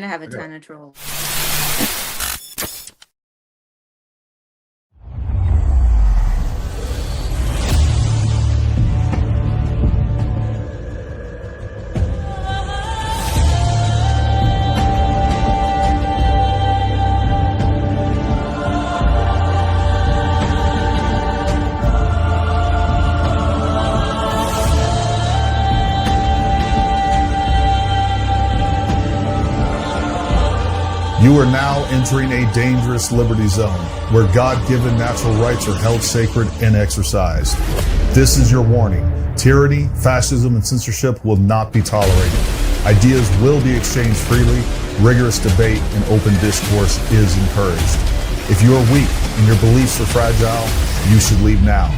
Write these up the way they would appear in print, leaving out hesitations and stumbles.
I have a Okay. ton of trolls. You are now entering a dangerous liberty zone where God-given natural rights are held sacred and exercised. This is your warning. Tyranny, fascism, and censorship will not be tolerated. Ideas will be exchanged freely. Rigorous debate and open discourse is encouraged. If you are weak and your beliefs are fragile, you should leave now.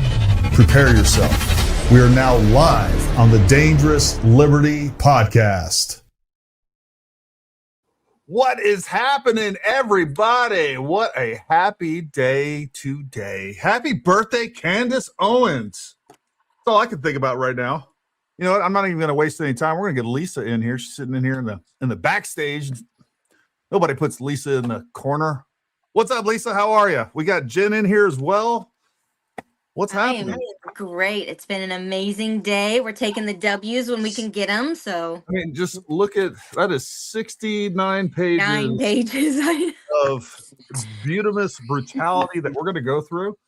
Prepare yourself. We are now live on the Dangerous Liberty Podcast. What is happening, everybody? What a happy day today. Happy birthday, Candace Owens. That's all I can think about right now. You know what? I'm not even going to waste any time. We're going to get Lisa in here. She's sitting in here in the backstage. Nobody puts Lisa in the corner. What's up, Lisa? How are you? We got Jen in here as well. What's happening? Great. It's been an amazing day. We're taking the W's when we can get them. So I mean, just look at that is 69 pages. 9 pages. Of beautiful brutality that we're going to go through.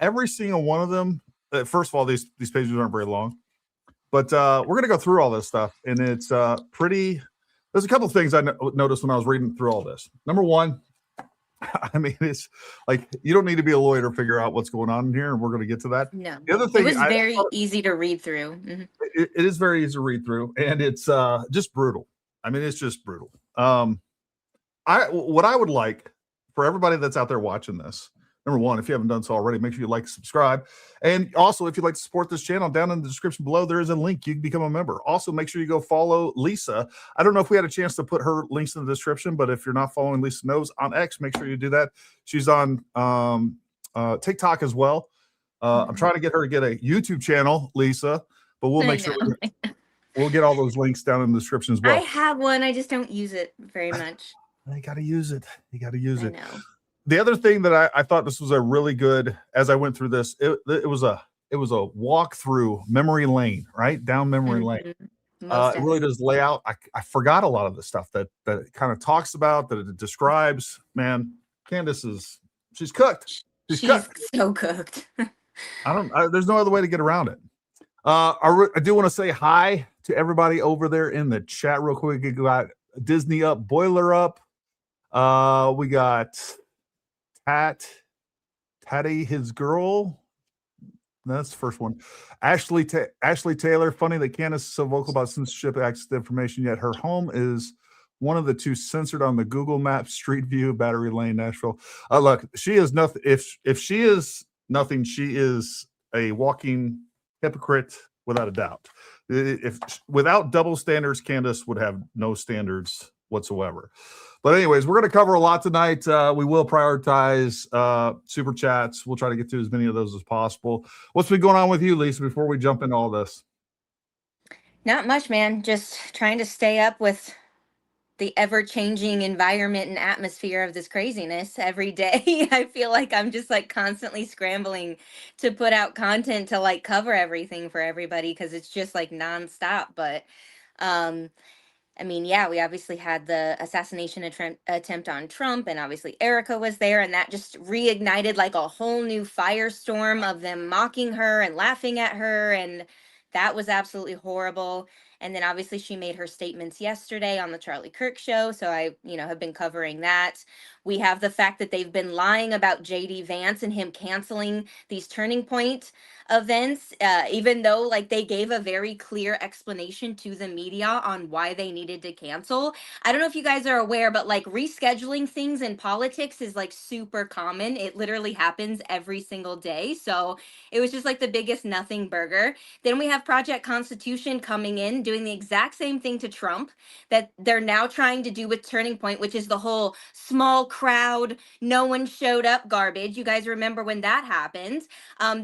Every single one of them. First of all, these pages aren't very long, but we're going to go through all this stuff, and it's pretty. There's a couple of things I noticed when I was reading through all this. Number one, I mean, it's like you don't need to be a lawyer to figure out what's going on in here, and we're going to get to that. No, the other thing it was very easy to read through. Mm-hmm. It is very easy to read through, and it's just brutal. I mean, it's just brutal. What I would like for everybody that's out there watching this, number one, if you haven't done so already, make sure you like, subscribe. And also, if you'd like to support this channel, down in the description below, there is a link. You can become a member. Also, make sure you go follow Lisa. I don't know if we had a chance to put her links in the description, but if you're not following Lisa Knows on X, make sure you do that. She's on TikTok as well. I'm trying to get her to get a YouTube channel, Lisa, but we'll make sure we'll get all those links down in the description as well. I have one. I just don't use it very much. You got to use it. You got to use it. I know. The other thing that I thought this was a really good, as I went through this, it was a walk through memory lane, right? Down memory lane. It really does lay out. I forgot a lot of the stuff that it kind of talks about, that it describes. Man, Candace she's cooked. She's cooked. So cooked. There's no other way to get around it. I do want to say hi to everybody over there in the chat real quick. We got Disney up, Boiler up. We got Tatty, his girl. That's the first one. Ashley Taylor. Funny that Candace is so vocal about censorship, access to information, yet her home is one of the two censored on the Google Maps. Street View, Battery Lane, Nashville. Look, she is nothing. If she is nothing, she is a walking hypocrite without a doubt. If without double standards, Candace would have no standards whatsoever. But anyways, we're going to cover a lot tonight. We will prioritize super chats. We'll try to get to as many of those as possible. What's been going on with you, Lisa, before we jump into all this? Not much, man. Just trying to stay up with the ever-changing environment and atmosphere of this craziness every day. I feel like I'm just like constantly scrambling to put out content to like cover everything for everybody because it's just like nonstop. But I mean, yeah, we obviously had the assassination attempt on Trump, and obviously Erica was there, and that just reignited like a whole new firestorm of them mocking her and laughing at her, and that was absolutely horrible. And then obviously she made her statements yesterday on the Charlie Kirk show, so I, have been covering that. We have the fact that they've been lying about JD Vance and him canceling these Turning Point events, even though like they gave a very clear explanation to the media on why they needed to cancel. I don't know if you guys are aware, but like rescheduling things in politics is like super common. It literally happens every single day. So it was just like the biggest nothing burger. Then we have Project Constitution coming in, doing the exact same thing to Trump that they're now trying to do with Turning Point, which is the whole small crowd, no one showed up garbage. You guys remember when that happened?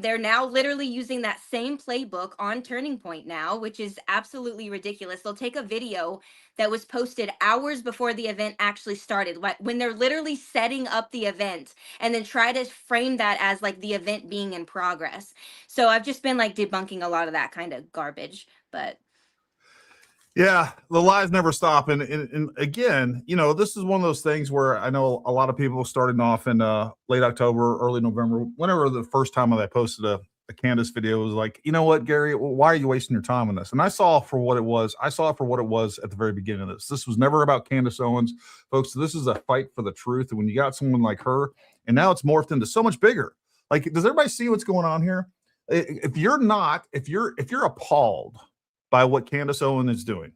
They're now literally using that same playbook on Turning Point now, which is absolutely ridiculous. They'll take a video that was posted hours before the event actually started, when they're literally setting up the event, and then try to frame that as like the event being in progress. So I've just been like debunking a lot of that kind of garbage, but yeah, the lies never stop. And again, you know, this is one of those things where I know a lot of people starting off in late October, early November, whenever the first time that I posted a Candace video, was like, you know what, Gary, why are you wasting your time on this? And I saw it for what it was. I saw it for what it was at the very beginning of this. This was never about Candace Owens, folks. This is a fight for the truth. And when you got someone like her, and now it's morphed into so much bigger. Like, does everybody see what's going on here? If you're appalled by what Candace Owens is doing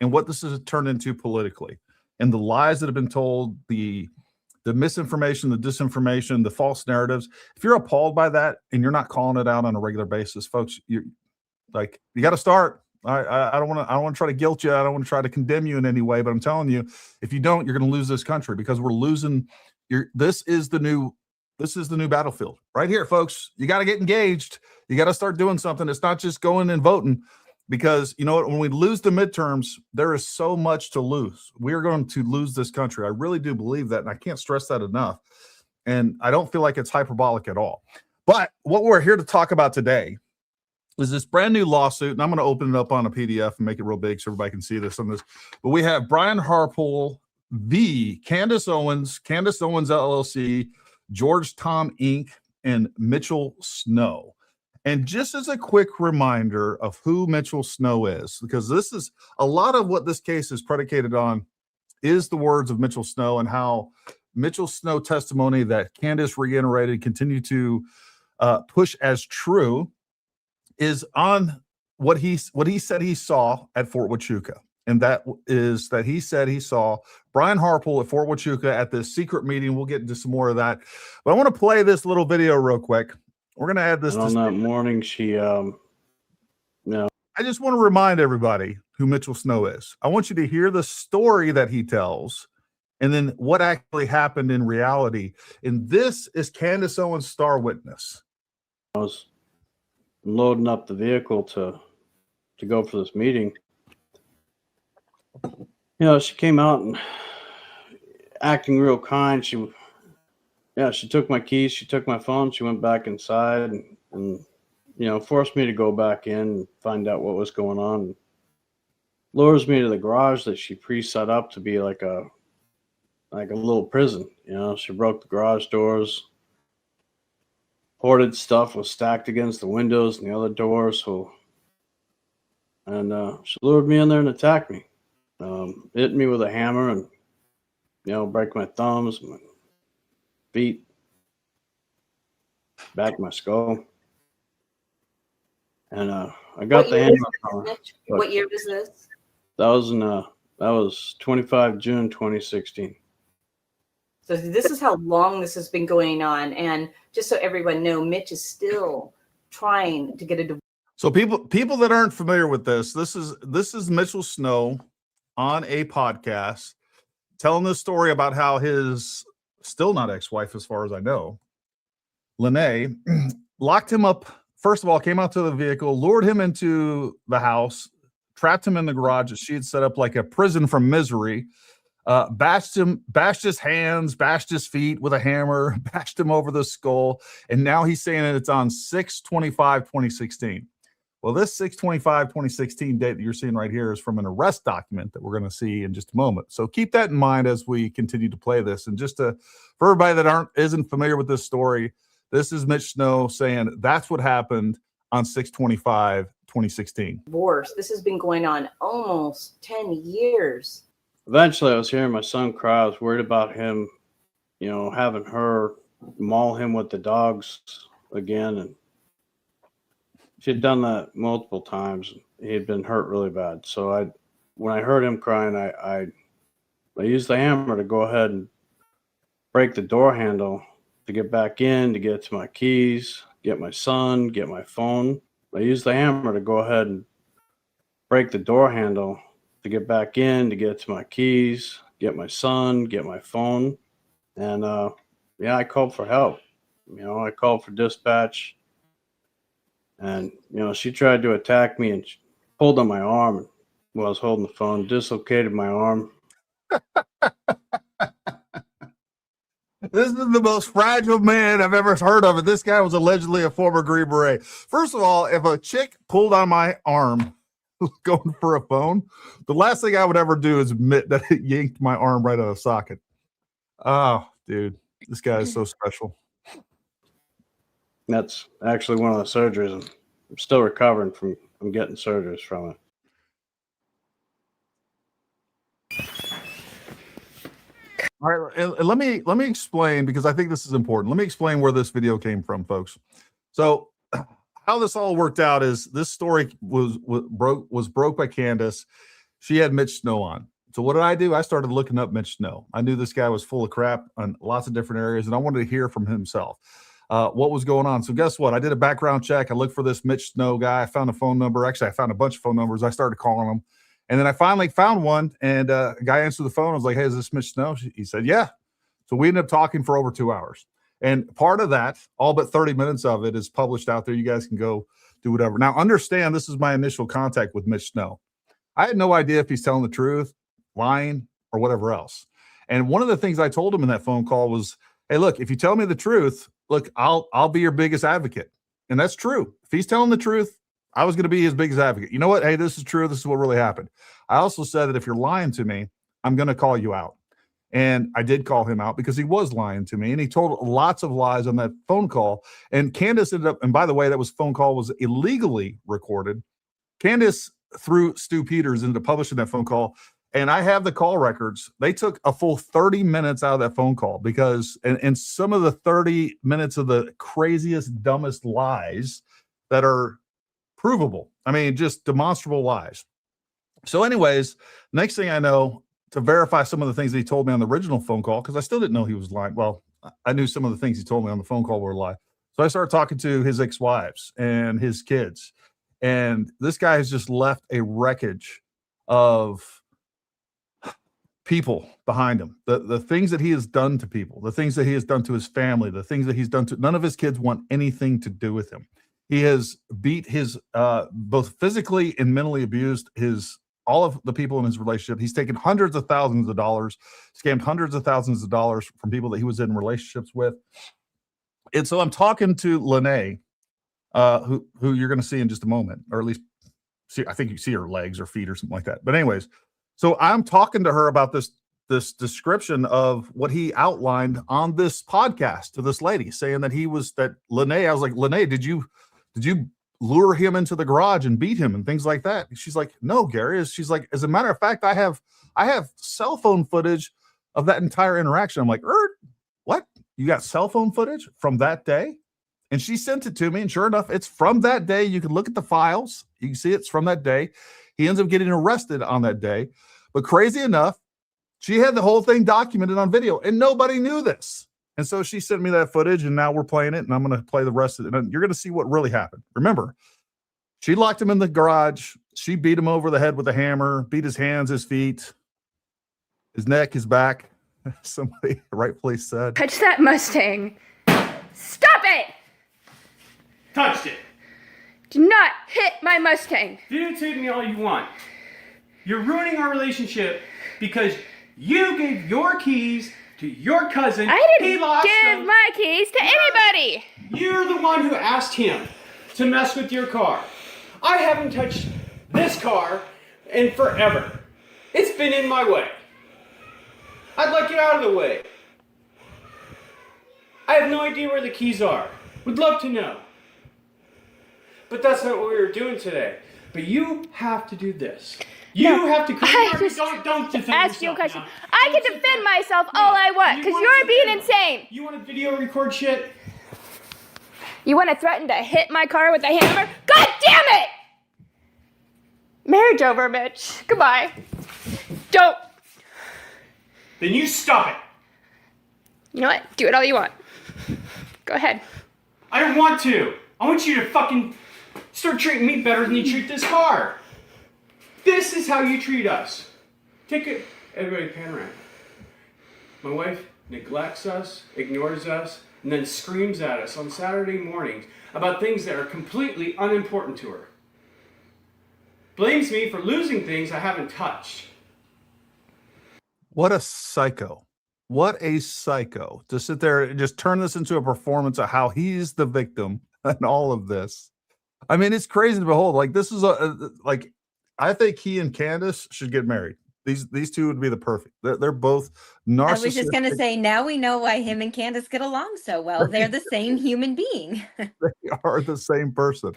and what this has turned into politically, and the lies that have been told, the misinformation, the disinformation, the false narratives, if you're appalled by that and you're not calling it out on a regular basis, folks, you got to start. I don't want to try to guilt you. I don't want to try to condemn you in any way, but I'm telling you, if you don't, you're going to lose this country, because we're losing. This is the new battlefield right here, folks. You got to get engaged. You got to start doing something. It's not just going and voting, because you know what? When we lose the midterms, there is so much to lose. We are going to lose this country. I really do believe that, and I can't stress that enough. And I don't feel like it's hyperbolic at all. But what we're here to talk about today is this brand new lawsuit, and I'm going to open it up on a PDF and make it real big so everybody can see this on this. But we have Brian Harpole v. Candace Owens LLC, George Tom Inc., and Mitchell Snow. And just as a quick reminder of who Mitchell Snow is, because this is a lot of what this case is predicated on, is the words of Mitchell Snow, and how Mitchell Snow testimony that Candace reiterated, continued to push as true, is on what he said he saw at Fort Huachuca. And that is that he said he saw Brian Harpole at Fort Huachuca at this secret meeting. We'll get into some more of that. But I want to play this little video real quick. We're going to add this. And on that morning, she, I just want to remind everybody who Mitchell Snow is. I want you to hear the story that he tells, and then what actually happened in reality. And this is Candace Owens' star witness. I was loading up the vehicle to go for this meeting. You know, she came out and acting real kind. She took my keys, she took my phone, she went back inside and you know, forced me to go back in and find out what was going on. Lures me to the garage that she pre-set up to be like a little prison. You know, she broke the garage doors. Hoarded stuff was stacked against the windows and the other doors. And she lured me in there and attacked me. Hit me with a hammer and, you know, break my thumbs, my feet, back of my skull. And I got the hammer. What year was this? That was 25 June 2016. So this is how long this has been going on. And just so everyone know, Mitch is still trying to get a divorce. So people that aren't familiar with this is Mitchell Snow on a podcast telling this story about how his still not ex-wife, as far as I know, Lene, locked him up. First of all, came out to the vehicle, lured him into the house, trapped him in the garage that she had set up like a prison from misery, bashed his hands, bashed his feet with a hammer, bashed him over the skull. And now he's saying that it's on 6/25/2016. Well, this 6/25/2016 date that you're seeing right here is from an arrest document that we're going to see in just a moment. So keep that in mind as we continue to play this. And just for everybody that isn't familiar with this story, this is Mitch Snow saying that's what happened on 6/25/2016. Divorce. This has been going on almost 10 years. Eventually, I was hearing my son cry. I was worried about him, you know, having her maul him with the dogs again. And she had done that multiple times. He had been hurt really bad. So when I heard him crying, I used the hammer to go ahead and break the door handle to get back in, to get to my keys, get my son, get my phone. I used the hammer to go ahead and break the door handle to get back in, to get to my keys, get my son, get my phone. And yeah, I called for help. I called for dispatch. And, she tried to attack me and pulled on my arm while I was holding the phone, dislocated my arm. This is the most fragile man I've ever heard of. And this guy was allegedly a former Green Beret. First of all, if a chick pulled on my arm going for a phone, the last thing I would ever do is admit that it yanked my arm right out of socket. Oh, dude, this guy is so special. That's actually one of the surgeries. I'm still recovering from getting surgeries from it. All right, and let me explain, because I think this is important. Let me explain where this video came from, folks. So how this all worked out is this story was broke by Candace. She had Mitch Snow on. So what did I do? I started looking up Mitch Snow. I knew this guy was full of crap on lots of different areas, and I wanted to hear from himself what was going on. So guess what? I did a background check. I looked for this Mitch Snow guy. I found a phone number. Actually, I found a bunch of phone numbers. I started calling him. And then I finally found one, and a guy answered the phone. I was like, hey, is this Mitch Snow? He said, yeah. So we ended up talking for over 2 hours. And part of that, all but 30 minutes of it, is published out there. You guys can go do whatever. Now, understand, this is my initial contact with Mitch Snow. I had no idea if he's telling the truth, lying, or whatever else. And one of the things I told him in that phone call was, hey, look, if you tell me the truth, look, I'll be your biggest advocate. And that's true. If he's telling the truth, I was going to be his biggest advocate. You know what? Hey, this is true. This is what really happened. I also said that if you're lying to me, I'm going to call you out. And I did call him out because he was lying to me. And he told lots of lies on that phone call. And Candace ended up, and by the way, phone call was illegally recorded. Candace threw Stu Peters into publishing that phone call. And I have the call records. They took a full 30 minutes out of that phone call because, and some of the 30 minutes of the craziest, dumbest lies that are provable. I mean, just demonstrable lies. So anyways, next thing I know, to verify some of the things that he told me on the original phone call, because I still didn't know he was lying. Well, I knew some of the things he told me on the phone call were a lie. So I started talking to his ex-wives and his kids. And this guy has just left a wreckage of people behind him. The things that he has done to people, the things that he has done to his family, the things that he's done to, none of his kids want anything to do with him. He has beat his, both physically and mentally abused all of the people in his relationship. He's taken hundreds of thousands of dollars, scammed hundreds of thousands of dollars from people that he was in relationships with. And so I'm talking to Lene, who you're going to see in just a moment, or at least see, I think you see her legs or feet or something like that. But anyways, so I'm talking to her about this description of what he outlined on this podcast to this lady, saying that Lene, I was like, Lene, did you lure him into the garage and beat him and things like that? She's like, no, Gary. She's like, as a matter of fact, I have cell phone footage of that entire interaction. I'm like, what? You got cell phone footage from that day? And she sent it to me, and sure enough, it's from that day. You can look at the files. You can see it's from that day. He ends up getting arrested on that day. But crazy enough, she had the whole thing documented on video, and nobody knew this. And so she sent me that footage, and now we're playing it, and I'm going to play the rest of it. And you're going to see what really happened. Remember, she locked him in the garage. She beat him over the head with a hammer, beat his hands, his feet, his neck, his back. Somebody rightfully said, touch that Mustang. Stop it! Touched it. Do not hit my Mustang. Irritate me all you want. You're ruining our relationship because you gave your keys to your cousin. I He didn't lost give them. my keys to anybody. You're the one who asked him to mess with your car. I haven't touched this car in forever. It's been in my way. I'd like it out of the way. I have no idea where the keys are. Would love to know. But that's not what we were doing today. But you have to do this. You have to don't defend ask you a yourself question. now. I Don't can sit defend there. myself all I want because wanna you're sit being there. insane. You want to video record shit? You want to threaten to hit my car with a hammer? God damn it! Marriage over, Mitch. Goodbye. Don't. Then you stop it. You know what? Do it all you want. Go ahead. I don't want to. I want you to fucking start treating me better than you treat this car. This is how you treat us. Take it, everybody pan around. My wife neglects us, ignores us, and then screams at us on Saturday mornings about things that are completely unimportant to her. Blames me for losing things I haven't touched. What a psycho. What a psycho to sit there and just turn this into a performance of how he's the victim and all of this. I mean, it's crazy to behold. Like, this is like, I think he and Candace should get married. These two would be the perfect. They're both narcissistic. I was just gonna say, now we know why him and Candace get along so well. They're the same human being. They are the same person.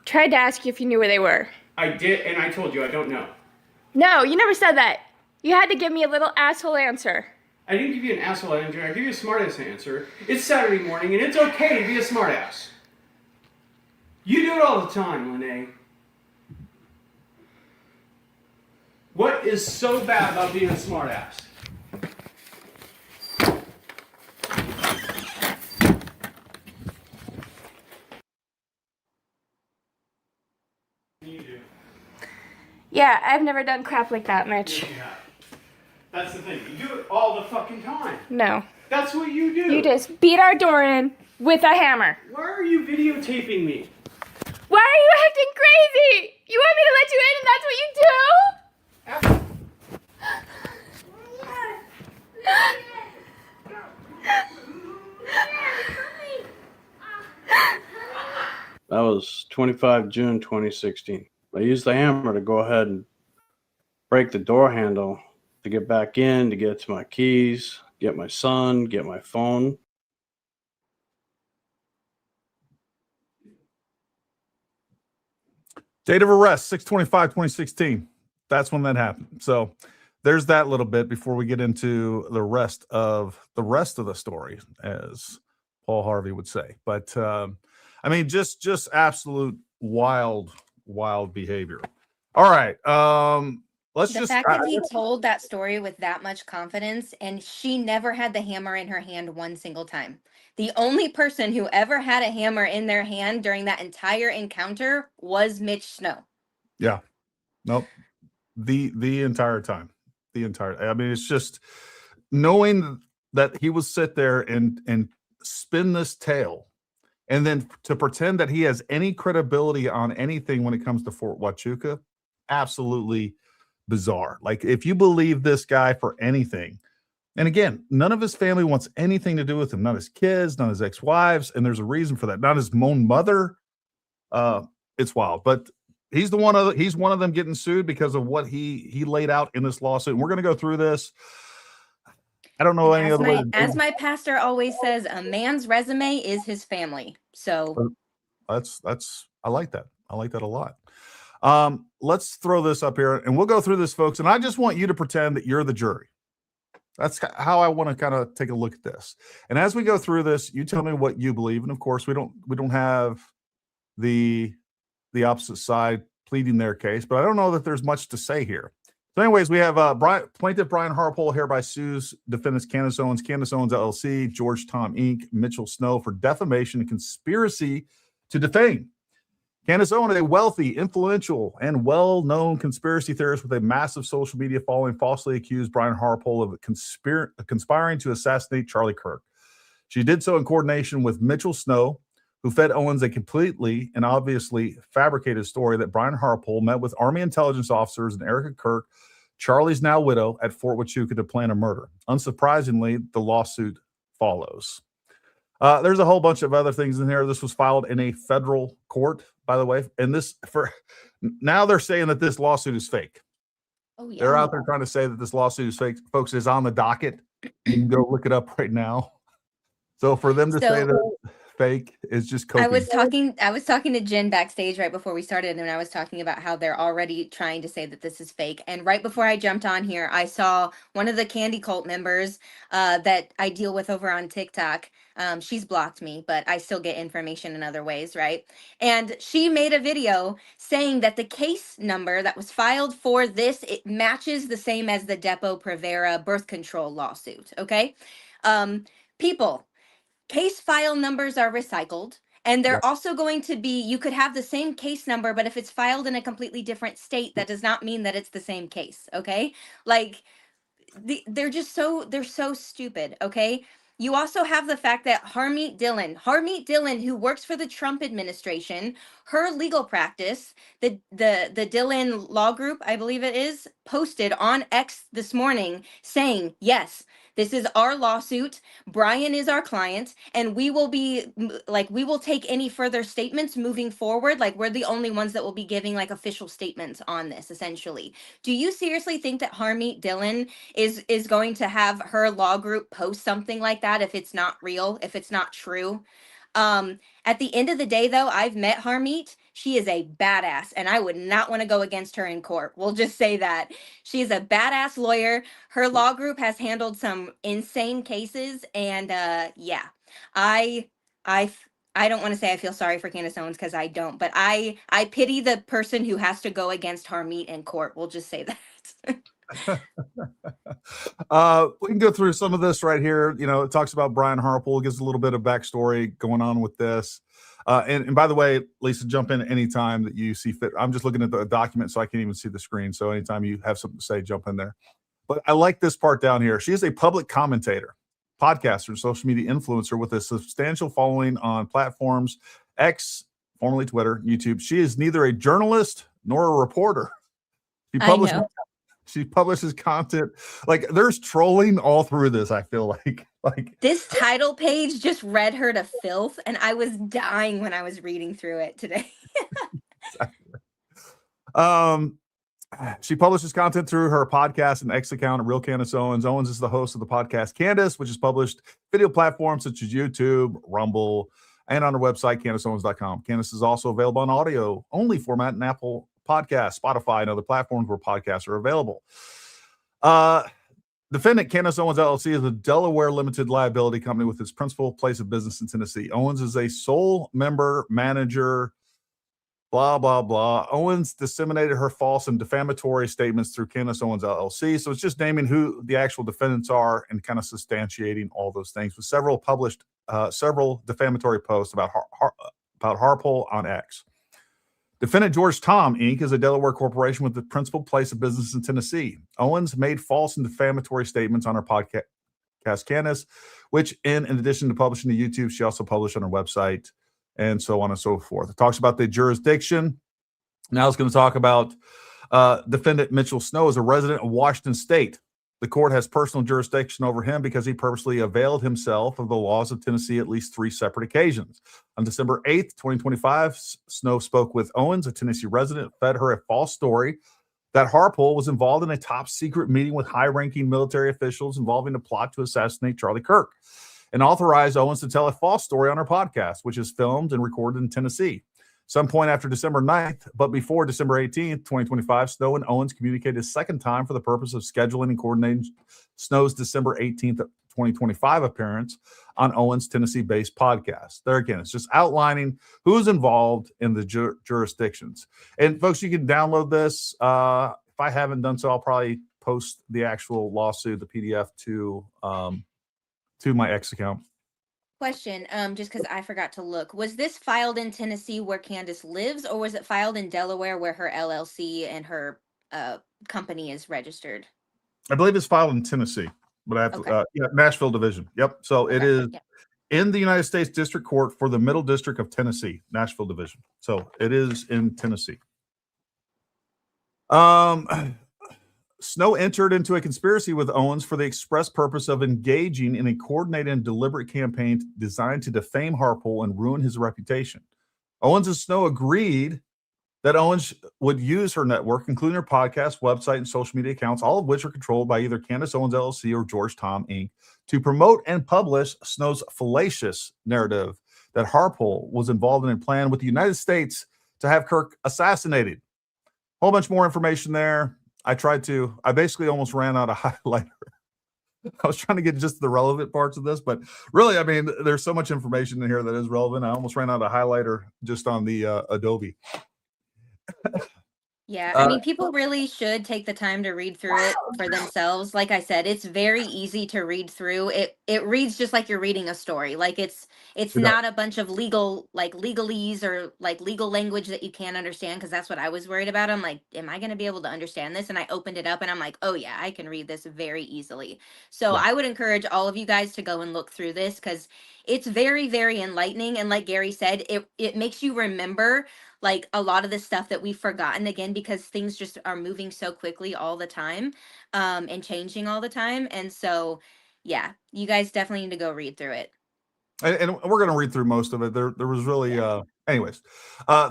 Tried to ask you if you knew where they were. I did, and I told you I don't know. No, you never said that. You had to give me a little asshole answer. I didn't give you an asshole answer. I give you a smartass answer. It's Saturday morning, and it's okay to be a smartass. You do it all the time, Lene. What is so bad about being a smartass? You do. Yeah, I've never done crap like that, Mitch. Yeah. That's the thing. You do it all the fucking time. No. That's what you do. You just beat our door in with a hammer. Why are you videotaping me? Why are you acting crazy? You want me to let you in and that's what you do? That was 25 June 2016. I used the hammer to go ahead and break the door handle to get back in, to get to my keys, get my son, get my phone. Date of arrest, 6/25/2016. That's when that happened. So there's that little bit before we get into the rest of the story, as Paul Harvey would say. But I mean, just absolute wild behavior. All right. Let's The just fact that he told that story with that much confidence, and she never had the hammer in her hand one single time. The only person who ever had a hammer in their hand during that entire encounter was Mitch Snow. Yeah. Nope. The entire time. I mean, it's just knowing that he will sit there and spin this tale, and then to pretend that he has any credibility on anything when it comes to Fort Huachuca, absolutely bizarre. Like, if you believe this guy for anything, and again, none of his family wants anything to do with him, not his kids, not his ex-wives, and there's a reason for that, not his own mother. It's wild. But he's one of them getting sued because of what he laid out in this lawsuit. And we're going to go through this. I don't know any other way. As my pastor always says, a man's resume is his family. So that's I like that. I like that a lot. Let's throw this up here and we'll go through this, folks. And I just want you to pretend that you're the jury. That's how I want to kind of take a look at this. And as we go through this, you tell me what you believe. And of course, we don't have the opposite side pleading their case, but I don't know that there's much to say here. So anyways, we have plaintiff Brian Harpole hereby sues defendants Candace Owens LLC, George Tom Inc., Mitchell Snow for defamation and conspiracy to defame. Candace Owens, a wealthy, influential, and well-known conspiracy theorist with a massive social media following, falsely accused Brian Harpole of conspiring to assassinate Charlie Kirk. She did so in coordination with Mitchell Snow, who fed Owens a completely and obviously fabricated story that Brian Harpole met with Army intelligence officers and Erica Kirk, Charlie's now widow, at Fort Huachuca to plan a murder. Unsurprisingly, the lawsuit follows. There's a whole bunch of other things in here. This was filed in a federal court, by the way. And now they're saying that this lawsuit is fake. oh yeah. They're out there trying to say that this lawsuit is fake. Folks, it's on the docket. You can go look it up right now. So for them to say that fake is just coping. I was talking to Jen backstage right before we started, and I was talking about how they're already trying to say that this is fake. And right before I jumped on here, I saw one of the Candy Cult members that I deal with over on TikTok. She's blocked me, but I still get information in other ways, right? And she made a video saying that the case number that was filed for this, it matches the same as the Depo-Provera birth control lawsuit, okay? People, case file numbers are recycled. And they're Yep. also going to be, you could have the same case number, but if it's filed in a completely different state, that does not mean that it's the same case. Okay. Like, they're so stupid. Okay. You also have the fact that Harmeet Dillon, who works for the Trump administration, her legal practice, the Dillon Law Group, I believe it is, posted on X this morning saying, yes, this is our lawsuit. Brian is our client, and we will we will take any further statements moving forward. Like, we're the only ones that will be giving like official statements on this, essentially. Do you seriously think that Harmeet Dillon is going to have her law group post something like that if it's not real, if it's not true? At the end of the day, though, I've met Harmeet. She is a badass, and I would not want to go against her in court. We'll just say that. She is a badass lawyer. Her law group has handled some insane cases, and yeah, I I I don't want to say I feel sorry for Candace Owens, because I don't, but I pity the person who has to go against Harmeet in court. We'll just say that. We can go through some of this right here. You know, it talks about Brian Harpole, gives a little bit of backstory going on with this. And by the way, Lisa, jump in anytime that you see fit. I'm just looking at the document, so I can't even see the screen. So anytime you have something to say, jump in there. But I like this part down here. She is a public commentator, podcaster, and social media influencer with a substantial following on platforms X, formerly Twitter, YouTube. She is neither a journalist nor a reporter. She publishes content. Like, there's trolling all through this, I feel like This title page just read her to filth, and I was dying when I was reading through it today. She publishes content through her podcast and X account, Real Candace Owens. Owens is the host of the podcast Candace, which is published video platforms such as YouTube, Rumble, and on her website, CandaceOwens.com. Candace is also available on audio only format in Apple Podcasts, Spotify, and other platforms where podcasts are available. Defendant Candace Owens LLC is a Delaware limited liability company with its principal place of business in Tennessee. Owens is a sole member manager, blah, blah, blah. Owens disseminated her false and defamatory statements through Candace Owens LLC. So it's just naming who the actual defendants are and kind of substantiating all those things with several defamatory posts about Harpole on X. Defendant George Tom, Inc. is a Delaware corporation with the principal place of business in Tennessee. Owens made false and defamatory statements on her podcast, Candace, which, in addition to publishing to YouTube, she also published on her website, and so on and so forth. It talks about the jurisdiction. Now it's going to talk about defendant Mitchell Snow is a resident of Washington State. The court has personal jurisdiction over him because he purposely availed himself of the laws of Tennessee at least 3 separate occasions. On December 8th, 2025, Snow spoke with Owens, a Tennessee resident, fed her a false story that Harpole was involved in a top secret meeting with high-ranking military officials involving a plot to assassinate Charlie Kirk, and authorized Owens to tell a false story on her podcast, which is filmed and recorded in Tennessee. Some point after December 9th, but before December 18th, 2025, Snow and Owens communicated a second time for the purpose of scheduling and coordinating Snow's December 18th, 2025 appearance on Owens' Tennessee-based podcast. There again, it's just outlining who's involved in the jurisdictions. And folks, you can download this. If I haven't done so, I'll probably post the actual lawsuit, the PDF, to my X account. Question, just because I forgot to look. Was this filed in Tennessee where Candace lives, or was it filed in Delaware where her LLC and her company is registered? I believe it's filed in Tennessee, but I have to, Nashville Division. Yep. So it is in the United States District Court for the Middle District of Tennessee, Nashville Division. So it is in Tennessee. Snow entered into a conspiracy with Owens for the express purpose of engaging in a coordinated and deliberate campaign designed to defame Harpole and ruin his reputation. Owens and Snow agreed that Owens would use her network, including her podcast, website, and social media accounts, all of which are controlled by either Candace Owens LLC or George Tom Inc., to promote and publish Snow's fallacious narrative that Harpole was involved in a plan with the United States to have Kirk assassinated. A whole bunch more information there. I basically almost ran out of highlighter. I was trying to get just the relevant parts of this, but really, I mean, there's so much information in here that is relevant. I almost ran out of highlighter just on the Adobe. Yeah, I mean, people really should take the time to read through it for themselves. Like I said, it's very easy to read through. It reads just like you're reading a story. Like it's It does. not a bunch of legalese or like legal language that you can't understand, because that's what I was worried about. I'm like, am I going to be able to understand this? And I opened it up and I'm like, oh yeah, I can read this very easily. So Yeah. I would encourage all of you guys to go and look through this, because it's very, very enlightening. And like Gary said, it makes you remember like a lot of the stuff that we've forgotten, again, because things just are moving so quickly all the time, and changing all the time. And so, yeah, you guys definitely need to go read through it. And we're going to read through most of it. There was really, anyways,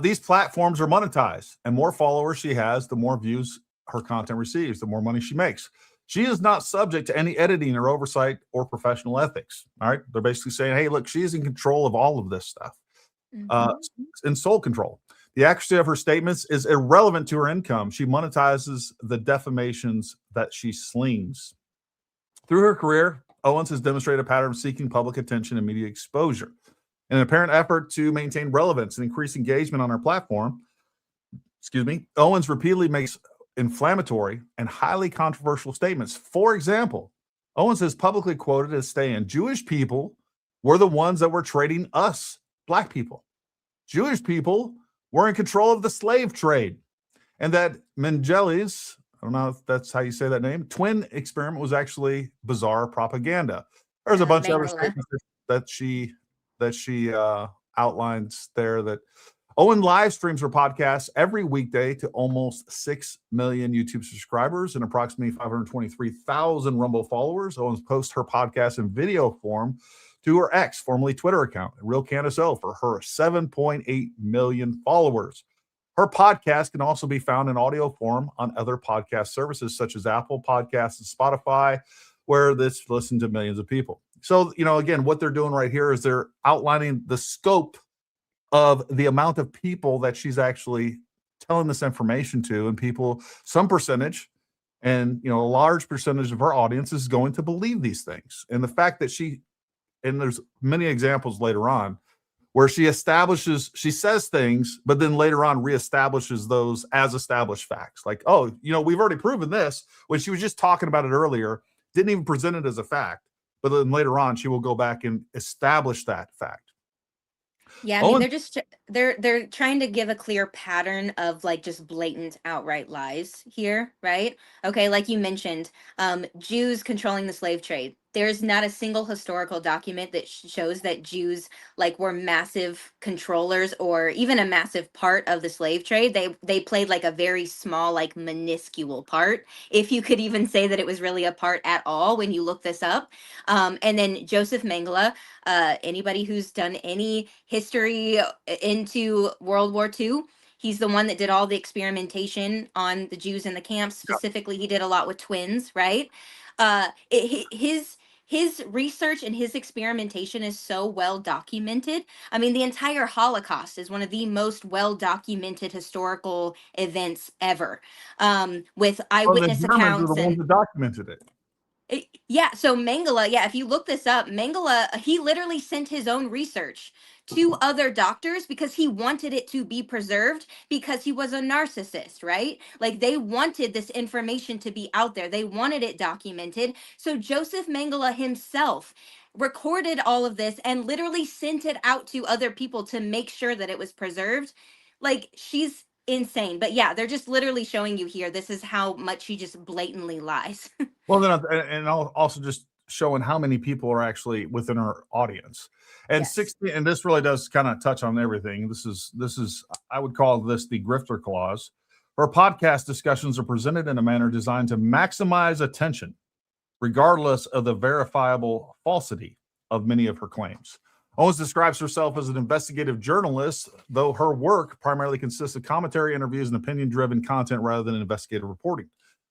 these platforms are monetized, and more followers she has, the more views her content receives, the more money she makes. She is not subject to any editing or oversight or professional ethics. All right. They're basically saying, hey, look, she's in control of all of this stuff, in sole control. The accuracy of her statements is irrelevant to her income. She monetizes the defamations that she slings. Through her career, Owens has demonstrated a pattern of seeking public attention and media exposure. In an apparent effort to maintain relevance and increase engagement on her platform, Owens repeatedly makes inflammatory and highly controversial statements. For example, Owens has publicly quoted as saying, Jewish people were the ones that were trading us, Black people. Jewish people were in control of the slave trade, and that Mengele's, I don't know if that's how you say that name, twin experiment was actually bizarre propaganda. There's a bunch of other statements that she outlines there. That Owen live streams her podcast every weekday to almost 6 million YouTube subscribers and approximately 523,000 Rumble followers. Owens posts her podcast in video form to her X, formerly Twitter account, Real Candace O, for her 7.8 million followers. Her podcast can also be found in audio form on other podcast services such as Apple Podcasts and Spotify, where this listened to millions of people. So, again, what they're doing right here is they're outlining the scope of the amount of people that she's actually telling this information to, and people, some percentage, and a large percentage of her audience is going to believe these things. And the fact that and there's many examples later on where she says things, but then later on reestablishes those as established facts. Like, oh, we've already proven this, when she was just talking about it earlier, didn't even present it as a fact. But then later on, she will go back and establish that fact. Yeah, I mean, they're trying to give a clear pattern of like just blatant outright lies here, right? Okay, like you mentioned, Jews controlling the slave trade. There's not a single historical document that shows that Jews like were massive controllers or even a massive part of the slave trade. They played like a very small, like minuscule part, if you could even say that it was really a part at all when you look this up. And then Joseph Mengele, anybody who's done any history into World War II, he's the one that did all the experimentation on the Jews in the camps. Specifically, he did a lot with twins, right? His research and his experimentation is so well documented. I mean, the entire Holocaust is one of the most well documented historical events ever, with eyewitness accounts. The ones that documented it. Yeah, so Mengele, if you look this up, Mengele, he literally sent his own research to other doctors because he wanted it to be preserved, because he was a narcissist, right? Like, they wanted this information to be out there. They wanted it documented. So Joseph Mengele himself recorded all of this and literally sent it out to other people to make sure that it was preserved. Like, she's insane. But yeah, they're just literally showing you here, this is how much she just blatantly lies. Well, then, and also just showing how many people are actually within our audience. And Yes. 16, and this really does kind of touch on everything. This is I would call this the grifter clause. Her podcast discussions are presented in a manner designed to maximize attention, regardless of the verifiable falsity of many of her claims. Owens describes herself as an investigative journalist, though her work primarily consists of commentary, interviews, and opinion-driven content rather than investigative reporting.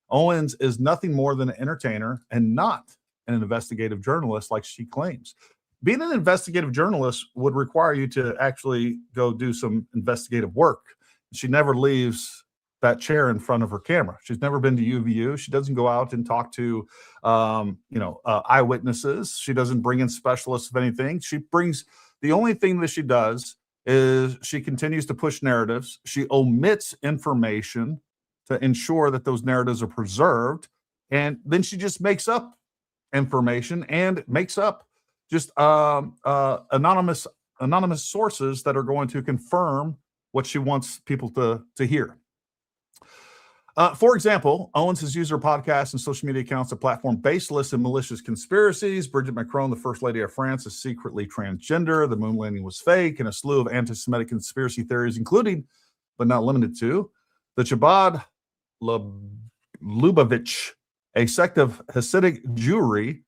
Owens is nothing more than an entertainer and not an investigative journalist like she claims. Being an investigative journalist would require you to actually go do some investigative work. She never leaves that chair in front of her camera. She's never been to UVU. She doesn't go out and talk to, eyewitnesses. She doesn't bring in specialists of anything. The only thing that she does is she continues to push narratives. She omits information to ensure that those narratives are preserved. And then she just makes up information and makes up just anonymous sources that are going to confirm what she wants people to hear. For example, Owens has used her podcasts and social media accounts to platform baseless and malicious conspiracies. Brigitte Macron, the First Lady of France, is secretly transgender. The moon landing was fake, and a slew of anti-Semitic conspiracy theories, including, but not limited to, the Chabad Lubavitch, a sect of Hasidic Jewry,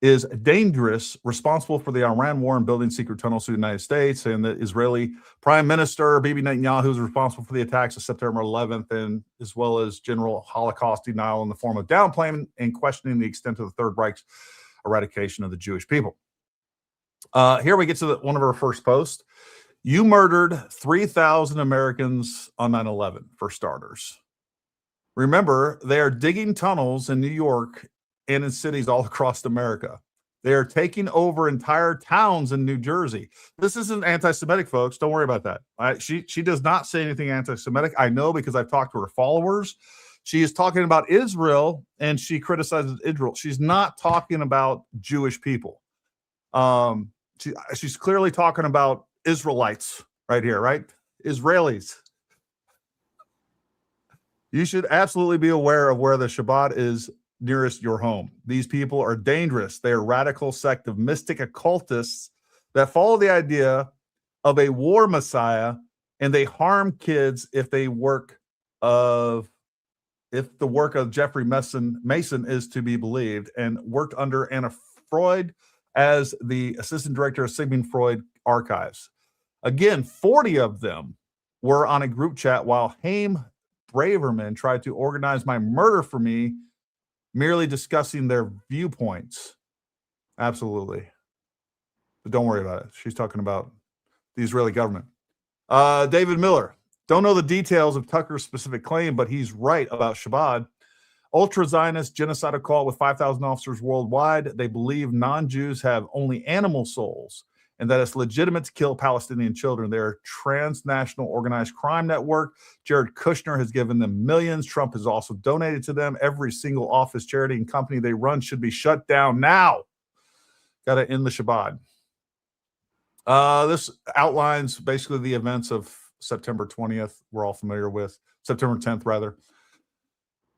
is dangerous, responsible for the Iran war and building secret tunnels to the United States, and the Israeli Prime Minister Bibi Netanyahu is responsible for the attacks of September 11th, and as well as general Holocaust denial in the form of downplaying and questioning the extent of the Third Reich's eradication of the Jewish people. Here we get to one of our first posts. You murdered 3,000 Americans on 9/11, for starters. Remember, they are digging tunnels in New York and in cities all across America. They are taking over entire towns in New Jersey. This isn't anti-Semitic, folks. Don't worry about that. She does not say anything anti-Semitic. I know because I've talked to her followers. She is talking about Israel, and she criticizes Israel. She's not talking about Jewish people. She's clearly talking about Israelites right here, right? Israelis. You should absolutely be aware of where the Shabbat is nearest your home. These people are dangerous. They are a radical sect of mystic occultists that follow the idea of a war messiah, and they harm kids if the work of Jeffrey Mason is to be believed, and worked under Anna Freud as the assistant director of Sigmund Freud Archives. Again, 40 of them were on a group chat while Haim Braverman tried to organize my murder for me, merely discussing their viewpoints. Absolutely. But don't worry about it. She's talking about the Israeli government. David Miller. Don't know the details of Tucker's specific claim, but he's right about Shabbat. Ultra-Zionist genocidal cult with 5,000 officers worldwide. They believe non-Jews have only animal souls and that it's legitimate to kill Palestinian children. They're a transnational organized crime network. Jared Kushner has given them millions. Trump has also donated to them. Every single office, charity, and company they run should be shut down now. Got to end the Shabbat. This outlines basically the events of September 20th. We're all familiar with. September 10th, rather.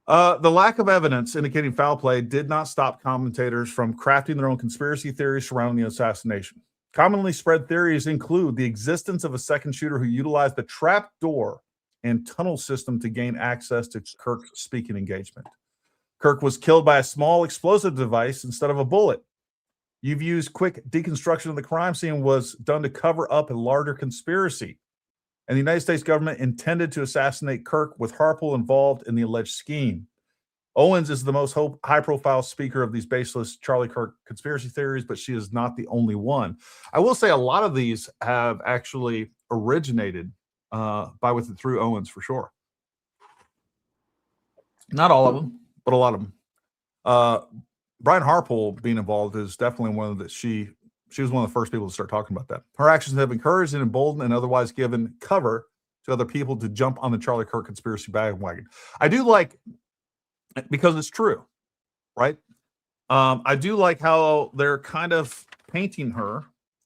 The lack of evidence indicating foul play did not stop commentators from crafting their own conspiracy theories surrounding the assassination. Commonly spread theories include the existence of a second shooter who utilized the trap door and tunnel system to gain access to Kirk's speaking engagement. Kirk was killed by a small explosive device instead of a bullet. You've used quick deconstruction of the crime scene was done to cover up a larger conspiracy. And the United States government intended to assassinate Kirk with Harpole involved in the alleged scheme. Owens is the most high-profile speaker of these baseless Charlie Kirk conspiracy theories, but she is not the only one. I will say a lot of these have actually originated through Owens for sure. Not all of them, but a lot of them. Brian Harpole being involved is definitely one of the she was one of the first people to start talking about that. Her actions have encouraged and emboldened and otherwise given cover to other people to jump on the Charlie Kirk conspiracy bandwagon. I do like, because it's true, right? I do like how they're kind of painting her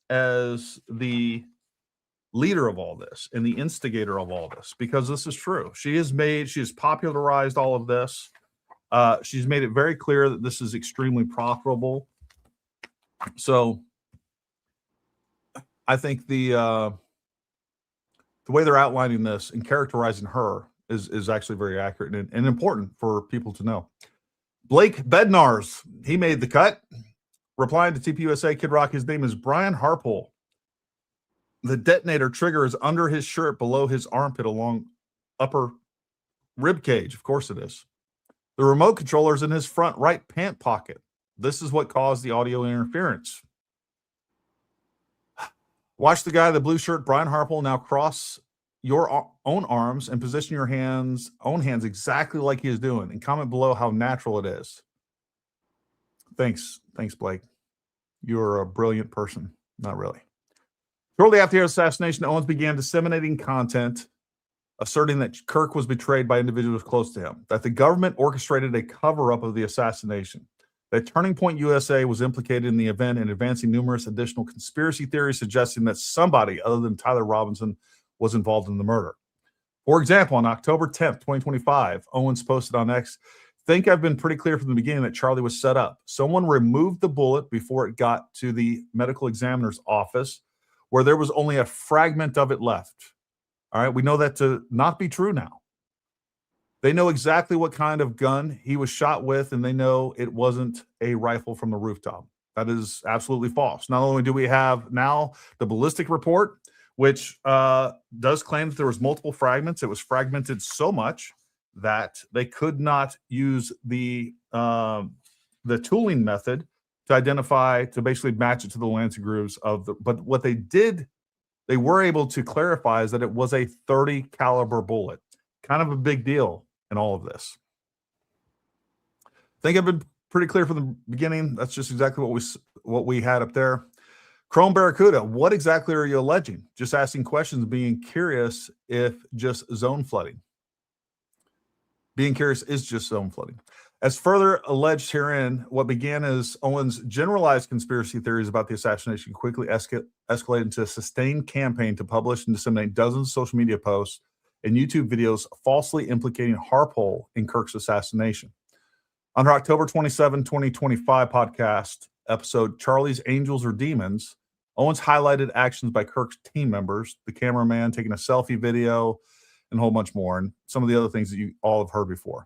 as the leader of all this and the instigator of all this, because this is true. She has popularized all of this. She's made it very clear that this is extremely profitable. So I think the way they're outlining this and characterizing her is actually very accurate and important for people to know. Blake Bednarz, he made the cut. Replying to TPUSA Kid Rock, his name is Brian Harpole. The detonator trigger is under his shirt below his armpit along upper rib cage. Of course it is. The remote controller is in his front right pant pocket. This is what caused the audio interference. Watch the guy in the blue shirt, Brian Harpole, now cross your own arms and position your own hands exactly like he is doing, and comment below how natural it is. Thanks, Blake. You're a brilliant person. Not really. Shortly after the assassination, Owens began disseminating content asserting that Kirk was betrayed by individuals close to him, that the government orchestrated a cover-up of the assassination, that Turning Point USA was implicated in the event and advancing numerous additional conspiracy theories suggesting that somebody other than Tyler Robinson was involved in the murder. For example, on October 10th, 2025, Owens posted on X, "Think I've been pretty clear from the beginning that Charlie was set up. Someone removed the bullet before it got to the medical examiner's office, where there was only a fragment of it left." All right, we know that to not be true now. They know exactly what kind of gun he was shot with, and they know it wasn't a rifle from the rooftop. That is absolutely false. Not only do we have now the ballistic report, which does claim that there was multiple fragments. It was fragmented so much that they could not use the tooling method to identify, to basically match it to the lancing grooves of the. But what they did, they were able to clarify is that it was a 30 caliber bullet. Kind of a big deal in all of this. I think I've been pretty clear from the beginning. That's just exactly what we had up there. Chrome Barracuda, what exactly are you alleging? Just asking questions, being curious if just zone flooding. Being curious is just zone flooding. As further alleged herein, what began as Owens' generalized conspiracy theories about the assassination quickly escalated into a sustained campaign to publish and disseminate dozens of social media posts and YouTube videos falsely implicating Harpole in Kirk's assassination. On her October 27, 2025 podcast episode, Charlie's Angels or Demons, Owens highlighted actions by Kirk's team members, the cameraman taking a selfie video, and a whole bunch more, and some of the other things that you all have heard before.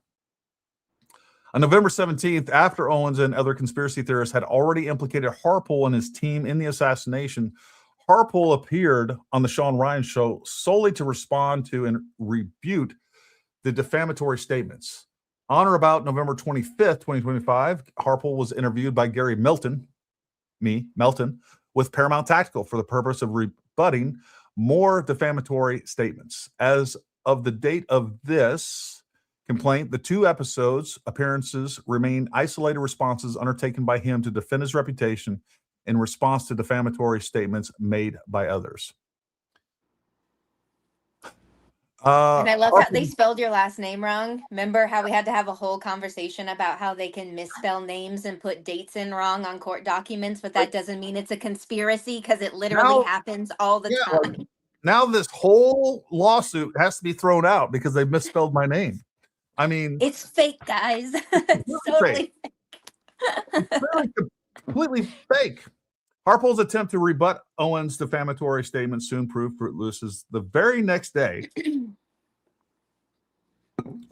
On November 17th, after Owens and other conspiracy theorists had already implicated Harpole and his team in the assassination, Harpole appeared on the Sean Ryan show solely to respond to and refute the defamatory statements. On or about November 25th, 2025, Harpole was interviewed by Gary MELTON, with Paramount Tactical for the purpose of rebutting more defamatory statements. As of the date of this complaint, the 2 episodes appearances remain isolated responses undertaken by him to defend his reputation in response to defamatory statements made by others. And I love how they spelled your last name wrong. Remember how we had to have a whole conversation about how they can misspell names and put dates in wrong on court documents, but that doesn't mean it's a conspiracy because it literally happens all the time. Now this whole lawsuit has to be thrown out because they misspelled my name. I mean, it's fake, guys. It's totally fake. It's really completely fake. Harpole's attempt to rebut Owens' defamatory statement soon proved fruitless as the very next day,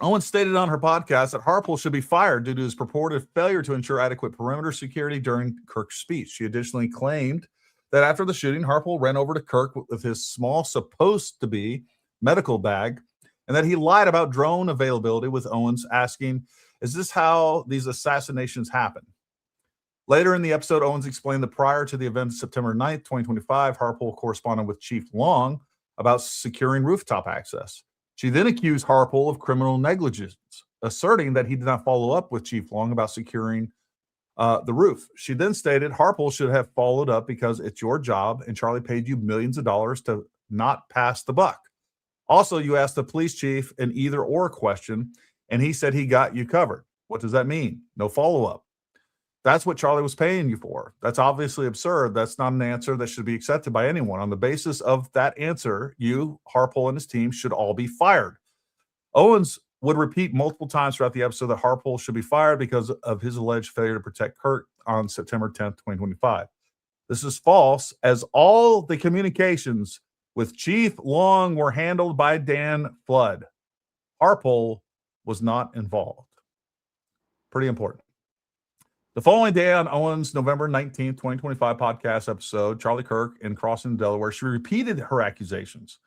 Owens stated on her podcast that Harpole should be fired due to his purported failure to ensure adequate perimeter security during Kirk's speech. She additionally claimed that after the shooting, Harpole ran over to Kirk with his small, supposed to be medical bag, and that he lied about drone availability, with Owens asking, "Is this how these assassinations happen?" Later in the episode, Owens explained that prior to the event of September 9th, 2025, Harpole corresponded with Chief Long about securing rooftop access. She then accused Harpole of criminal negligence, asserting that he did not follow up with Chief Long about securing the roof. She then stated Harpole should have followed up because it's your job and Charlie paid you millions of dollars to not pass the buck. Also, you asked the police chief an either or question, and he said he got you covered. What does that mean? No follow-up. That's what Charlie was paying you for. That's obviously absurd. That's not an answer that should be accepted by anyone. On the basis of that answer, you, Harpole, and his team should all be fired. Owens would repeat multiple times throughout the episode that Harpole should be fired because of his alleged failure to protect Kirk on September 10th, 2025. This is false, as all the communications with Chief Long were handled by Dan Flood. Harpole was not involved. Pretty important. The following day on Owens' November 19th, 2025 podcast episode, Charlie Kirk in Crossing, Delaware, she repeated her accusations.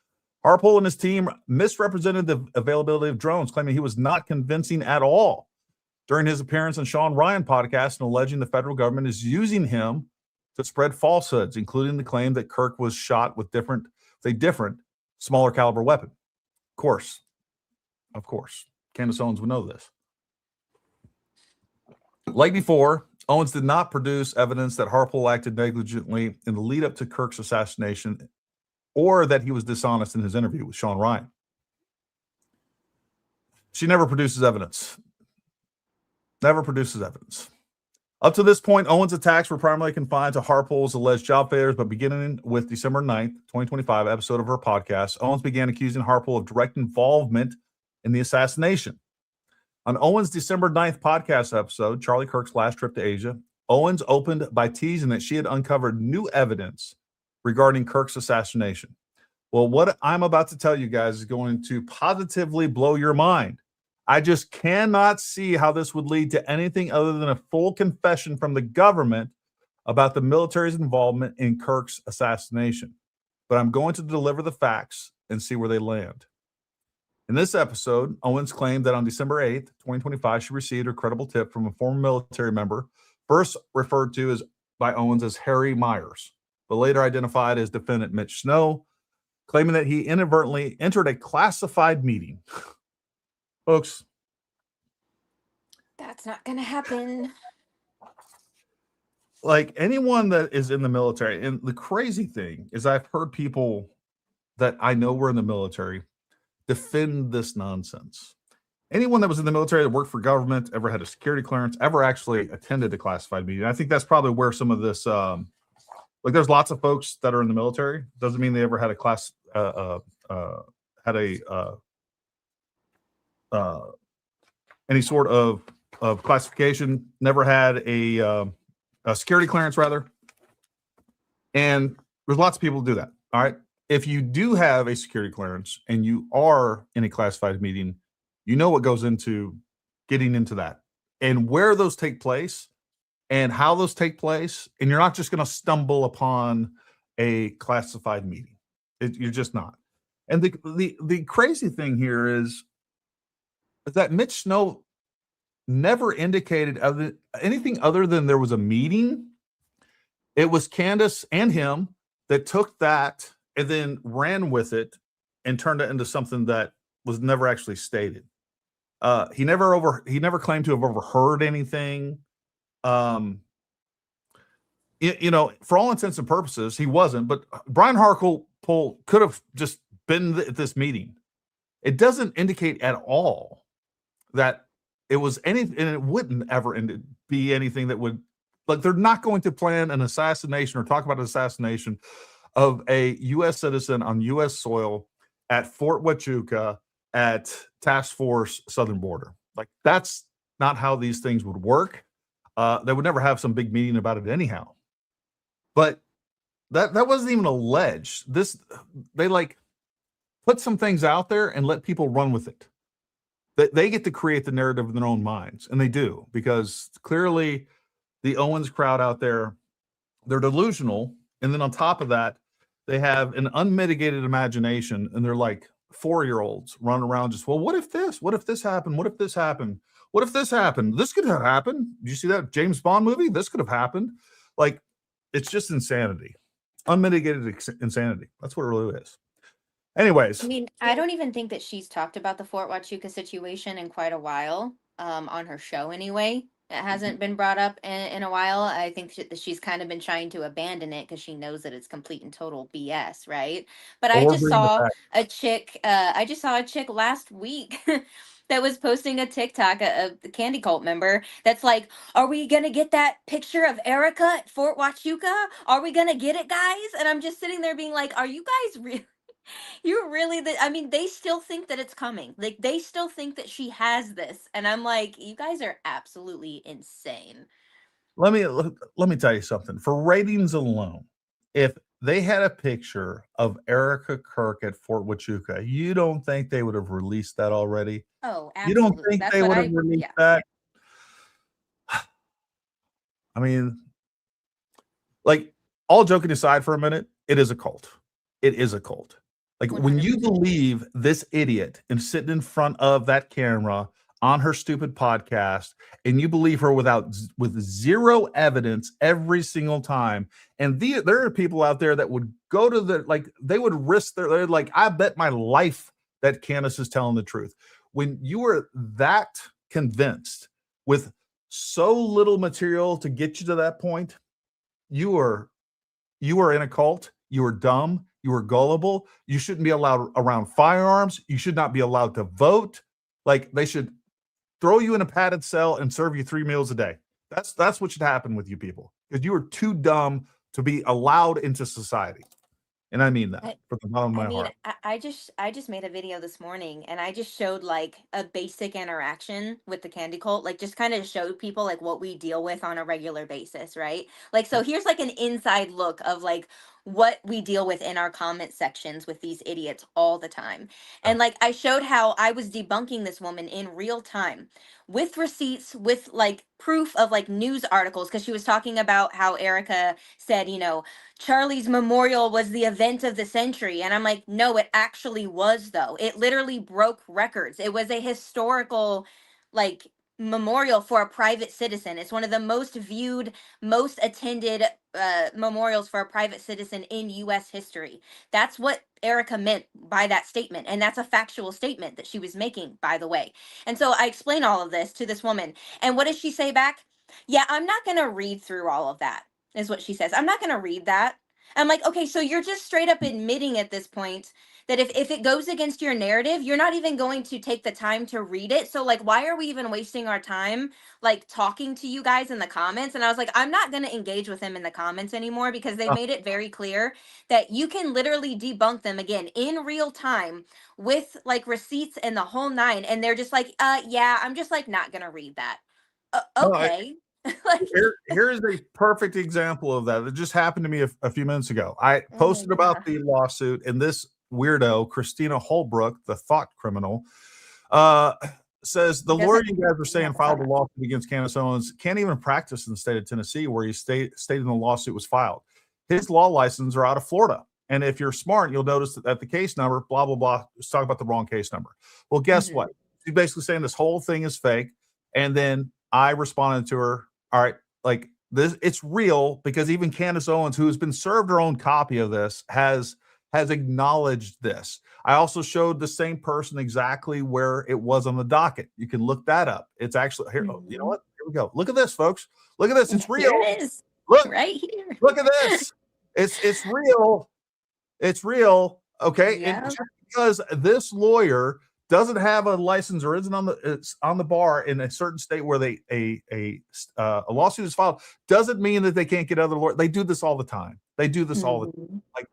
Harpole and his team misrepresented the availability of drones, claiming he was not convincing at all during his appearance on Sean Ryan podcast and alleging the federal government is using him to spread falsehoods, including the claim that Kirk was shot with a different, smaller caliber weapon. Of course, Candace Owens would know this. Like before, Owens did not produce evidence that Harpole acted negligently in the lead up to Kirk's assassination or that he was dishonest in his interview with Sean Ryan. She never produces evidence. Never produces evidence. Up to this point, Owens' attacks were primarily confined to Harpole's alleged job failures, but beginning with December 9th, 2025 episode of her podcast, Owens began accusing Harpole of direct involvement in the assassination. On Owens' December 9th podcast episode, Charlie Kirk's last trip to Asia, Owens opened by teasing that she had uncovered new evidence regarding Kirk's assassination. Well, what I'm about to tell you guys is going to positively blow your mind. I just cannot see how this would lead to anything other than a full confession from the government about the military's involvement in Kirk's assassination. But I'm going to deliver the facts and see where they land. In this episode, Owens claimed that on December 8th, 2025, she received a credible tip from a former military member, first referred to as by Owens as Harry Myers, but later identified as defendant Mitch Snow, claiming that he inadvertently entered a classified meeting. Folks, That's not going to happen. like anyone that is in the military, and the crazy thing is I've heard people that I know were in the military defend this nonsense. Anyone that was in the military that worked for government, ever had a security clearance, ever actually attended a classified meeting. I think that's probably where some of this, like there's lots of folks that are in the military. Doesn't mean they ever had a class, any sort of classification, never had a security clearance rather. And there's lots of people who do that. All right. If you do have a security clearance and you are in a classified meeting, you know what goes into getting into that and where those take place and how those take place. And you're not just going to stumble upon a classified meeting. You're just not. And the crazy thing here is that Mitch Snow never indicated anything other than there was a meeting. It was Candace and him that took that and then ran with it and turned it into something that was never actually stated. He never claimed to have overheard anything. You know, for all intents and purposes, he wasn't. But Brian Harpole could have just been at this meeting. It doesn't indicate at all that it was anything, and it wouldn't ever be anything that would, like, they're not going to plan an assassination or talk about an assassination of a U.S. citizen on U.S. soil at Fort Huachuca at Task Force Southern Border. Like, that's not how these things would work. They would never have some big meeting about it anyhow. But that wasn't even alleged. They like put some things out there and let people run with it. They get to create the narrative in their own minds, and they do, because clearly the Owens crowd out there, they're delusional. And then on top of that, they have an unmitigated imagination, and they're like 4-year-olds running around just, well, what if this? What if this happened? What if this happened? What if this happened? This could have happened. Did you see that James Bond movie? This could have happened. Like, it's just insanity. Unmitigated insanity. That's what it really is. Anyways. I mean, I don't even think that she's talked about the Fort Huachuca situation in quite a while, on her show anyway. It hasn't been brought up in a while. I think that she's kind of been trying to abandon it because she knows that it's complete and total BS, right? But I just saw a chick last week that was posting a TikTok, a Candy Cult member, that's like, are we going to get that picture of Erica at Fort Huachuca? Are we going to get it, guys? And I'm just sitting there being like, are you guys really? You're really I mean, they still think that it's coming. Like, they still think that she has this. And I'm like, you guys are absolutely insane. Let me tell you something. For ratings alone, if they had a picture of Erica Kirk at Fort Huachuca, you don't think they would have released that already? Oh, absolutely. You don't think they would have released that? I mean, like, all joking aside for a minute, it is a cult. It is a cult. Like, 100%. When you believe this idiot and sitting in front of that camera on her stupid podcast, and you believe her with zero evidence every single time, and there are people out there that would go to they would risk they're like, I bet my life that Candace is telling the truth. When you are that convinced with so little material to get you to that point, you are in a cult. You are dumb. You are gullible. You shouldn't be allowed around firearms. You should not be allowed to vote. Like they should throw you in a padded cell and serve you 3 meals a day. That's what should happen with you people, because you are too dumb to be allowed into society. And I mean that from the bottom of my heart. I just made a video this morning, and I just showed like a basic interaction with the candy cult, like just kind of showed people like what we deal with on a regular basis, right? Like, so here's like an inside look of like what we deal with in our comment sections with these idiots all the time. And like I showed how I was debunking this woman in real time with receipts, with like proof of like news articles, because she was talking about how Erica said, you know, Charlie's memorial was the event of the century. And I'm like, no, it actually was, though. It literally broke records. It was a historical, like, memorial for a private citizen. It's one of the most viewed, most attended memorials for a private citizen in US history. That's what Erica meant by that statement. And that's a factual statement that she was making, by the way. And so I explain all of this to this woman. And what does she say back? Yeah, I'm not going to read through all of that, is what she says. I'm not going to read that. I'm like, okay, so you're just straight up admitting at this point that if it goes against your narrative, you're not even going to take the time to read it. So like, why are we even wasting our time like talking to you guys in the comments? And I was like, I'm not going to engage with them in the comments anymore, because they made it very clear that you can literally debunk them again in real time with like receipts and the whole nine. And they're just like, yeah, I'm just like not going to read that. Okay. Like, Here is a perfect example of that. It just happened to me a few minutes ago. I posted about the lawsuit, and this weirdo, Christina Holbrook, the thought criminal, says the lawyer you guys are saying filed a lawsuit against Candace Owens can't even practice in the state of Tennessee, where he stated the lawsuit was filed. His law licenses are out of Florida. And if you're smart, you'll notice that the case number, blah, blah, blah, let's talk about the wrong case number. Well, guess what? She's basically saying this whole thing is fake. And then I responded to her, all right, like this, it's real, because even Candace Owens, who has been served her own copy of this, has acknowledged this. I also showed the same person exactly where it was on the docket. You can look that up. It's actually here. You know what? Here we go. Look at this, folks. Look at this. It's real. Here it is. Look right here. Look at this. It's real. It's real. Okay. Yeah. And just because this lawyer doesn't have a license or isn't on the bar in a certain state where a lawsuit is filed, doesn't mean that they can't get other lawyers. They do this all the time. They do this all the time. Like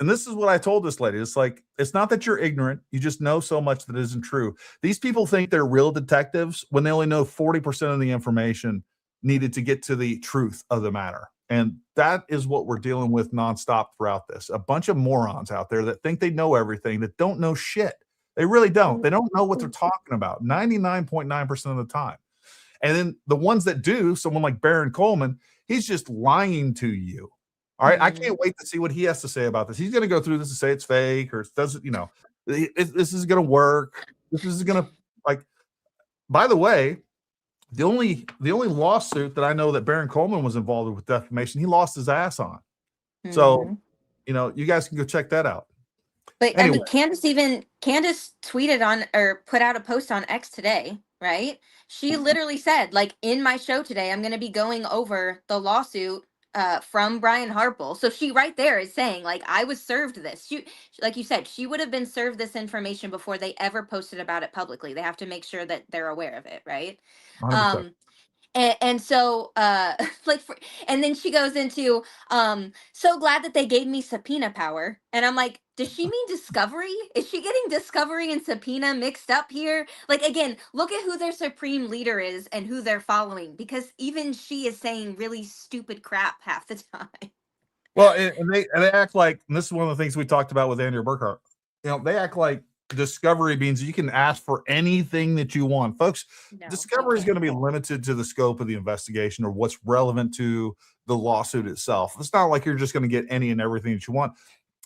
and this is what I told this lady. It's like, it's not that you're ignorant. You just know so much that isn't true. These people think they're real detectives when they only know 40% of the information needed to get to the truth of the matter. And that is what we're dealing with nonstop throughout this. A bunch of morons out there that think they know everything, that don't know shit. They really don't. They don't know what they're talking about 99.9% of the time. And then the ones that do, someone like Baron Coleman, he's just lying to you. All right. I can't wait to see what he has to say about this. He's going to go through this and say it's fake, or it doesn't, this is going to work. This is going to, like, by the way, the only lawsuit that I know that Baron Coleman was involved with defamation, he lost his ass on. So, you guys can go check that out. But anyway. I mean, Candace tweeted on or put out a post on X today, right? She literally said, like, in my show today, I'm going to be going over the lawsuit from Brian Harpole. So she right there is saying, like, I was served this. She, like you said, she would have been served this information before they ever posted about it publicly. They have to make sure that they're aware of it, right? 100%. And so and then she goes into so glad that they gave me subpoena power. And I'm like, does she mean discovery? Is she getting discovery and subpoena mixed up here? Like, again, look at who their supreme leader is and who they're following, because even she is saying really stupid crap half the time. Well, and they act like, and this is one of the things we talked about with Andrew Burkhart, they act like discovery means you can ask for anything that you want. Folks, discovery is going to be limited to the scope of the investigation or what's relevant to the lawsuit itself. It's not like you're just going to get any and everything that you want.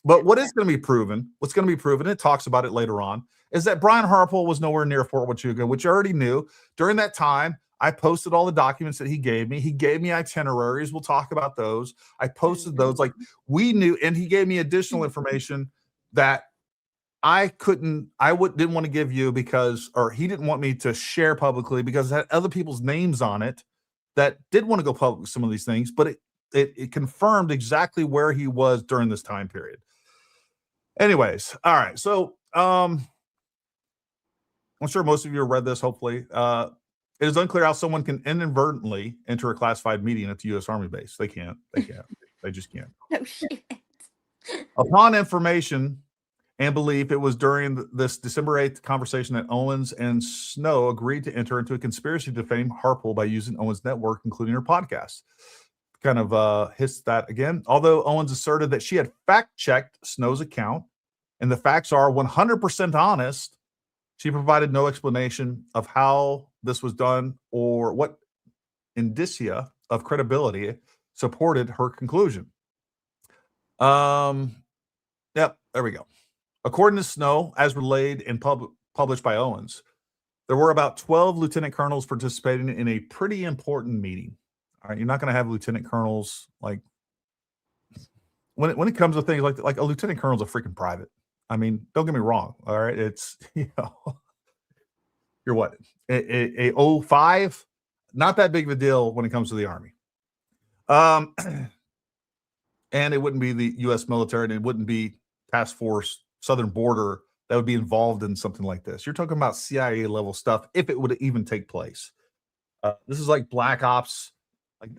But what is going to be proven, it talks about it later on, is that Brian Harpole was nowhere near Fort Huachuca, which I already knew. During that time, I posted all the documents that he gave me. He gave me itineraries. We'll talk about those. I posted those. Like, we knew, and he gave me additional information that didn't want to give you or he didn't want me to share publicly because it had other people's names on it that did want to go public with some of these things, but it confirmed exactly where he was during this time period. Anyways, all right. So I'm sure most of you have read this, hopefully. It is unclear how someone can inadvertently enter a classified meeting at the U.S. Army base. They can't. They just can't. No shit. Upon information and belief, it was during this December 8th conversation that Owens and Snow agreed to enter into a conspiracy to defame Harpole by using Owens' network, including her podcast. Kind of hits that again. Although Owens asserted that she had fact-checked Snow's account, and the facts are 100% honest, she provided no explanation of how this was done or what indicia of credibility supported her conclusion. Yep, there we go. According to Snow, as relayed and published by Owens, there were about 12 lieutenant colonels participating in a pretty important meeting. All right, you're not going to have lieutenant colonels like when it comes to things like a lieutenant colonel's a freaking private. I mean, don't get me wrong. All right, it's you're what a 05, not that big of a deal when it comes to the Army. And it wouldn't be the U.S. military, and it wouldn't be Task Force Southern Border that would be involved in something like this. You're talking about CIA level stuff, if it would even take place. This is like Black Ops. Like,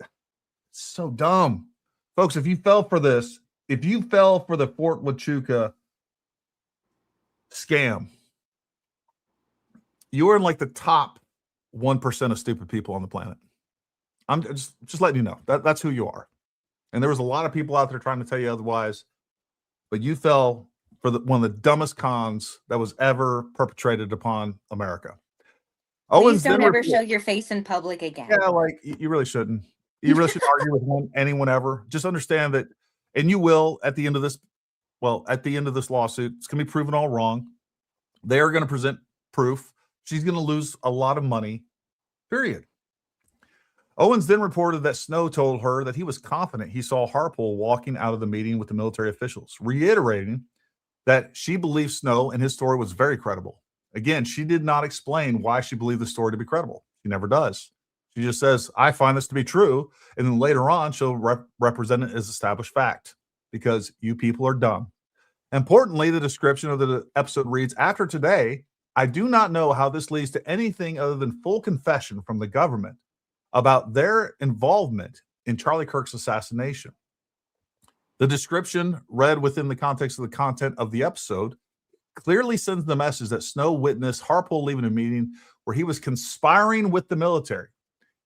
so dumb. Folks, if you fell for this, if you fell for the Fort Huachuca scam, you are in like the top 1% of stupid people on the planet. I'm just letting you know that's who you are. And there was a lot of people out there trying to tell you otherwise, but you fell for one of the dumbest cons that was ever perpetrated upon America. Please don't ever show your face in public again. Yeah, like you really shouldn't. You really shouldn't argue with anyone ever. Just understand that, and you will at the end of this. Well, at the end of this lawsuit, it's going to be proven all wrong. They are going to present proof. She's going to lose a lot of money. Period. Owens then reported that Snow told her that he was confident he saw Harpole walking out of the meeting with the military officials, reiterating that she believed Snow and his story was very credible. Again, she did not explain why she believed the story to be credible. She never does. She just says, I find this to be true. And then later on, she'll represent it as established fact because you people are dumb. Importantly, the description of the episode reads, after today, I do not know how this leads to anything other than full confession from the government about their involvement in Charlie Kirk's assassination. The description, read within the context of the content of the episode, clearly sends the message that Snow witnessed Harpole leaving a meeting where he was conspiring with the military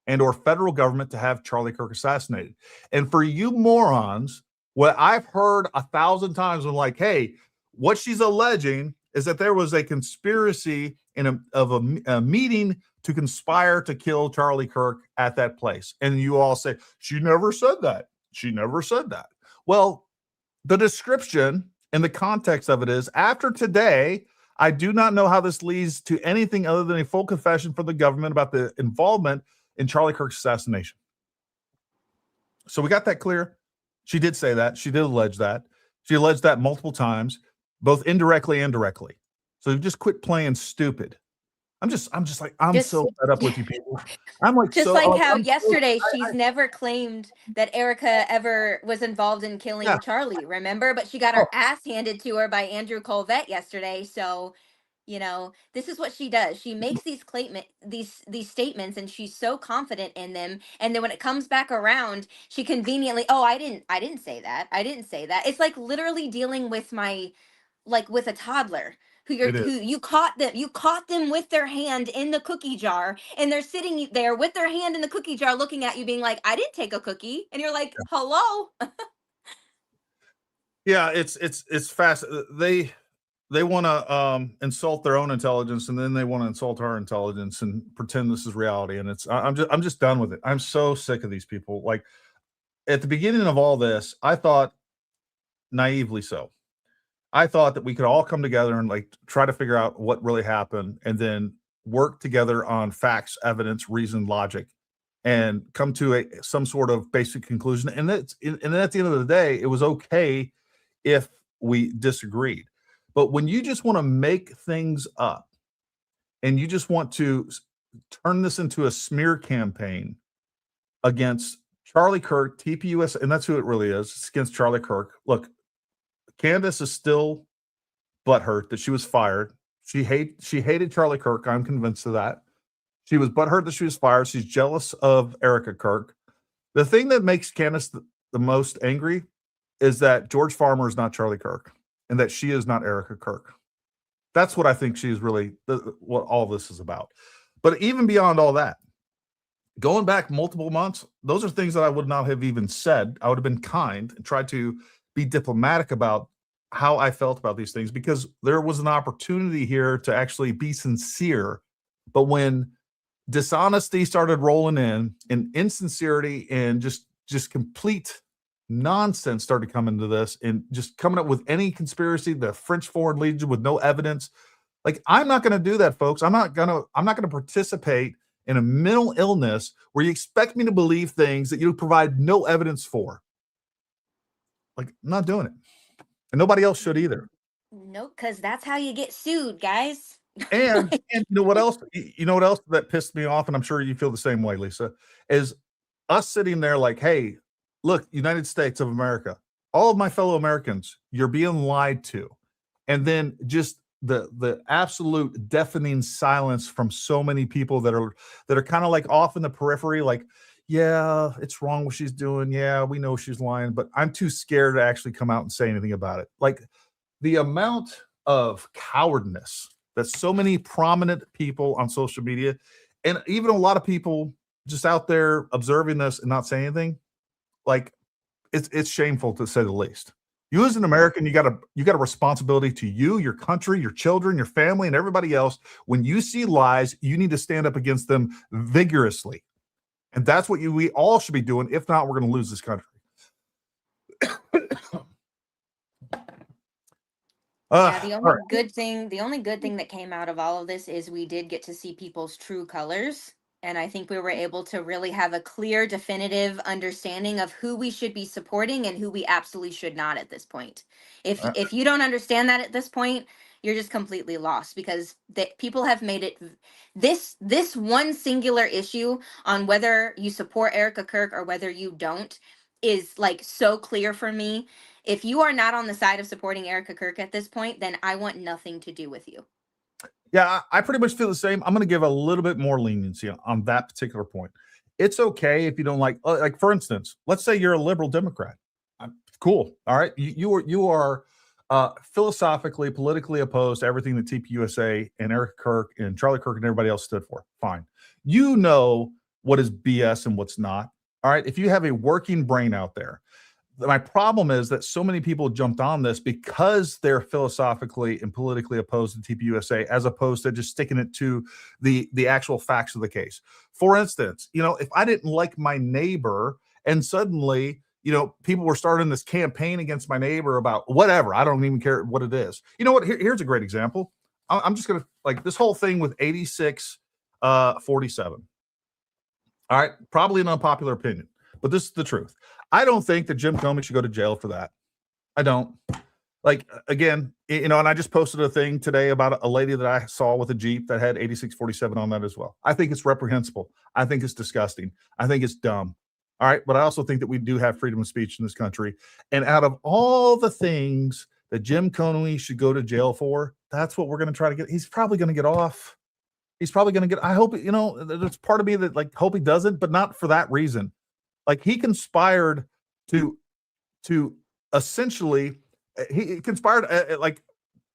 and or federal government to have Charlie Kirk assassinated. And for you morons, what I've heard 1,000 times when like, hey, what she's alleging is that there was a conspiracy of a meeting to conspire to kill Charlie Kirk at that place. And you all say, she never said that. She never said that. Well, the description and the context of it is, after today, I do not know how this leads to anything other than a full confession from the government about the involvement in Charlie Kirk's assassination. So we got that clear. She did say that. She did allege that. She alleged that multiple times, both indirectly and directly. So just quit playing stupid. I'm so fed up with you people. I'm like, just so, like how I'm yesterday she's never claimed that Erica ever was involved in killing Charlie, remember? But she got her ass handed to her by Andrew Colvette yesterday. So, you know, this is what she does. She makes these statements and she's so confident in them. And then when it comes back around, she conveniently, I didn't say that. I didn't say that. It's like literally dealing with with a toddler. Who you caught them with their hand in the cookie jar, and they're sitting there with their hand in the cookie jar looking at you being like, I didn't take a cookie. And you're like, hello. Yeah, it's fast. They want to insult their own intelligence, and then they want to insult our intelligence and pretend this is reality. And I'm just done with it. I'm so sick of these people. Like at the beginning of all this, I thought, naively so, I thought that we could all come together and like try to figure out what really happened and then work together on facts, evidence, reason, logic, and come to some sort of basic conclusion. And then at the end of the day, it was okay if we disagreed. But when you just want to make things up and you just want to turn this into a smear campaign against Charlie Kirk, TPUS, and that's who it really is. It's against Charlie Kirk. Look, Candace is still butthurt that she was fired. She hated Charlie Kirk. I'm convinced of that. She was butthurt that she was fired. She's jealous of Erica Kirk. The thing that makes Candace the most angry is that George Farmer is not Charlie Kirk and that she is not Erica Kirk. That's what I think she's really what all this is about. But even beyond all that, going back multiple months, those are things that I would not have even said. I would have been kind and tried to be diplomatic about how I felt about these things, because there was an opportunity here to actually be sincere. But when dishonesty started rolling in, and insincerity and just complete nonsense started coming to this, and just coming up with any conspiracy, the French Foreign Legion with no evidence. Like, I'm not going to do that, folks. I'm not going to participate in a mental illness where you expect me to believe things that you provide no evidence for. Like, I'm not doing it. And nobody else should either. Nope, because that's how you get sued, guys. And you know what else? You know what else that pissed me off, and I'm sure you feel the same way, Lisa, is us sitting there like, hey, look, United States of America, all of my fellow Americans, you're being lied to. And then just the absolute deafening silence from so many people that are kind of like off in the periphery, like, yeah, it's wrong what she's doing. Yeah, we know she's lying, but I'm too scared to actually come out and say anything about it. Like, the amount of cowardness that so many prominent people on social media, and even a lot of people just out there observing this and not saying anything, like, it's shameful to say the least. You as an American, you got a responsibility to you, your country, your children, your family, and everybody else. When you see lies, you need to stand up against them vigorously. And that's what we all should be doing. If not, we're going to lose this country. Yeah, the only good thing that came out of all of this is we did get to see people's true colors. And I think we were able to really have a clear, definitive understanding of who we should be supporting and who we absolutely should not at this point. If you don't understand that at this point, you're just completely lost, because people have made it this one singular issue on whether you support Erica Kirk or whether you don't is like so clear for me. If you are not on the side of supporting Erica Kirk at this point, then I want nothing to do with you. Yeah, I pretty much feel the same. I'm going to give a little bit more leniency on that particular point. It's okay if you don't like for instance, let's say you're a liberal Democrat. Cool. All right. You are philosophically, politically opposed to everything that TPUSA and Eric Kirk and Charlie Kirk and everybody else stood for. Fine. You know what is BS and what's not. All right. If you have a working brain out there, my problem is that so many people jumped on this because they're philosophically and politically opposed to TPUSA, as opposed to just sticking it to the actual facts of the case. For instance, if I didn't like my neighbor and suddenly, people were starting this campaign against my neighbor about whatever, I don't even care what it is. You know what? Here's a great example. I'm just going to this whole thing with 86-47. All right. Probably an unpopular opinion, but this is the truth. I don't think that Jim Comey should go to jail for that. I don't. Again, and I just posted a thing today about a lady that I saw with a Jeep that had 86-47 on that as well. I think it's reprehensible. I think it's disgusting. I think it's dumb. All right. But I also think that we do have freedom of speech in this country. And out of all the things that Jim Comey should go to jail for, that's what we're going to try to get. He's probably going to get off. He's probably going to get, I hope, there's part of me that hope he doesn't, but not for that reason. He conspired to essentially, he conspired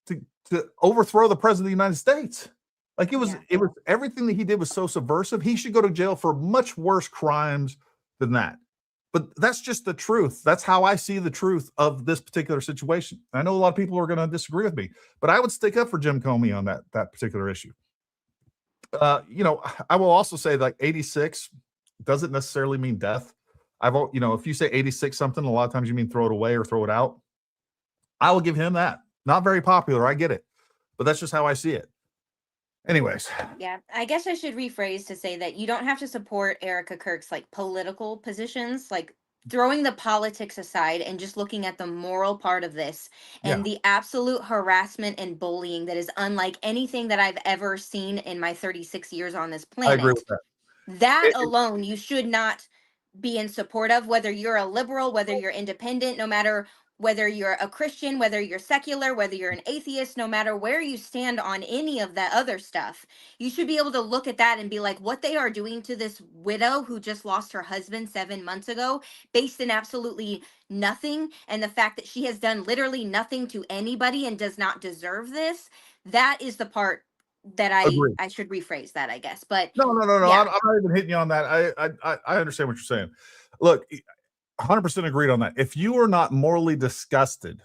to overthrow the president of the United States. It was everything that he did was so subversive. He should go to jail for much worse crimes than that. But that's just the truth. That's how I see the truth of this particular situation. I know a lot of people are going to disagree with me, but I would stick up for Jim Comey on that particular issue. I will also say 86 doesn't necessarily mean death. If you say 86 something, a lot of times you mean throw it away or throw it out. I will give him that. Not very popular, I get it, but that's just how I see it. Anyways. Yeah, I guess I should rephrase to say that you don't have to support Erica Kirk's political positions, throwing the politics aside and just looking at the moral part of this and the absolute harassment and bullying that is unlike anything that I've ever seen in my 36 years on this planet. I agree with that. That alone, you should not be in support of, whether you're a liberal, whether you're independent, no matter whether you're a Christian, whether you're secular, whether you're an atheist, no matter where you stand on any of that other stuff, you should be able to look at that and be like, what they are doing to this widow who just lost her husband 7 months ago, based in absolutely nothing, and the fact that she has done literally nothing to anybody and does not deserve this, that is the part that Agree. I should rephrase that, I guess. But No. yeah. I'm not even hitting you on that. I understand what you're saying. Look, 100% agreed on that. If you are not morally disgusted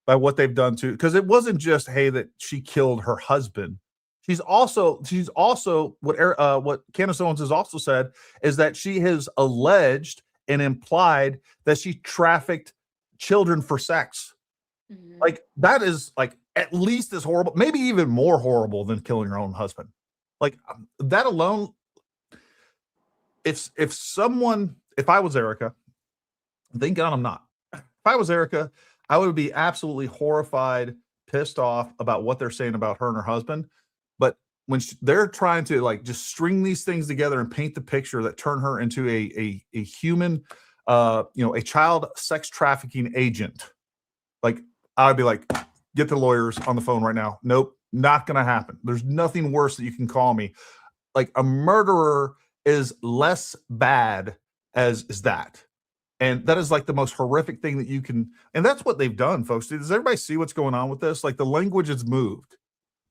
by what they've done to, because it wasn't just, hey, that she killed her husband. She's also what Candace Owens has also said is that she has alleged and implied that she trafficked children for sex. Mhm. Like, that is like at least as horrible, maybe even more horrible than killing her own husband. Like, that alone. If I was Erica, thank God I'm not. If I was Erica, I would be absolutely horrified, pissed off about what they're saying about her and her husband. But when they're trying to like just string these things together and paint the picture that turn her into a human, a child sex trafficking agent, like, I'd be like, get the lawyers on the phone right now. Nope, not going to happen. There's nothing worse that you can call me. Like, a murderer is less bad as that. And that is like the most horrific thing that you can, and that's what they've done, folks. Does everybody see what's going on with this? Like, the language has moved.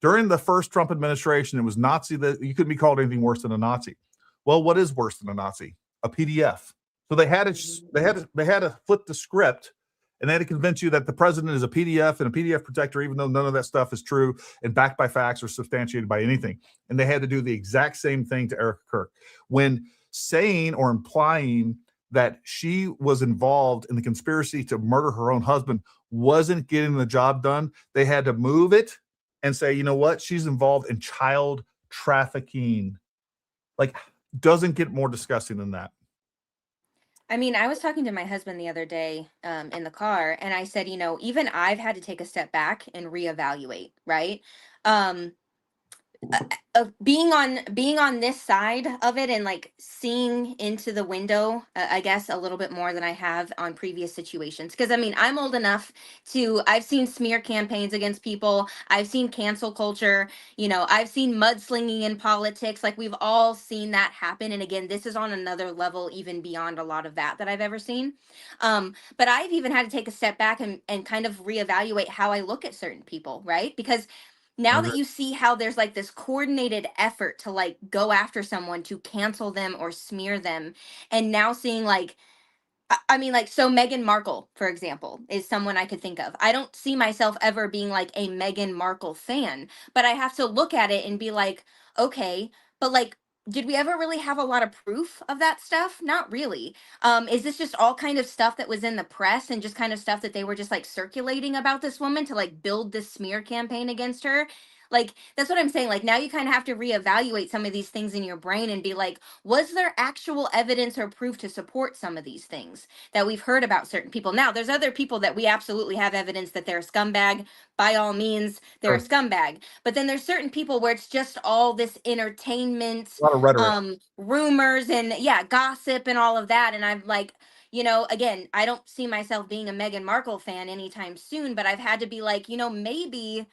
During the first Trump administration, it was Nazi, that you couldn't be called anything worse than a Nazi. Well, what is worse than a Nazi? A PDF. So they had to flip the script, and they had to convince you that the president is a PDF and a PDF protector, even though none of that stuff is true and backed by facts or substantiated by anything. And they had to do the exact same thing to Erica Kirk. When saying or implying that she was involved in the conspiracy to murder her own husband wasn't getting the job done, they had to move it and say, you know what? She's involved in child trafficking. Like, doesn't get more disgusting than that. I mean, I was talking to my husband the other day in the car, and I said, even I've had to take a step back and reevaluate, right? Of being on this side of it and like seeing into the window, I guess a little bit more than I have on previous situations, because I mean, I'm old enough to, I've seen smear campaigns against people, I've seen cancel culture, I've seen mudslinging in politics. Like, we've all seen that happen, and again, this is on another level even beyond a lot of that I've ever seen. But I've even had to take a step back and kind of reevaluate how I look at certain people, right? Because now that you see how there's like this coordinated effort to like go after someone to cancel them or smear them, and now seeing like, I mean, like, so Meghan Markle, for example, is someone I could think of. I don't see myself ever being like a Meghan Markle fan, but I have to look at it and be like, okay, but like, did we ever really have a lot of proof of that stuff? Not really. Is this just all kind of stuff that was in the press and just kind of stuff that they were just like circulating about this woman to like build this smear campaign against her? Like, that's what I'm saying. Like, now you kind of have to reevaluate some of these things in your brain and be like, was there actual evidence or proof to support some of these things that we've heard about certain people? Now, there's other people that we absolutely have evidence that they're a scumbag. By all means, they're a scumbag. But then there's certain people where it's just all this entertainment, A lot of rhetoric. rumors, and gossip and all of that. And I'm like, again, I don't see myself being a Meghan Markle fan anytime soon, but I've had to be like, maybe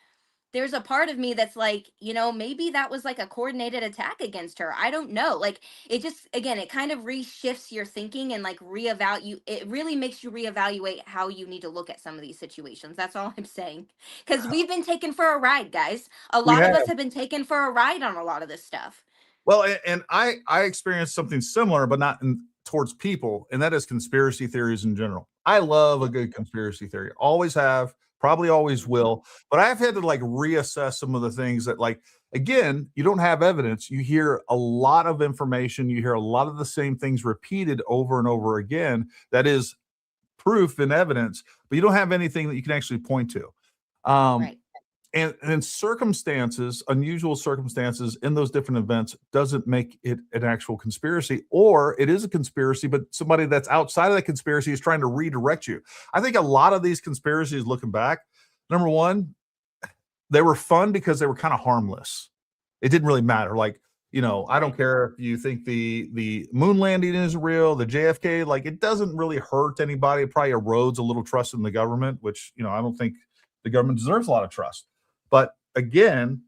there's a part of me that's like, maybe that was like a coordinated attack against her. I don't know. Like, it just, again, it kind of reshifts your thinking and like it really makes you reevaluate how you need to look at some of these situations. That's all I'm saying. Because we've been taken for a ride, guys. A lot of us have been taken for a ride on a lot of this stuff. Well, and I experienced something similar, but not towards people, and that is conspiracy theories in general. I love a good conspiracy theory. Always have, probably always will. But I've had to like reassess some of the things that, like, again, you don't have evidence. You hear a lot of information. You hear a lot of the same things repeated over and over again. That is proof and evidence, but you don't have anything that you can actually point to. Right. And circumstances, unusual circumstances in those different events doesn't make it an actual conspiracy, or it is a conspiracy, but somebody that's outside of that conspiracy is trying to redirect you. I think a lot of these conspiracies, looking back, number one, they were fun because they were kind of harmless. It didn't really matter. Like, You know, I don't care if you think the moon landing is real, the JFK, like it doesn't really hurt anybody. It probably erodes a little trust in the government, which, you know, I don't think the government deserves a lot of trust. But again,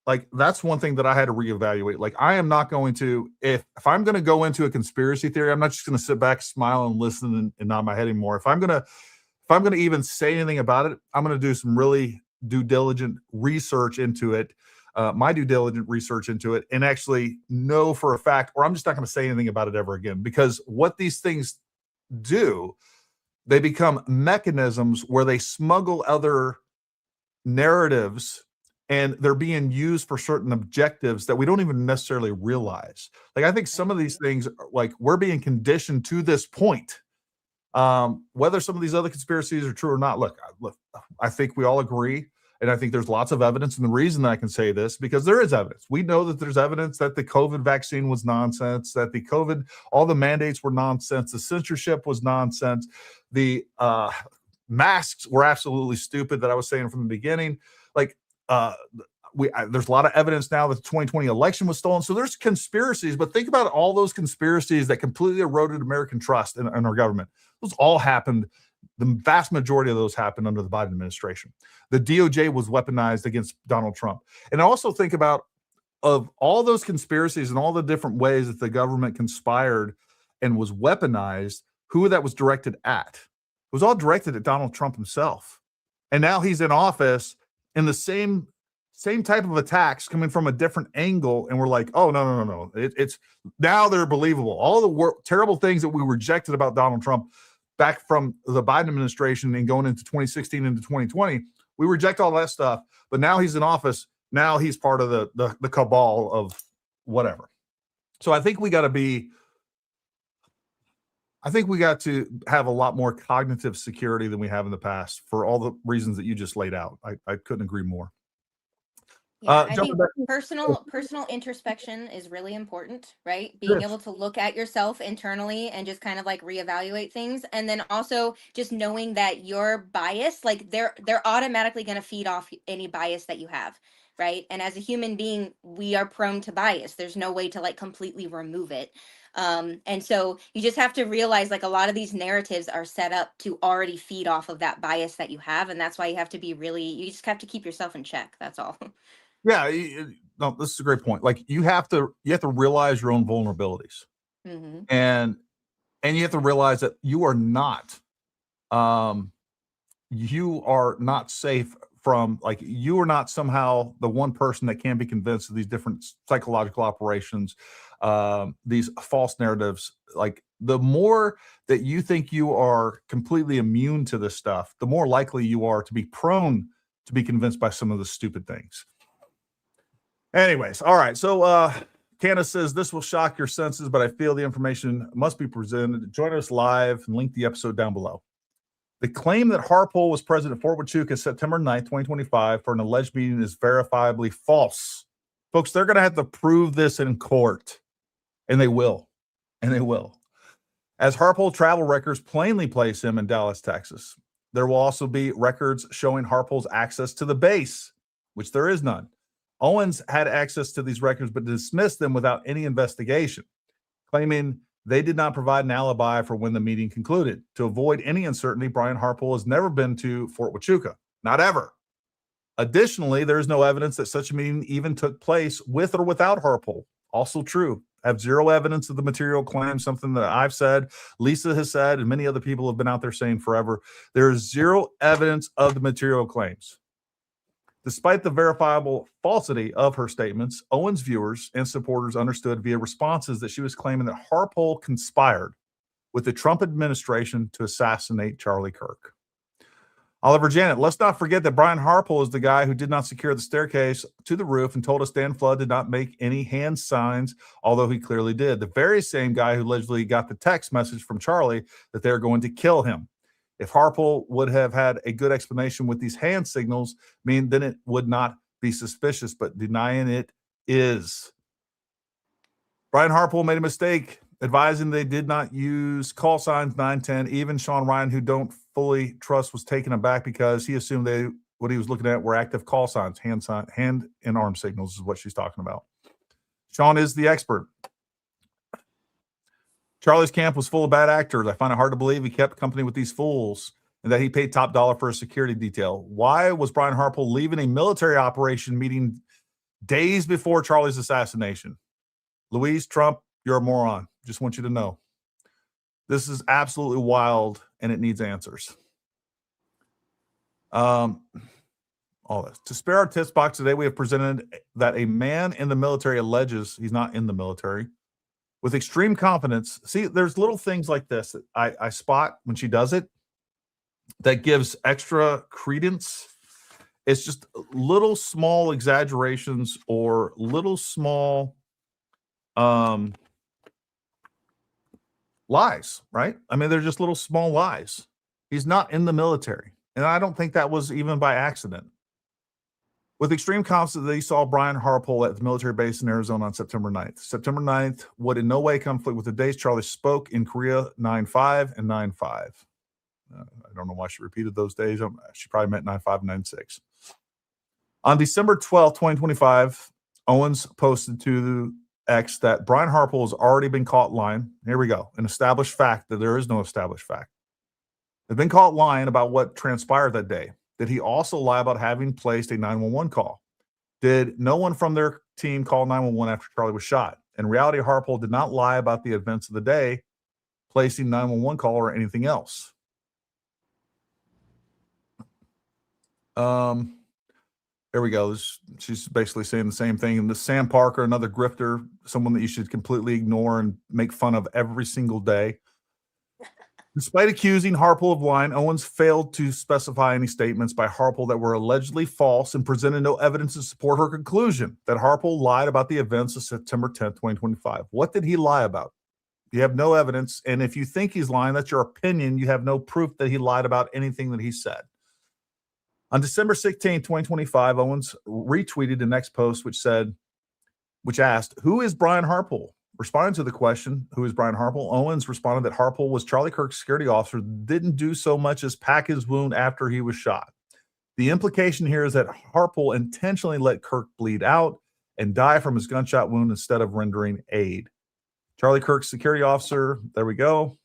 like that's one thing that I had to reevaluate. Like I am not going to, if I'm going to go into a conspiracy theory, I'm not just going to sit back, smile, and listen and nod my head anymore. If I'm going to even say anything about it, I'm going to do some really due diligent research into it. My due diligent research into it, and actually know for a fact, or I'm just not going to say anything about it ever again. Because what these things do, they become mechanisms where they smuggle other narratives, and they're being used for certain objectives that we don't even necessarily realize. Like I think some of these things, like we're being conditioned to this point. Whether some of these other conspiracies are true or not, look, I think we all agree. And I think there's lots of evidence. And the reason that I can say this, because there is evidence. We know that there's evidence that the COVID vaccine was nonsense, that all the mandates were nonsense, the censorship was nonsense, the masks were absolutely stupid, that I was saying from the beginning. Like, there's a lot of evidence now that the 2020 election was stolen. So there's conspiracies, but think about all those conspiracies that completely eroded American trust in our government. Those all happened. The vast majority of those happened under the Biden administration. The DOJ was weaponized against Donald Trump. And I also think about, of all those conspiracies and all the different ways that the government conspired and was weaponized, who that was directed at? It was all directed at Donald Trump himself. And now he's in office, and the same type of attacks coming from a different angle, and we're like, oh, no. It's now they're believable. All the terrible things that we rejected about Donald Trump back from the Biden administration and going into 2016 into 2020, we reject all that stuff. But now he's in office. Now he's part of the cabal of whatever. So I think we got to have a lot more cognitive security than we have in the past for all the reasons that you just laid out. I couldn't agree more. Yeah, I think personal introspection is really important, right? Being able to look at yourself internally and just kind of like reevaluate things. And then also just knowing that your bias, like they're automatically going to feed off any bias that you have, right? And as a human being, we are prone to bias. There's no way to like completely remove it. And so you just have to realize like a lot of these narratives are set up to already feed off of that bias that you have. And that's why you have to be you just have to keep yourself in check. That's all. Yeah, no, this is a great point. Like you have to realize your own vulnerabilities, and you have to realize that you are not safe from, like, you are not somehow the one person that can be convinced of these different psychological operations, these false narratives. Like the more that you think you are completely immune to this stuff, the more likely you are to be prone to be convinced by some of the stupid things. Anyways, all right. So Candace says, this will shock your senses, but I feel the information must be presented. Join us live and link the episode down below. The claim that Harpole was present at Fort Huachuca September 9th, 2025 for an alleged meeting is verifiably false. Folks, they're going to have to prove this in court, and they will. And they will. As Harpole travel records plainly place him in Dallas, Texas. There will also be records showing Harpole's access to the base, which there is none. Owens had access to these records, but dismissed them without any investigation, claiming they did not provide an alibi for when the meeting concluded. To avoid any uncertainty, Brian Harpole has never been to Fort Huachuca, not ever. Additionally, there is no evidence that such a meeting even took place with or without Harpole. Also true. I have zero evidence of the material claim, something that I've said, Lisa has said, and many other people have been out there saying forever. There is zero evidence of the material claims. Despite the verifiable falsity of her statements, Owens viewers and supporters understood via responses that she was claiming that Harpole conspired with the Trump administration to assassinate Charlie Kirk. Oliver Janet, let's not forget that Brian Harpole is the guy who did not secure the staircase to the roof and told us Dan Flood did not make any hand signs, although he clearly did. The very same guy who allegedly got the text message from Charlie that they're going to kill him. If Harpole would have had a good explanation with these hand signals, then it would not be suspicious, but denying it is. Brian Harpole made a mistake advising they did not use call signs 910. Even Sean Ryan, who don't fully trust, was taken aback because he assumed what he was looking at were active call signs, hand and arm signals is what she's talking about. Sean is the expert. Charlie's camp was full of bad actors. I find it hard to believe he kept company with these fools and that he paid top dollar for a security detail. Why was Brian Harpole leaving a military operation meeting days before Charlie's assassination? Louise, Trump, you're a moron. Just want you to know. This is absolutely wild, and it needs answers. All this. To spare our tips box today, we have presented that a man in the military alleges he's not in the military with extreme confidence. See, there's little things like this that I spot when she does it that gives extra credence. It's just little small exaggerations or little small lies, right? I mean, they're just little small lies. He's not in the military. And I don't think that was even by accident. With extreme confidence, they saw Brian Harpole at the military base in Arizona on September 9th. September 9th would in no way conflict with the dates Charlie spoke in Korea 9/5 and 9/5. I don't know why she repeated those days. She probably meant 9/5 and 9/6. On December 12th, 2025, Owens posted to X that Brian Harpole has already been caught lying. Here we go. An established fact that there is no established fact. They've been caught lying about what transpired that day. Did he also lie about having placed a 911 call? Did no one from their team call 911 after Charlie was shot? In reality, Harpole did not lie about the events of the day, placing 911 call or anything else. There we go. She's basically saying the same thing. And the Sam Parker, another grifter, someone that you should completely ignore and make fun of every single day. Despite accusing Harpole of lying, Owens failed to specify any statements by Harpole that were allegedly false and presented no evidence to support her conclusion that Harpole lied about the events of September 10th, 2025. What did he lie about? You have no evidence. And if you think he's lying, that's your opinion. You have no proof that he lied about anything that he said. On December 16, 2025, Owens retweeted the next post, which asked, who is Brian Harpole? Responding to the question, who is Brian Harpole? Owens responded that Harpole was Charlie Kirk's security officer, didn't do so much as pack his wound after he was shot. The implication here is that Harpole intentionally let Kirk bleed out and die from his gunshot wound instead of rendering aid. Charlie Kirk's security officer, there we go.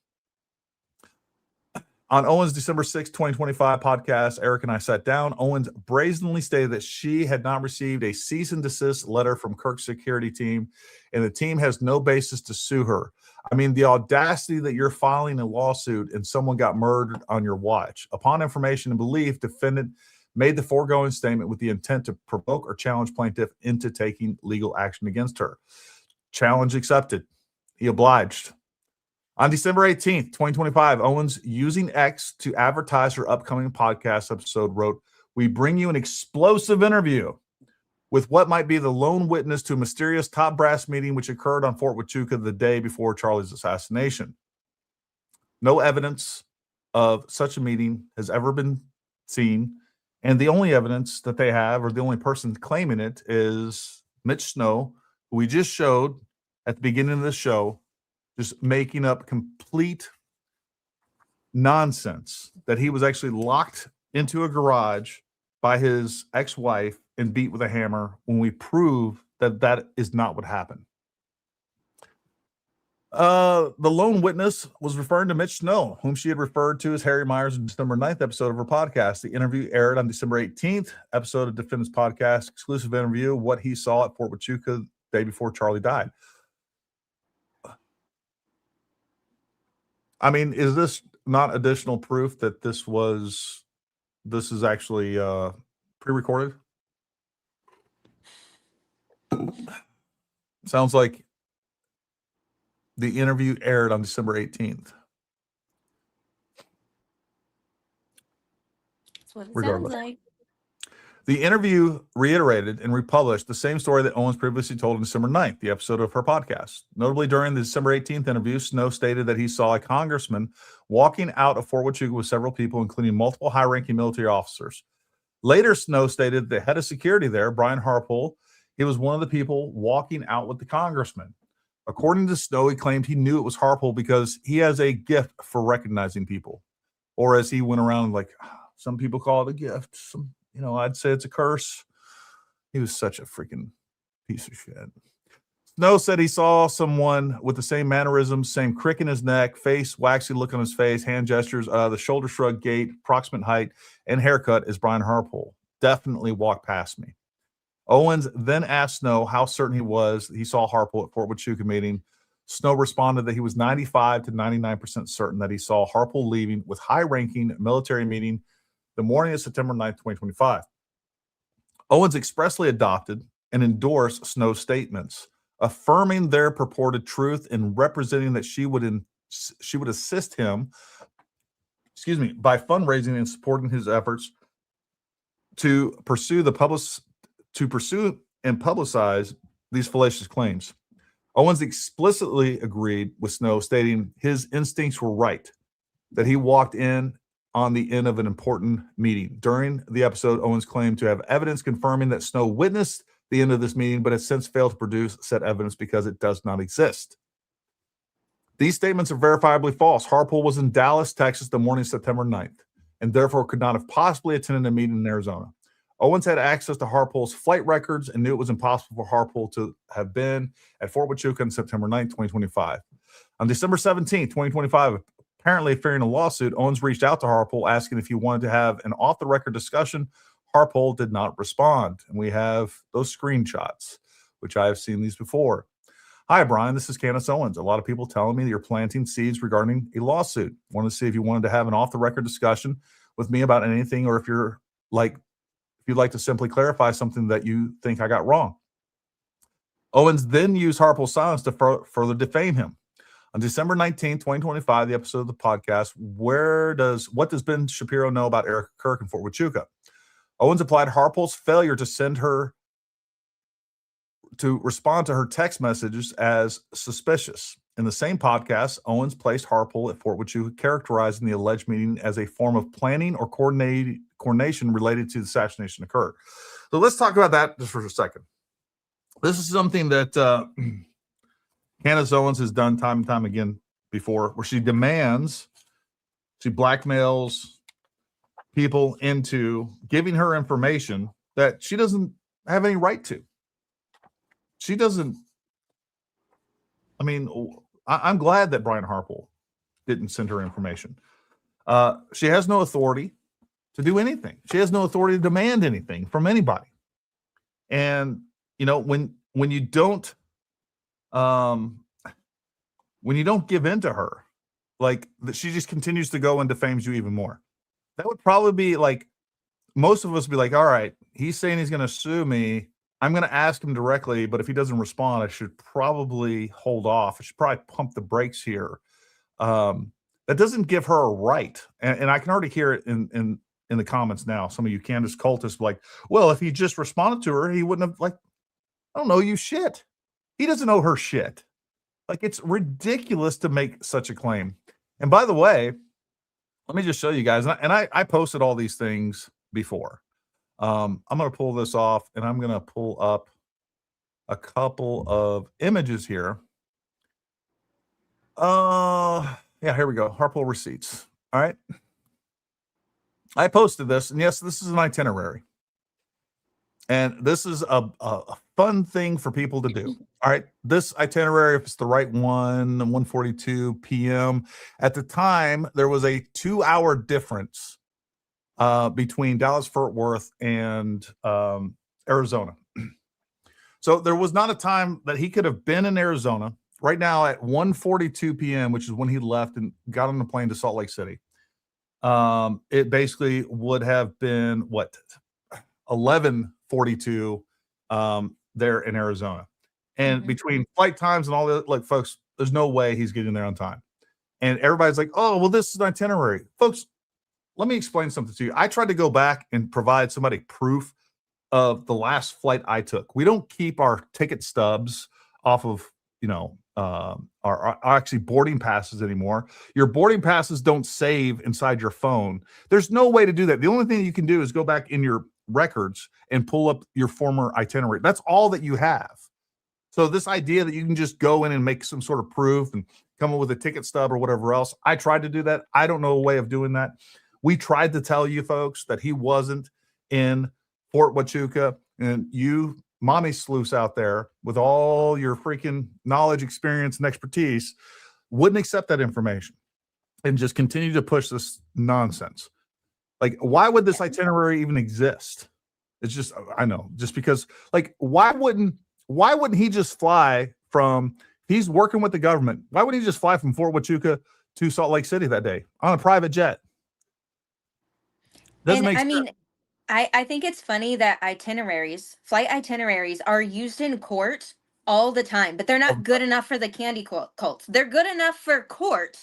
On Owens' December 6, 2025 podcast, Eric and I sat down. Owens brazenly stated that she had not received a cease and desist letter from Kirk's security team, and the team has no basis to sue her. I mean, the audacity that you're filing a lawsuit and someone got murdered on your watch. Upon information and belief, defendant made the foregoing statement with the intent to provoke or challenge plaintiff into taking legal action against her. Challenge accepted. He obliged. On December 18th, 2025, Owens, using X to advertise her upcoming podcast episode, wrote, we bring you an explosive interview with what might be the lone witness to a mysterious top brass meeting which occurred on Fort Huachuca the day before Charlie's assassination. No evidence of such a meeting has ever been seen, and the only evidence that they have, or the only person claiming it, is Mitch Snow, who we just showed at the beginning of the show, just making up complete nonsense that he was actually locked into a garage by his ex-wife and beat with a hammer, when we prove that that is not what happened. The lone witness was referring to Mitch Snow, whom she had referred to as Harry Myers in December 9th episode of her podcast. The interview aired on December 18th episode of Defendant's Podcast, exclusive interview, what he saw at Fort Huachuca the day before Charlie died. I mean, is this not additional proof that this is actually pre-recorded? Sounds like the interview aired on December 18th. That's what it Regardless. sounds like. The interview reiterated and republished the same story that Owens previously told on December 9th, the episode of her podcast. Notably, during the December 18th interview, Snow stated that he saw a congressman walking out of Fort Huachuca with several people, including multiple high-ranking military officers. Later, Snow stated the head of security there, Brian Harpole, he was one of the people walking out with the congressman. According to Snow, he claimed he knew it was Harpole because he has a gift for recognizing people. Or as he went around, like, some people call it a gift. I'd say it's a curse. He was such a freaking piece of shit. Snow said he saw someone with the same mannerisms, same crick in his neck, face, waxy look on his face, hand gestures, the shoulder shrug, gait, approximate height, and haircut as Brian Harpole. Definitely walked past me. Owens then asked Snow how certain he was that he saw Harpole at Fort Huachuca meeting. Snow responded that he was 95 to 99% certain that he saw Harpole leaving with high-ranking military meeting the morning of September 9th, 2025. Owens expressly adopted and endorsed Snow's statements, affirming their purported truth and representing that she would assist him, by fundraising and supporting his efforts to pursue and publicize these fallacious claims. Owens explicitly agreed with Snow, stating his instincts were right, that he walked in on the end of an important meeting. During the episode, Owens claimed to have evidence confirming that Snow witnessed the end of this meeting, but has since failed to produce said evidence because it does not exist. These statements are verifiably false. Harpole was in Dallas, Texas, the morning of September 9th, and therefore could not have possibly attended a meeting in Arizona. Owens had access to Harpole's flight records and knew it was impossible for Harpole to have been at Fort Huachuca on September 9th, 2025. On December 17th, 2025, apparently fearing a lawsuit, Owens reached out to Harpole asking if he wanted to have an off-the-record discussion. Harpole did not respond, and we have those screenshots, which I have seen these before. Hi, Brian. This is Candace Owens. A lot of people telling me that you're planting seeds regarding a lawsuit. Wanted to see if you wanted to have an off-the-record discussion with me about anything, or if you'd like to simply clarify something that you think I got wrong. Owens then used Harpole's silence to further defame him. On December 19, 2025, the episode of the podcast, What Does Ben Shapiro Know About Erica Kirk in Fort Huachuca? Owens applied Harpole's failure to respond to her text messages as suspicious. In the same podcast, Owens placed Harpole at Fort Huachuca, characterizing the alleged meeting as a form of planning or coordination related to the assassination occurred. So let's talk about that just for a second. This is something that Candace Owens has done time and time again before, where she blackmails people into giving her information that she doesn't have any right to. She doesn't. I mean, I'm glad that Brian Harpole didn't send her information. She has no authority to do anything. She has no authority to demand anything from anybody. And when you don't give in to her, she just continues to go and defames you even more. That would probably be like, most of us would be like, all right, he's saying he's going to sue me. I'm going to ask him directly, but if he doesn't respond, I should probably hold off. I should probably pump the brakes here. That doesn't give her a right. And I can already hear it in the comments now. Some of you Candace cultists like, well, if he just responded to her, he wouldn't have, I don't know you shit. He doesn't owe her shit. It's ridiculous to make such a claim. And by the way, let me just show you guys. And I posted all these things before. I'm going to pull this off, and I'm going to pull up a couple of images here. Yeah, here we go. Harpole receipts. All right. I posted this, and yes, this is an itinerary. And this is a fun thing for people to do. All right. This itinerary, if it's the right one, 1:42 p.m. At the time, there was a 2-hour difference between Dallas-Fort Worth and Arizona. So there was not a time that he could have been in Arizona. Right now at 1:42 p.m., which is when he left and got on the plane to Salt Lake City, it basically would have been, 11:42 there in Arizona. And between flight times and all that, folks, there's no way he's getting there on time. And everybody's like, oh, well, this is an itinerary. Folks, let me explain something to you. I tried to go back and provide somebody proof of the last flight I took. We don't keep our ticket stubs off of, our actually boarding passes anymore. Your boarding passes don't save inside your phone. There's no way to do that. The only thing you can do is go back in your records and pull up your former itinerary. That's all that you have. So this idea that you can just go in and make some sort of proof and come up with a ticket stub or whatever else, I tried to do that. I don't know a way of doing that. We tried to tell you folks that he wasn't in Fort Huachuca, and you mommy sleuths out there with all your freaking knowledge, experience, and expertise wouldn't accept that information and just continue to push this nonsense. Like, why would this itinerary even exist? It's just, I know, just because, like, why wouldn't he just fly from, he's working with the government, why wouldn't he just fly from Fort Huachuca to Salt Lake City that day on a private jet? Doesn't And make I sense. mean, I think it's funny that flight itineraries are used in court all the time, but they're not good enough for the candy cults. They're good enough for court,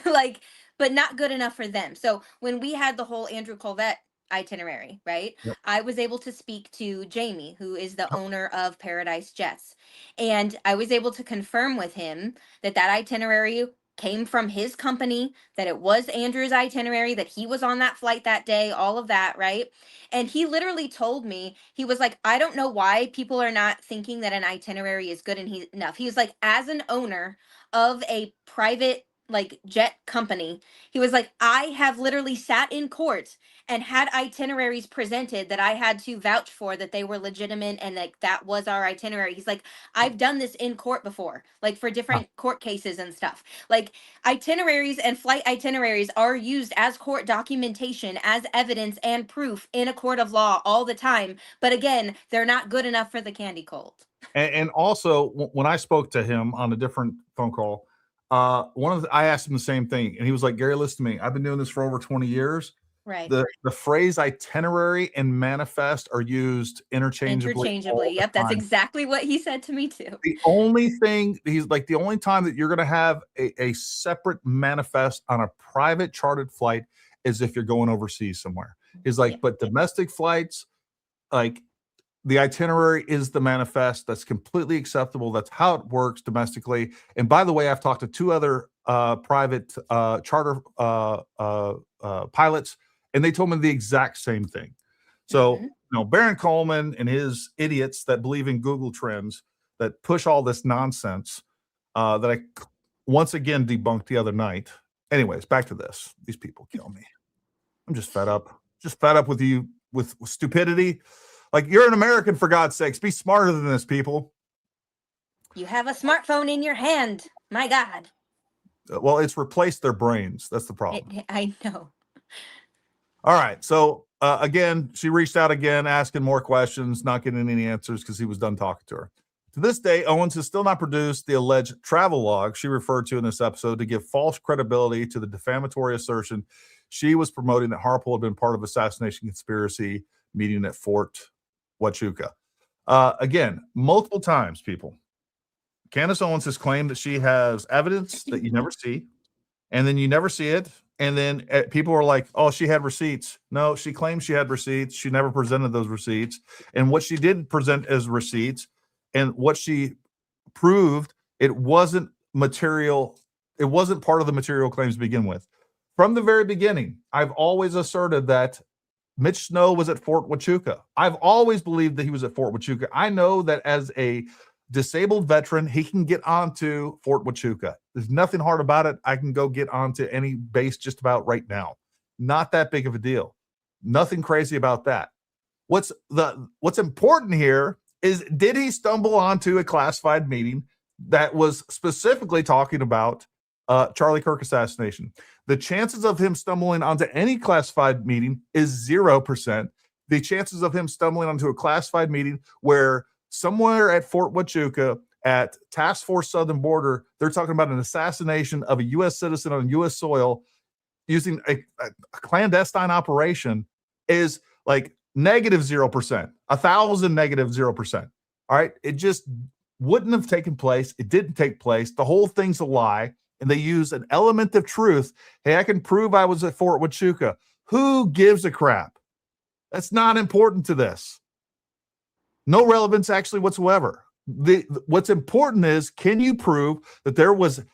like, but not good enough for them. So when we had the whole Andrew Colvette itinerary, right? Yep. I was able to speak to Jamie, who is the owner of Paradise Jets. And I was able to confirm with him that that itinerary came from his company, that it was Andrew's itinerary, that he was on that flight that day, all of that, right? And he literally told me, he was like, I don't know why people are not thinking that an itinerary is good enough. He was like, as an owner of a private like jet company, he was like, I have literally sat in court and had itineraries presented that I had to vouch for that they were legitimate and like that was our itinerary. He's like, I've done this in court before, like for different court cases and stuff. Like itineraries and flight itineraries are used as court documentation, as evidence and proof in a court of law all the time. But again, they're not good enough for the candy cult. And also, when I spoke to him on a different phone call, I asked him the same thing, and he was like, Gary, listen to me. I've been doing this for over 20 years. Right. The phrase itinerary and manifest are used interchangeably. Yep, that's exactly what he said to me too. The only thing, he's like, the only time that you're going to have a separate manifest on a private chartered flight is if you're going overseas somewhere. He's like, but domestic flights, like, the itinerary is the manifest. That's completely acceptable. That's how it works domestically. And by the way, I've talked to 2 other private charter pilots, and they told me the exact same thing. So, you know, Baron Coleman and his idiots that believe in Google Trends that push all this nonsense that I once again debunked the other night. Anyways, back to this. These people kill me. I'm just fed up. Just fed up with you, with stupidity. Like, you're an American, for God's sakes. Be smarter than this, people. You have a smartphone in your hand. My God. Well, it's replaced their brains. That's the problem. I know. All right. So, again, she reached out again, asking more questions, not getting any answers because he was done talking to her. To this day, Owens has still not produced the alleged travel log she referred to in this episode to give false credibility to the defamatory assertion she was promoting that Harpole had been part of assassination conspiracy meeting at Fort Huachuca. Again, multiple times, people. Candace Owens has claimed that she has evidence that you never see, and then you never see it, and then people are like, oh, she had receipts. No, she claims she had receipts. She never presented those receipts. And what she did present as receipts and what she proved, it wasn't material. It wasn't part of the material claims to begin with. From the very beginning, I've always asserted that Mitch Snow was at Fort Huachuca. I've always believed that he was at Fort Huachuca. I know that as a disabled veteran, he can get onto Fort Huachuca. There's nothing hard about it. I can go get onto any base just about right now. Not that big of a deal. Nothing crazy about that. What's important here is, did he stumble onto a classified meeting that was specifically talking about Charlie Kirk assassination? The chances of him stumbling onto any classified meeting is 0%. The chances of him stumbling onto a classified meeting where somewhere at Fort Huachuca at Task Force Southern Border, they're talking about an assassination of a U.S. citizen on U.S. soil using a clandestine operation is like negative 0%, 1,000 negative 0%. All right. It just wouldn't have taken place. It didn't take place. The whole thing's a lie. And they use an element of truth. Hey, I can prove I was at Fort Huachuca. Who gives a crap? That's not important to this. No relevance actually whatsoever. What's important is, can you prove that there was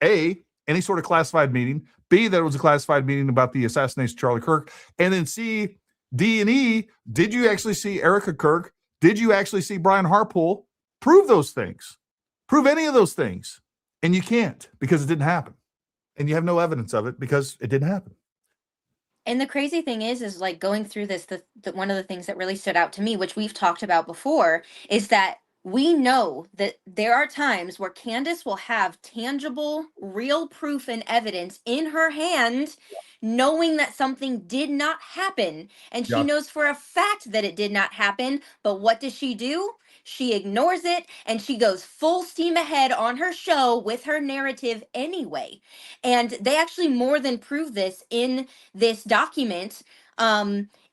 A, any sort of classified meeting, B, that it was a classified meeting about the assassination of Charlie Kirk, and then C, D, and E, did you actually see Erica Kirk? Did you actually see Brian Harpole? Prove those things. Prove any of those things. And you can't, because it didn't happen. And you have no evidence of it because it didn't happen. And the crazy thing is like going through this, the one of the things that really stood out to me, which we've talked about before, is that we know that there are times where Candace will have tangible, real proof and evidence in her hand, knowing that something did not happen. And she Yeah. knows for a fact that it did not happen. But what does she do? She ignores it and she goes full steam ahead on her show with her narrative anyway. And they actually more than prove this in this document,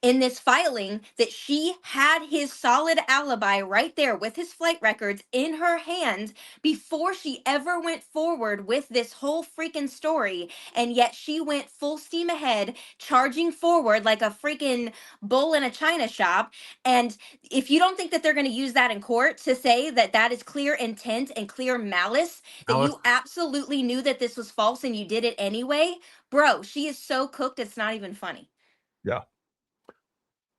in this filing, that she had his solid alibi right there with his flight records in her hand before she ever went forward with this whole freaking story. And yet she went full steam ahead, charging forward like a freaking bull in a china shop. And if you don't think that they're going to use that in court to say that that is clear intent and clear malice, that you absolutely knew that this was false and you did it anyway, bro, she is so cooked it's not even funny. Yeah.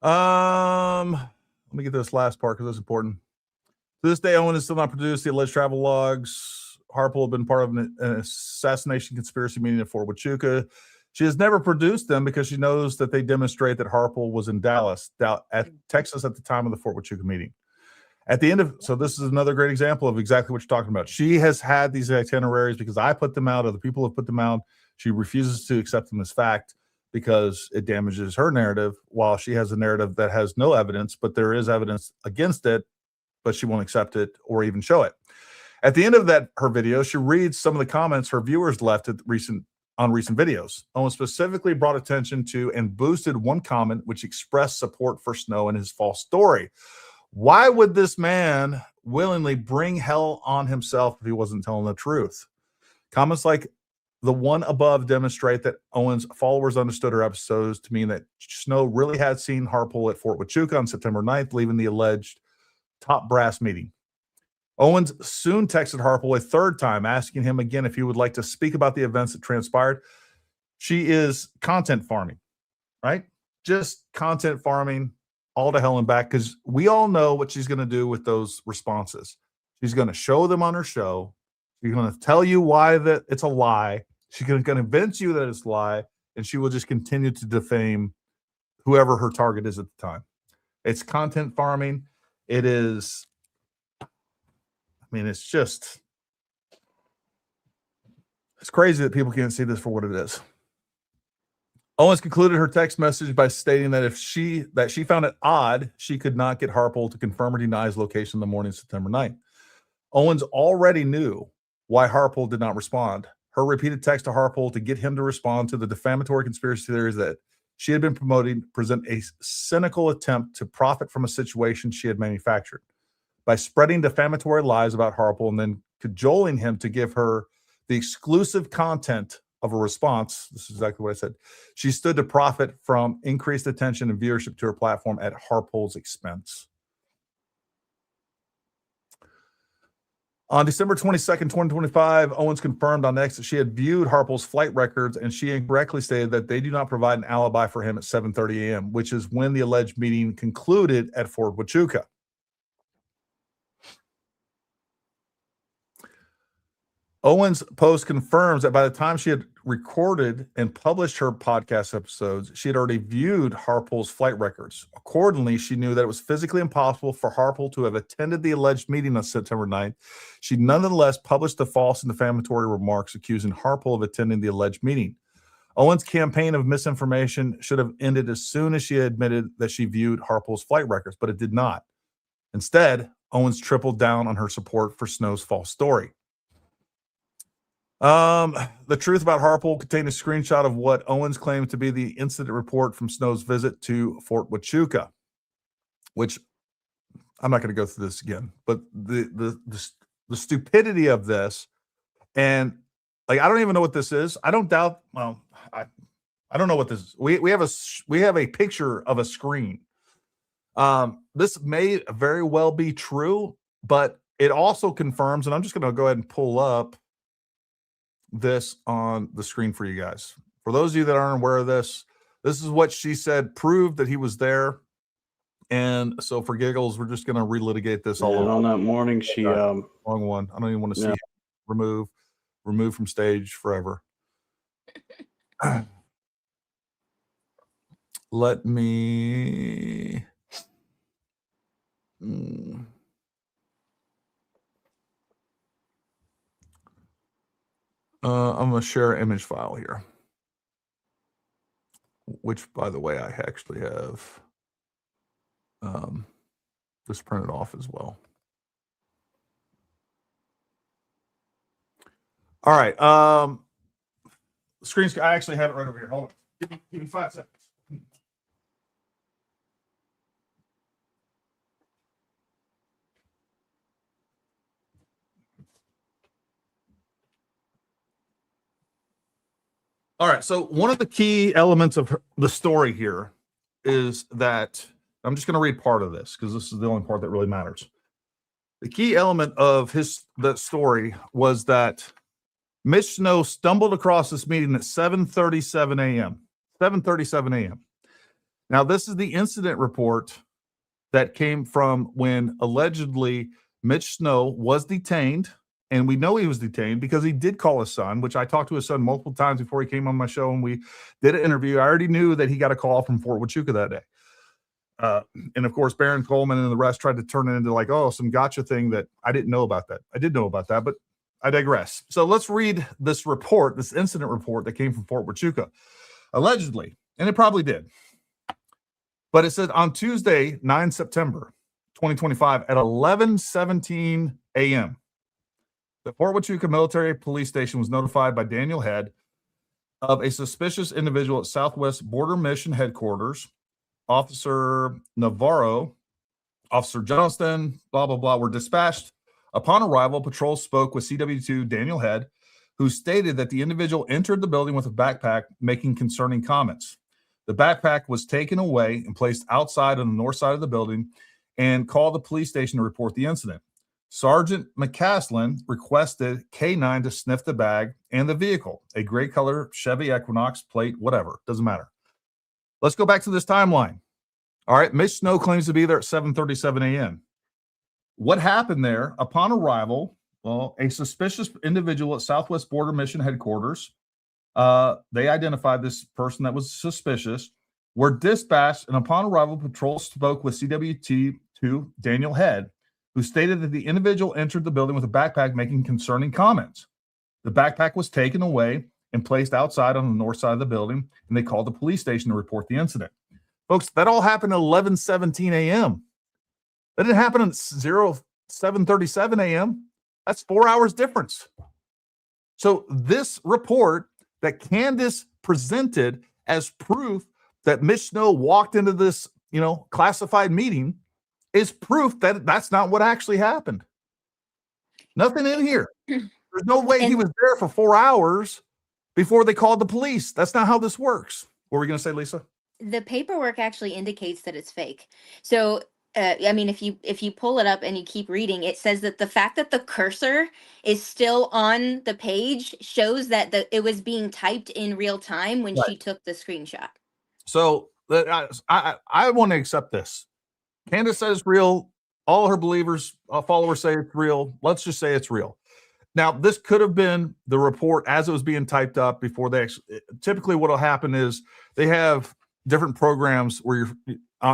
Let me get this last part because it's important. To this day, Owen has still not produced the alleged travel logs. Harpole had been part of an assassination conspiracy meeting at Fort Huachuca. She has never produced them because she knows that they demonstrate that Harpole was in Dallas, at Texas at the time of the Fort Huachuca meeting. At the end of, so this is another great example of exactly what you're talking about. She has had these itineraries because I put them out, other people have put them out. She refuses to accept them as fact because it damages her narrative, while she has a narrative that has no evidence, but there is evidence against it, but she won't accept it or even show it. At the end of her video, she reads some of the comments her viewers left on recent videos. Owen specifically brought attention to and boosted one comment which expressed support for Snow and his false story. Why would this man willingly bring hell on himself if he wasn't telling the truth? Comments like the one above demonstrate that Owen's followers understood her episodes to mean that Snow really had seen Harpole at Fort Huachuca on September 9th, leaving the alleged top brass meeting. Owens soon texted Harpole a third time, asking him again if he would like to speak about the events that transpired. She is content farming, right? Just content farming all to hell and back, because we all know what she's going to do with those responses. She's going to show them on her show. She's going to tell you why that it's a lie. She's going to convince you that it's a lie, and she will just continue to defame whoever her target is at the time. It's content farming. It is, I mean, it's crazy that people can't see this for what it is. Owens concluded her text message by stating that she found it odd she could not get Harpole to confirm or deny his location the morning of September 9th. Owens already knew why Harpole did not respond. Her repeated text to Harpole to get him to respond to the defamatory conspiracy theories that she had been promoting present a cynical attempt to profit from a situation she had manufactured by spreading defamatory lies about Harpole and then cajoling him to give her the exclusive content of a response. This is exactly what I said. She stood to profit from increased attention and viewership to her platform at Harpole's expense. On December 22nd, 2025, Owens confirmed on X that she had viewed Harpole's flight records, and she incorrectly stated that they do not provide an alibi for him at 7:30 a.m., which is when the alleged meeting concluded at Fort Huachuca. Owens' post confirms that by the time she had recorded and published her podcast episodes, she had already viewed Harpole's flight records. Accordingly, she knew that it was physically impossible for Harpole to have attended the alleged meeting on September 9th. She nonetheless published the false and defamatory remarks accusing Harpole of attending the alleged meeting. Owens' campaign of misinformation should have ended as soon as she admitted that she viewed Harpole's flight records, but it did not. Instead, Owens tripled down on her support for Snow's false story. The truth about Harpole contained a screenshot of what Owens claimed to be the incident report from Snow's visit to Fort Huachuca, which I'm not going to go through this again, but the stupidity of this, and like, I don't even know what this is. I don't doubt. Well, I don't know what this is. We have a picture of a screen. This may very well be true, but it also confirms, and I'm just going to go ahead and pull up this on the screen for you guys. For those of you that aren't aware of this, this is what she said proved that he was there. And so for giggles, we're just going to relitigate this all over. On that morning, she wrong one. I don't even want to see it. Remove from stage forever. let me. I'm going to share an image file here, which, by the way, I actually have this printed off as well. All right. Screen. I actually have it right over here. Hold on. Give me 5 seconds. All right. So one of the key elements of the story here is that I'm just going to read part of this because this is the only part that really matters. The key element of that story was that Mitch Snow stumbled across this meeting at 7:37 a.m. 7:37 a.m. Now, this is the incident report that came from when allegedly Mitch Snow was detained. And we know he was detained because he did call his son, which I talked to his son multiple times before he came on my show and we did an interview. I already knew that he got a call from Fort Huachuca that day. And of course, Baron Coleman and the rest tried to turn it into like, oh, some gotcha thing that I didn't know about that. I did know about that, but I digress. So let's read this report, this incident report that came from Fort Huachuca, allegedly, and it probably did. But it said on Tuesday, 9 September 2025 at 11:17 a.m., the Fort Huachuca Military Police Station was notified by Daniel Head of a suspicious individual at Southwest Border Mission Headquarters. Officer Navarro, Officer Johnston, blah, blah, blah, were dispatched. Upon arrival, patrol spoke with CW2 Daniel Head, who stated that the individual entered the building with a backpack, making concerning comments. The backpack was taken away and placed outside on the north side of the building and called the police station to report the incident. Sergeant McCaslin requested K9 to sniff the bag and the vehicle, a gray color Chevy Equinox plate, whatever, doesn't matter. Let's go back to this timeline. All right, Mitch Snow claims to be there at 7:37 a.m. What happened there upon arrival? Well, a suspicious individual at Southwest Border Mission Headquarters, they identified this person that was suspicious, were dispatched, and upon arrival, patrol spoke with CWT2 Daniel Head, who stated that the individual entered the building with a backpack making concerning comments. The backpack was taken away and placed outside on the north side of the building, and they called the police station to report the incident. Folks, that all happened at 11:17 a.m. That didn't happen at 7:37 a.m. That's 4 hours difference. So this report that Candace presented as proof that Mitch Snow walked into this, classified meeting is proof that that's not what actually happened. Nothing in here. There's no way he was there for 4 hours before they called the police. That's not how this works. What were we going to say, Lisa? The paperwork actually indicates that it's fake. So, if you pull it up and you keep reading, it says that the fact that the cursor is still on the page shows that it was being typed in real time when she took the screenshot. So I want to accept this. Candace says it's real. All her followers say it's real. Let's just say it's real. Now, this could have been the report as it was being typed up before they actually. Typically, what will happen is they have different programs where you're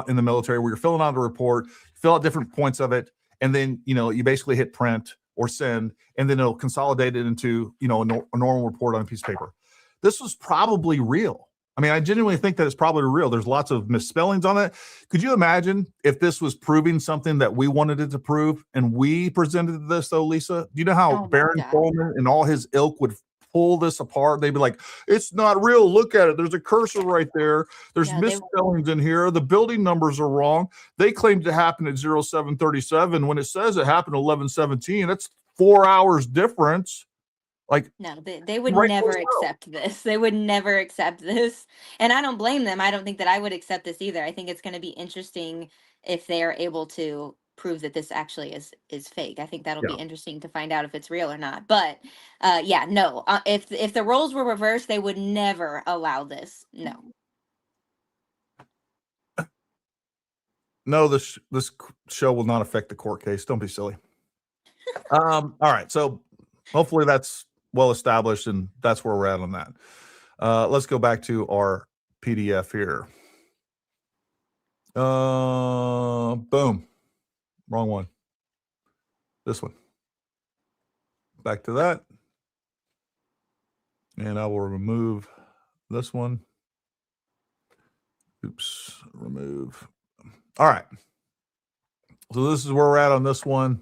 in the military where you're filling out a report, fill out different points of it, and then you basically hit print or send, and then it'll consolidate it into a normal report on a piece of paper. This was probably real. I mean, I genuinely think that it's probably real. There's lots of misspellings on it. Could you imagine if this was proving something that we wanted it to prove and we presented this, though, Lisa? Do you know how Baron Coleman and all his ilk would pull this apart? They'd be like, it's not real. Look at it. There's a cursor right there. There's misspellings in here. The building numbers are wrong. They claimed it happened at 0737 when it says it happened at 11:17. That's 4 hours difference. No, they would never accept this. They would never accept this. And I don't blame them. I don't think that I would accept this either. I think it's going to be interesting if they are able to prove that this actually is fake. I think that'll be interesting to find out if it's real or not. But no. If the roles were reversed, they would never allow this. No. No, this show will not affect the court case. Don't be silly. All right. So hopefully that's well established, and that's where we're at on that. Let's go back to our PDF here. Boom. Wrong one. This one. Back to that. And I will remove this one. Oops. Remove. All right. So this is where we're at on this one.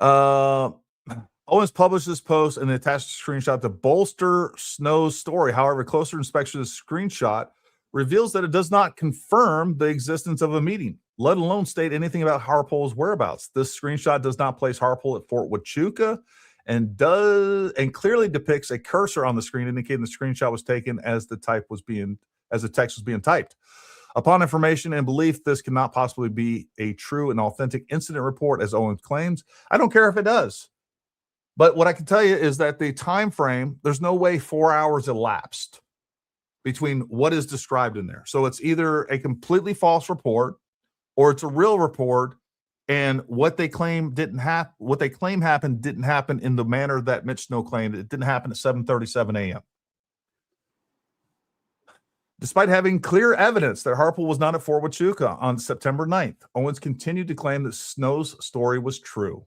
Owens published this post and attached a screenshot to bolster Snow's story. However, closer inspection of the screenshot reveals that it does not confirm the existence of a meeting, let alone state anything about Harpole's whereabouts. This screenshot does not place Harpole at Fort Huachuca and clearly depicts a cursor on the screen indicating the screenshot was taken as the text was being typed. Upon information and belief, this cannot possibly be a true and authentic incident report, as Owens claims. I don't care if it does. But what I can tell you is that the time frame, there's no way 4 hours elapsed between what is described in there. So it's either a completely false report or it's a real report, and what they claim happened didn't happen in the manner that Mitch Snow claimed. It didn't happen at 7:37 a.m. Despite having clear evidence that Harpole was not at Fort Huachuca on September 9th, Owens continued to claim that Snow's story was true.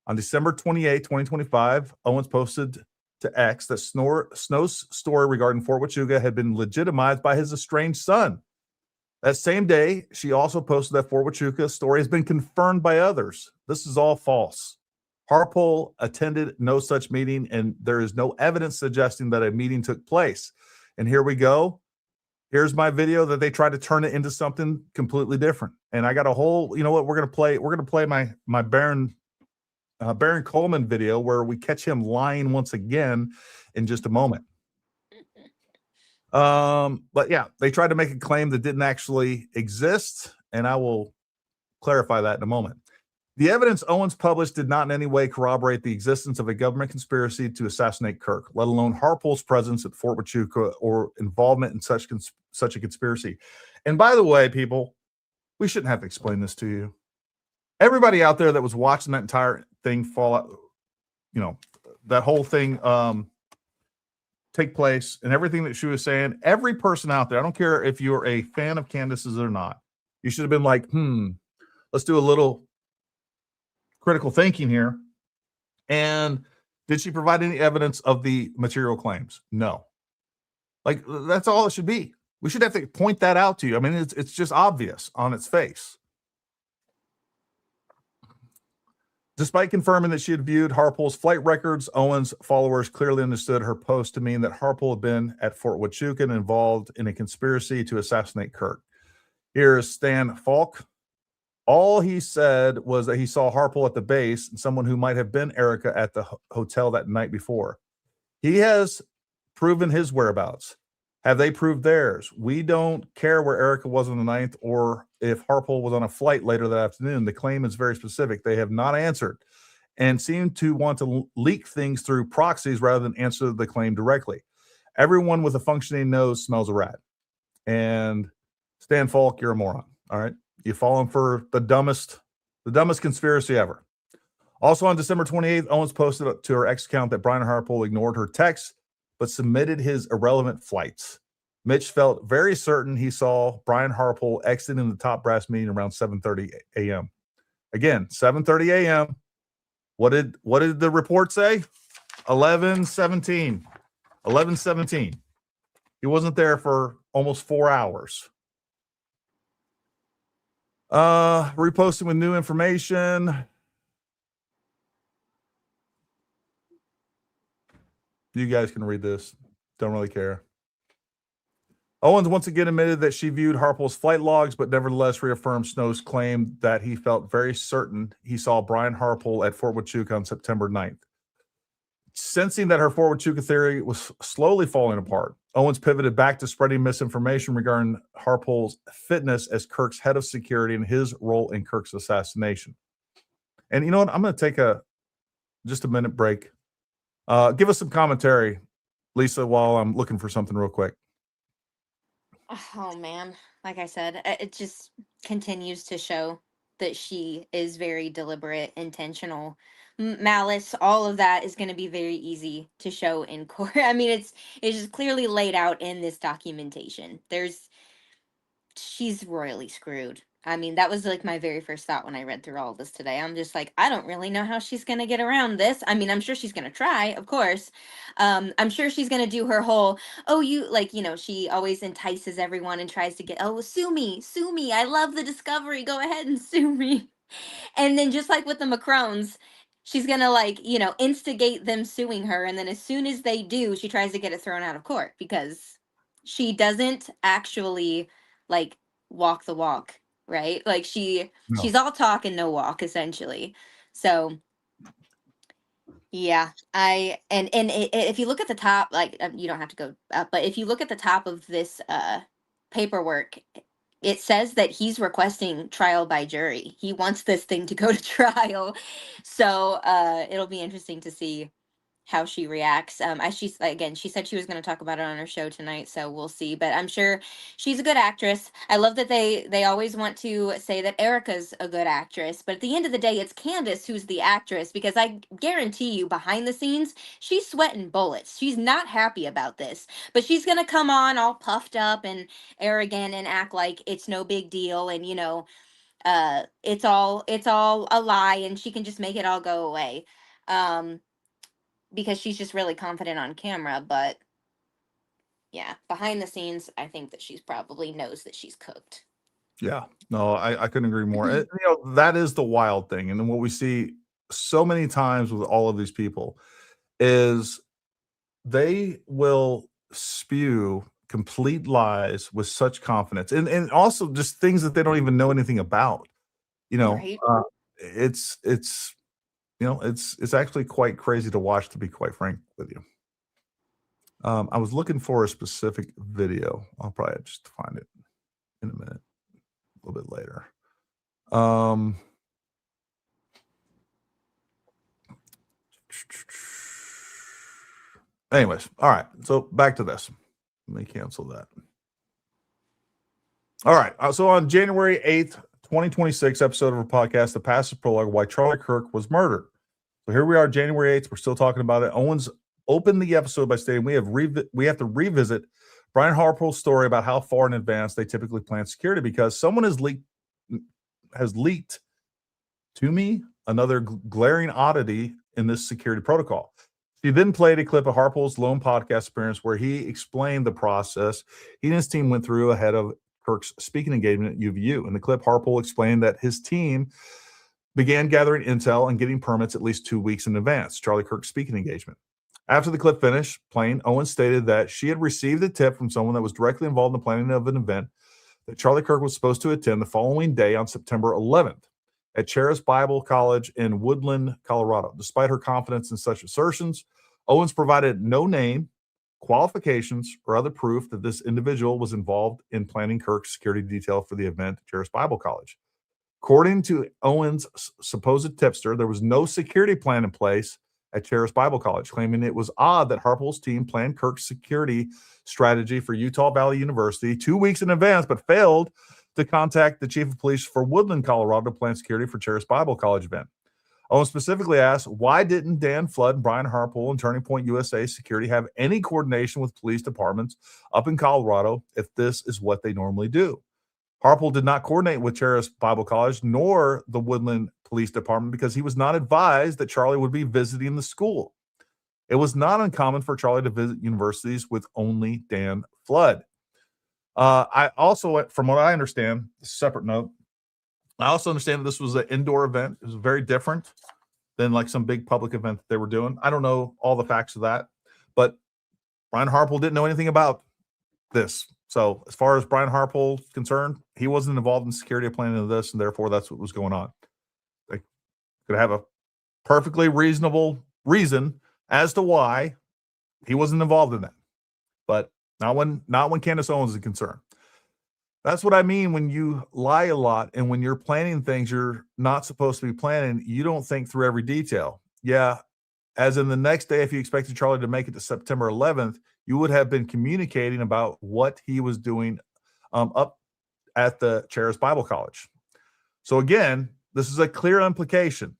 On December 28, 2025, Owens posted to X that Snow's story regarding Fort Huachuca had been legitimized by his estranged son. That same day, she also posted that Fort Huachuca's story has been confirmed by others. This is all false. Harpole attended no such meeting, and there is no evidence suggesting that a meeting took place. And here we go. Here's my video that they tried to turn it into something completely different. And I got a whole, you know what, we're gonna play my Baron Coleman video where we catch him lying once again in just a moment. But yeah, they tried to make a claim that didn't actually exist, and I will clarify that in a moment. The evidence Owens published did not in any way corroborate the existence of a government conspiracy to assassinate Kirk, let alone Harpole's presence at Fort Huachuca or involvement in such a conspiracy. And by the way, people, we shouldn't have to explain this to you. Everybody out there that was watching that entire thing fall out, that whole thing take place and everything that she was saying, every person out there, I don't care if you're a fan of Candace's or not, you should have been like, let's do a little critical thinking here. And did she provide any evidence of the material claims? No. Like, that's all it should be. We should have to point that out to you. I mean, it's just obvious on its face. Despite confirming that she had viewed Harpole's flight records, Owens' followers clearly understood her post to mean that Harpole had been at Fort Huachuca and involved in a conspiracy to assassinate Kirk. Here's Stan Falk. All he said was that he saw Harpole at the base and someone who might have been Erica at the hotel that night before. He has proven his whereabouts. Have they proved theirs? We don't care where Erica was on the 9th or if Harpole was on a flight later that afternoon. The claim is very specific. They have not answered and seem to want to leak things through proxies rather than answer the claim directly. Everyone with a functioning nose smells a rat. And Stan Falk, you're a moron. All right. You fall for the dumbest conspiracy ever. Also on December 28th, Owens posted to her ex account that Brian Harpole ignored her texts, but submitted his irrelevant flights. Mitch felt very certain he saw Brian Harpole exiting the top brass meeting around 7:30 a.m. Again, 7:30 a.m. What did the report say? 11:17. 11:17. He wasn't there for almost 4 hours. Reposting with new information. You guys can read this. Don't really care. Owens once again admitted that she viewed Harpole's flight logs, but nevertheless reaffirmed Snow's claim that he felt very certain he saw Brian Harpole at Fort Huachuca on September 9th. Sensing that her Fort Huachuca theory was slowly falling apart, Owens pivoted back to spreading misinformation regarding Harpole's fitness as Kirk's head of security and his role in Kirk's assassination. And you know what? I'm going to take just a minute break. Give us some commentary, Lisa, while I'm looking for something real quick. Oh man, like I said, it just continues to show that she is very deliberate, intentional. Malice, all of that is going to be very easy to show in court. I mean, it's just clearly laid out in this documentation. she's royally screwed. I mean, that was like my very first thought when I read through all this today. I'm just like, I don't really know how she's going to get around this. I mean, I'm sure she's going to try, of course. I'm sure she's going to do her whole, oh, you like, she always entices everyone and tries to get, oh, sue me, sue me. I love the discovery. Go ahead and sue me. And then just like with the Macrones, she's going to like, instigate them suing her. And then as soon as they do, she tries to get it thrown out of court because she doesn't actually like walk the walk, right? Like No. she's all talk and no walk essentially. So yeah, if you look at the top, like you don't have to go up, but if you look at the top of this paperwork, it says that he's requesting trial by jury. He wants this thing to go to trial. So it'll be interesting to see how she reacts. As she said she was going to talk about it on her show tonight, so we'll see. But I'm sure she's a good actress. I love that they always want to say that Erica's a good actress, but at the end of the day, it's Candace who's the actress, because I guarantee you, behind the scenes, she's sweating bullets. She's not happy about this, but she's going to come on all puffed up and arrogant and act like it's no big deal, and it's all a lie, and she can just make it all go away. Because she's just really confident on camera, but yeah, behind the scenes, I think that she's probably knows that she's cooked. Yeah, no, I couldn't agree more. That is the wild thing. And then what we see so many times with all of these people is they will spew complete lies with such confidence, and also just things that they don't even know anything about. Right. It's actually quite crazy to watch, to be quite frank with you. I was looking for a specific video. I'll probably just find it in a minute, a little bit later. Anyways, all right. So back to this. Let me cancel that. All right. So on January 8th, 2026 episode of our podcast, The Passive Prologue, Why Charlie Kirk Was Murdered. So here we are, January 8th. We're still talking about it. Owens opened the episode by stating we have to revisit Brian Harpole's story about how far in advance they typically plan security, because someone has leaked to me another glaring oddity in this security protocol. He then played a clip of Harpole's lone podcast appearance where he explained the process he and his team went through ahead of Kirk's speaking engagement at UVU. In the clip, Harpole explained that his team began gathering intel and getting permits at least 2 weeks in advance, Charlie Kirk's speaking engagement. After the clip finished playing, Owens stated that she had received a tip from someone that was directly involved in the planning of an event that Charlie Kirk was supposed to attend the following day on September 11th at Charis Bible College in Woodland, Colorado. Despite her confidence in such assertions, Owens provided no name, qualifications, or other proof that this individual was involved in planning Kirk's security detail for the event at Charis Bible College. According to Owens' supposed tipster, there was no security plan in place at Charis Bible College, claiming it was odd that Harpole's team planned Kirk's security strategy for Utah Valley University 2 weeks in advance, but failed to contact the chief of police for Woodland, Colorado to plan security for Charis Bible College event. Owens specifically asked, why didn't Dan Flood and Brian Harpole and Turning Point USA Security have any coordination with police departments up in Colorado if this is what they normally do? Harpole did not coordinate with Charis Bible College nor the Woodland Police Department because he was not advised that Charlie would be visiting the school. It was not uncommon for Charlie to visit universities with only Dan Flood. I also, from what I understand, separate note, I also understand that this was an indoor event. It was very different than like some big public event that they were doing. I don't know all the facts of that, but Brian Harpole didn't know anything about this. So as far as Brian Harpole is concerned, he wasn't involved in security planning of this, and therefore that's what was going on. They could have a perfectly reasonable reason as to why he wasn't involved in that, but not when Candace Owens is concerned. That's what I mean when you lie a lot and when you're planning things you're not supposed to be planning, you don't think through every detail. Yeah, as in the next day, if you expected Charlie to make it to September 11th, you would have been communicating about what he was doing up at the Charis Bible College. So again, this is a clear implication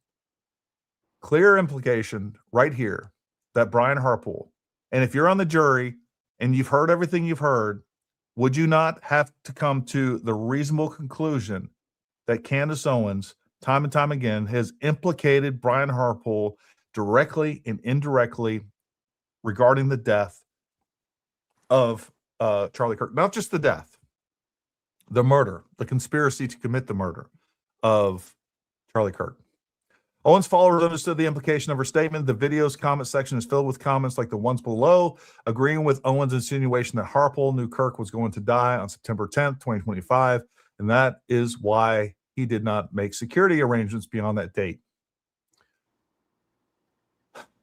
right here that Brian Harpole, and if you're on the jury and you've heard everything you've heard, would you not have to come to the reasonable conclusion that Candace Owens, time and time again, has implicated Brian Harpole directly and indirectly regarding the death of Charlie Kirk? Not just the death, the murder, the conspiracy to commit the murder of Charlie Kirk. Owens' followers understood the implication of her statement. The video's comment section is filled with comments like the ones below, agreeing with Owens' insinuation that Harpole knew Kirk was going to die on September 10th, 2025, and that is why he did not make security arrangements beyond that date.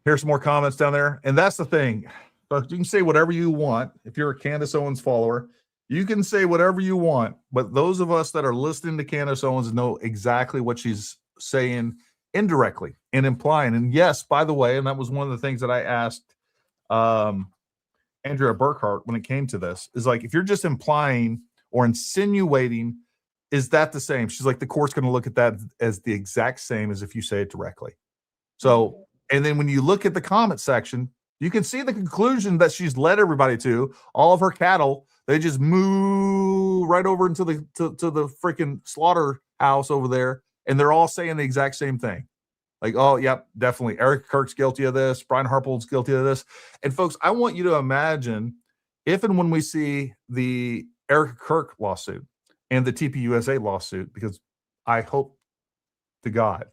Here's some more comments down there, and that's the thing. You can say whatever you want. If you're a Candace Owens follower, you can say whatever you want, but those of us that are listening to Candace Owens know exactly what she's saying indirectly and implying. And yes, by the way, and that was one of the things that I asked Andrea Burkhart when it came to this, is like, if you're just implying or insinuating, is that the same? She's like, the court's going to look at that as the exact same as if you say it directly. So, and then when you look at the comment section, you can see the conclusion that she's led everybody to. All of her cattle, they just move right over into the to the freaking slaughterhouse over there, and they're all saying the exact same thing. Like, oh, yep, definitely. Eric Kirk's guilty of this. Brian Harpole's guilty of this. And folks, I want you to imagine if and when we see the Eric Kirk lawsuit and the TPUSA lawsuit, because I hope to God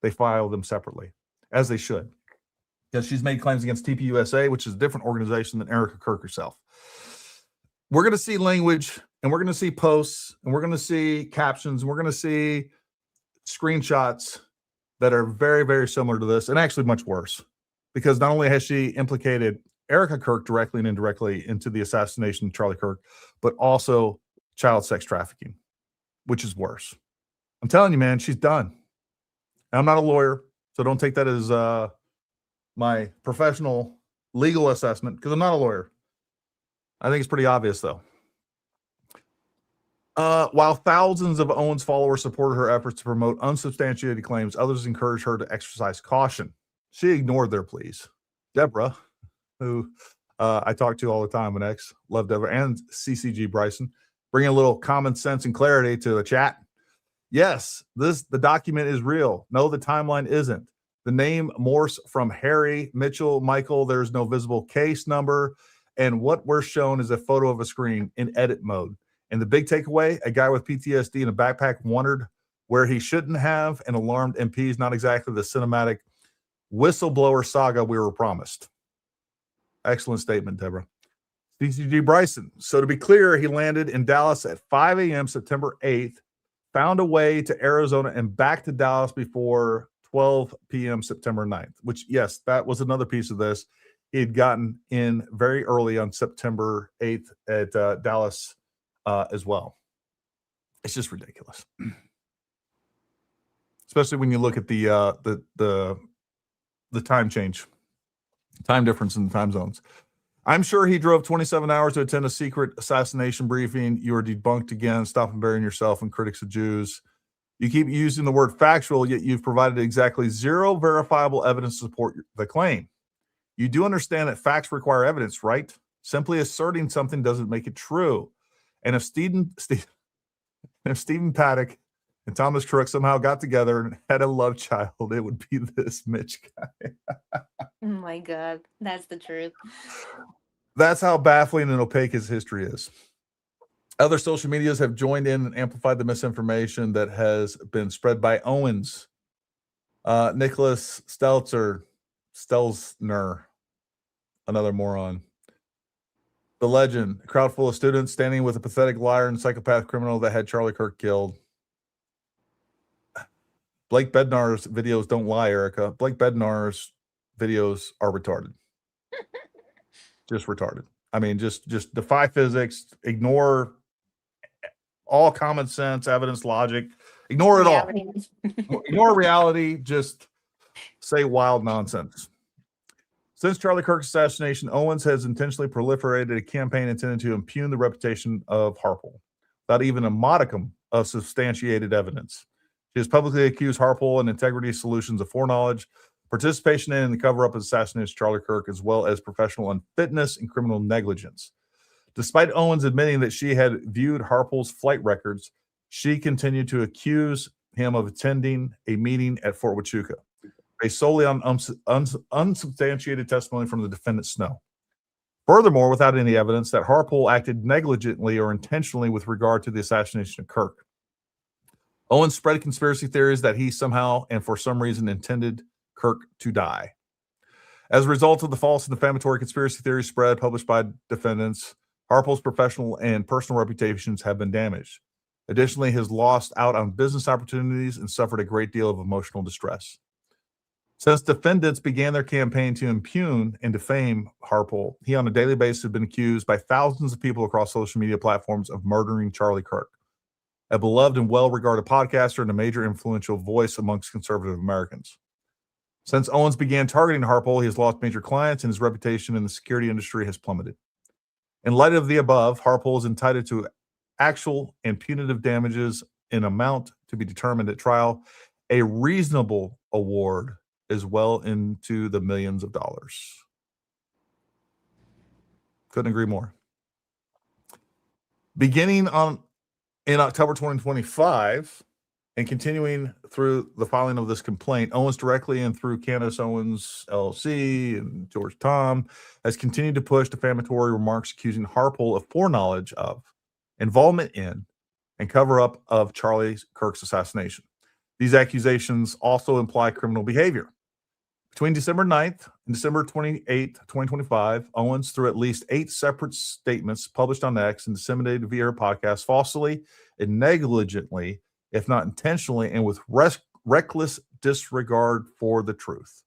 they file them separately, as they should. Because she's made claims against TPUSA, which is a different organization than Erica Kirk herself. We're going to see language, and we're going to see posts, and we're going to see captions, and we're going to see screenshots that are very, very similar to this, and actually much worse. Because not only has she implicated Erica Kirk directly and indirectly into the assassination of Charlie Kirk, but also child sex trafficking, which is worse. I'm telling you, man, she's done. And I'm not a lawyer, so don't take that as my professional legal assessment, because I'm not a lawyer. I think it's pretty obvious, though. While thousands of Owens followers supported her efforts to promote unsubstantiated claims, others encouraged her to exercise caution. She ignored their pleas. Deborah, who I talk to all the time, an ex, love Deborah, and CCG Bryson, bringing a little common sense and clarity to the chat. Yes, the document is real. No, the timeline isn't. The name Morse from Harry, Mitchell, Michael, there's no visible case number. And what we're shown is a photo of a screen in edit mode. And the big takeaway, a guy with PTSD in a backpack wandered where he shouldn't have, and alarmed MPs, not exactly the cinematic whistleblower saga we were promised. Excellent statement, Deborah. CCG Bryson. So to be clear, he landed in Dallas at 5 a.m. September 8th, found a way to Arizona and back to Dallas before 12 p.m. September 9th, which, yes, that was another piece of this. He had gotten in very early on September 8th at Dallas as well. It's just ridiculous. Especially when you look at the time change, time difference in the time zones. I'm sure he drove 27 hours to attend a secret assassination briefing. You are debunked again. Stop embarrassing yourself and critics of Jews. You keep using the word factual, yet you've provided exactly zero verifiable evidence to support the claim. You do understand that facts require evidence, right? Simply asserting something doesn't make it true. And if Stephen Paddock and Thomas Crook somehow got together and had a love child, it would be this Mitch guy. Oh my God, that's the truth. That's how baffling and opaque his history is. Other social medias have joined in and amplified the misinformation that has been spread by Owens. Nicholas Stelzner, another moron. The legend, a crowd full of students standing with a pathetic liar and psychopath criminal that had Charlie Kirk killed. Blake Bednar's videos don't lie, Erica. Blake Bednar's videos are retarded. Just retarded. I mean, just defy physics, ignore all common sense, evidence, logic. Ignore it all. Ignore reality. Just say wild nonsense. Since Charlie Kirk's assassination, Owens has intentionally proliferated a campaign intended to impugn the reputation of Harpole without even a modicum of substantiated evidence. She has publicly accused Harpole and Integrity Solutions of foreknowledge, participation in the cover-up of assassination of Charlie Kirk, as well as professional unfitness and criminal negligence. Despite Owens admitting that she had viewed Harpole's flight records, she continued to accuse him of attending a meeting at Fort Huachuca, based solely on unsubstantiated testimony from the defendant Snow. Furthermore, without any evidence that Harpole acted negligently or intentionally with regard to the assassination of Kirk. Owens spread conspiracy theories that he somehow and for some reason intended Kirk to die. As a result of the false and defamatory conspiracy theory spread published by defendants, Harpole's professional and personal reputations have been damaged. Additionally, he has lost out on business opportunities and suffered a great deal of emotional distress. Since defendants began their campaign to impugn and defame Harpole, he on a daily basis has been accused by thousands of people across social media platforms of murdering Charlie Kirk, a beloved and well-regarded podcaster and a major influential voice amongst conservative Americans. Since Owens began targeting Harpole, he has lost major clients and his reputation in the security industry has plummeted. In light of the above, Harpole is entitled to actual and punitive damages in amount to be determined at trial, a reasonable award as well into the millions of dollars. Couldn't agree more. Beginning in October 2025 and continuing through the filing of this complaint, Owens directly and through Candace Owens LLC and George Tom has continued to push defamatory remarks accusing Harpole of foreknowledge of, involvement in, and cover up of Charlie Kirk's assassination. These accusations also imply criminal behavior. Between December 9th and December 28th, 2025, Owens, through at least 8 separate statements published on X and disseminated via her podcast, falsely and negligently, if not intentionally, and with reckless disregard for the truth,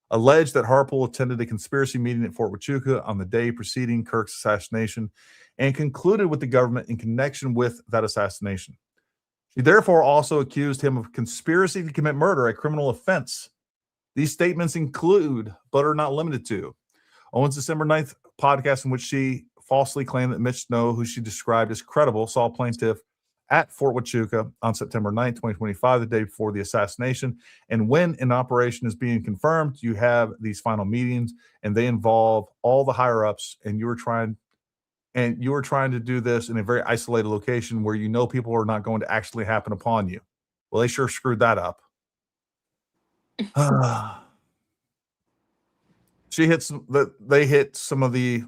alleged that Harpole attended a conspiracy meeting at Fort Huachuca on the day preceding Kirk's assassination and concluded with the government in connection with that assassination. She therefore also accused him of conspiracy to commit murder, a criminal offense. These statements include, but are not limited to, Owens' December 9th podcast in which she falsely claimed that Mitch Snow, who she described as credible, saw plaintiff at Fort Huachuca on September 9th, 2025, the day before the assassination. And when an operation is being confirmed, you have these final meetings and they involve all the higher ups, and you were trying to do this in a very isolated location where you know people are not going to actually happen upon you. Well, they sure screwed that up. They hit some of the,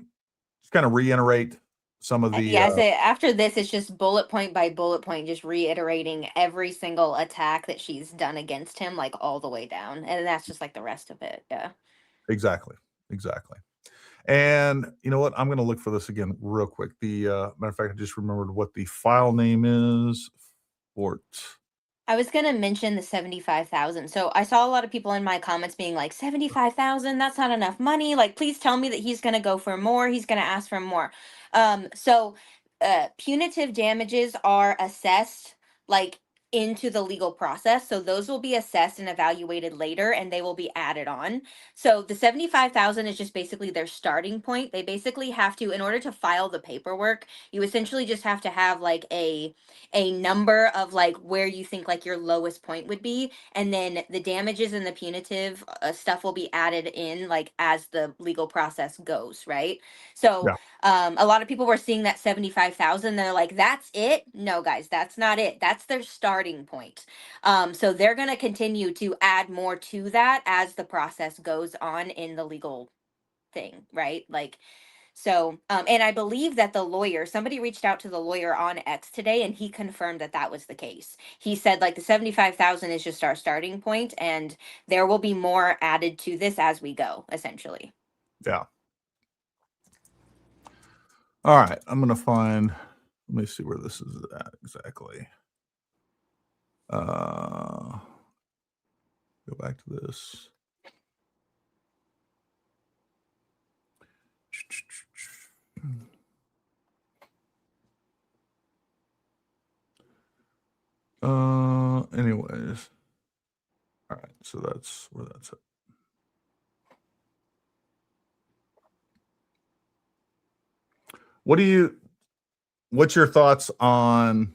just kind of reiterate some of the Yeah, so after this, it's just bullet point by bullet point, just reiterating every single attack that she's done against him, like all the way down. And that's just like the rest of it. Yeah. Exactly. And you know what? I'm going to look for this again real quick. The matter of fact, I just remembered what the file name is. Fort. I was going to mention the 75,000. So I saw a lot of people in my comments being like, 75,000, that's not enough money. Like, please tell me that he's going to go for more. He's going to ask for more. So punitive damages are assessed like into the legal process. So those will be assessed and evaluated later and they will be added on. So the 75,000 is just basically their starting point. They basically have to, in order to file the paperwork, you essentially just have to have like a number of like where you think like your lowest point would be, and then the damages and the punitive stuff will be added in like as the legal process goes, right? So a lot of people were seeing that 75,000, they're like, that's it? No, guys, that's not it. That's their starting point. So they're going to continue to add more to that as the process goes on in the legal thing, right? Like, so, and I believe that the lawyer, somebody reached out to the lawyer on X today and he confirmed that that was the case. He said like the 75,000 is just our starting point and there will be more added to this as we go, essentially. Yeah. All right. I'm going to find, let me see where this is at exactly. Go back to this. Anyways. All right, so that's where that's at. What's your thoughts on,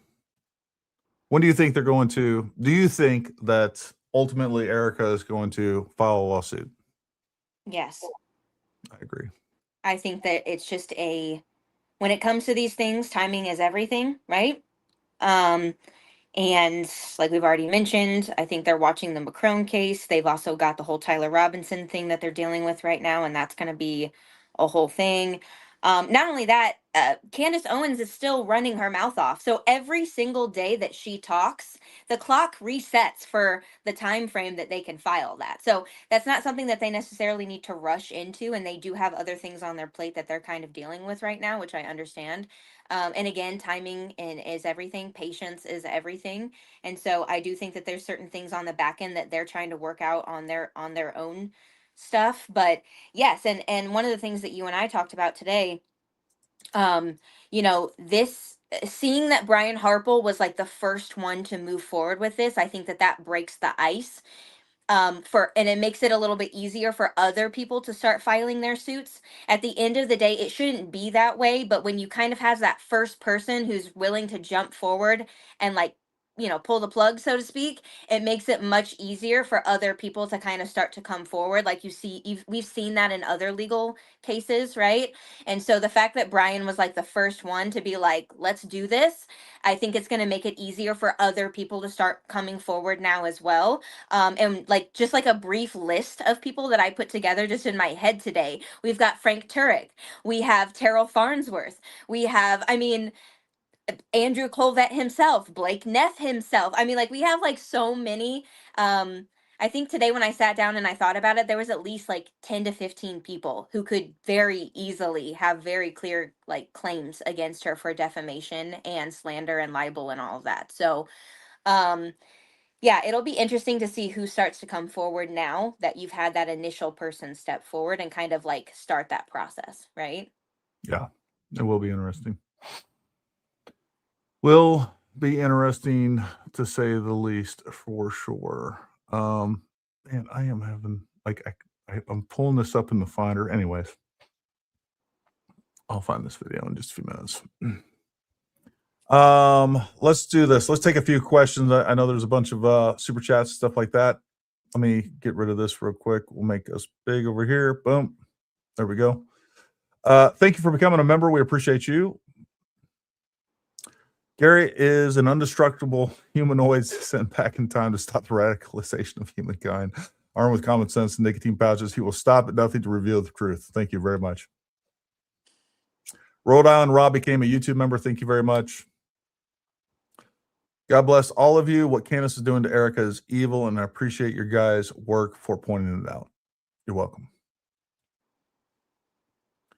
when do you think they're going to, do you think that ultimately Erica is going to file a lawsuit? Yes. I agree. I think that it's just when it comes to these things, timing is everything, right? Um, and like we've already mentioned, I think they're watching the Macron case. They've also got the whole Tyler Robinson thing that they're dealing with right now, and that's going to be a whole thing. Not only that, Candace Owens is still running her mouth off. So every single day that she talks, the clock resets for the time frame that they can file that. So that's not something that they necessarily need to rush into, and they do have other things on their plate that they're kind of dealing with right now, which I understand. And again, timing is everything. Patience is everything. And so I do think that there's certain things on the back end that they're trying to work out on their own stuff. But yes, and one of the things that you and I talked about today, this seeing that Brian Harpole was like the first one to move forward with this, I think that that breaks the ice, and it makes it a little bit easier for other people to start filing their suits. At the end of the day, it shouldn't be that way, but when you kind of have that first person who's willing to jump forward and like, pull the plug, so to speak, it makes it much easier for other people to kind of start to come forward. Like we've seen that in other legal cases, right? And so the fact that Brian was like the first one to be like, let's do this, I think it's going to make it easier for other people to start coming forward now as well. And like just like a brief list of people that I put together just in my head today. We've got Frank Turek, we have Terrell Farnsworth, we have, Andrew Colvett himself, Blake Neff himself. Like we have like so many. I think today when I sat down and I thought about it, there was at least like 10 to 15 people who could very easily have very clear like claims against her for defamation and slander and libel and all of that. So, yeah, it'll be interesting to see who starts to come forward now that you've had that initial person step forward and kind of like start that process, right? Yeah, it will be interesting. Will be interesting to say the least, for sure. And I am having I'm pulling this up in the Finder. Anyways, I'll find this video in just a few minutes. Let's do this. Let's take a few questions. I know there's a bunch of super chats and stuff like that. Let me get rid of this real quick. We'll make us big over here. Boom. There we go. Thank you for becoming a member. We appreciate you. Gary is an indestructible humanoid sent back in time to stop the radicalization of humankind. Armed with common sense and nicotine pouches, he will stop at nothing to reveal the truth. Thank you very much. Rhode Island Rob became a YouTube member. Thank you very much. God bless all of you. What Candace is doing to Erica is evil, and I appreciate your guys' work for pointing it out. You're welcome.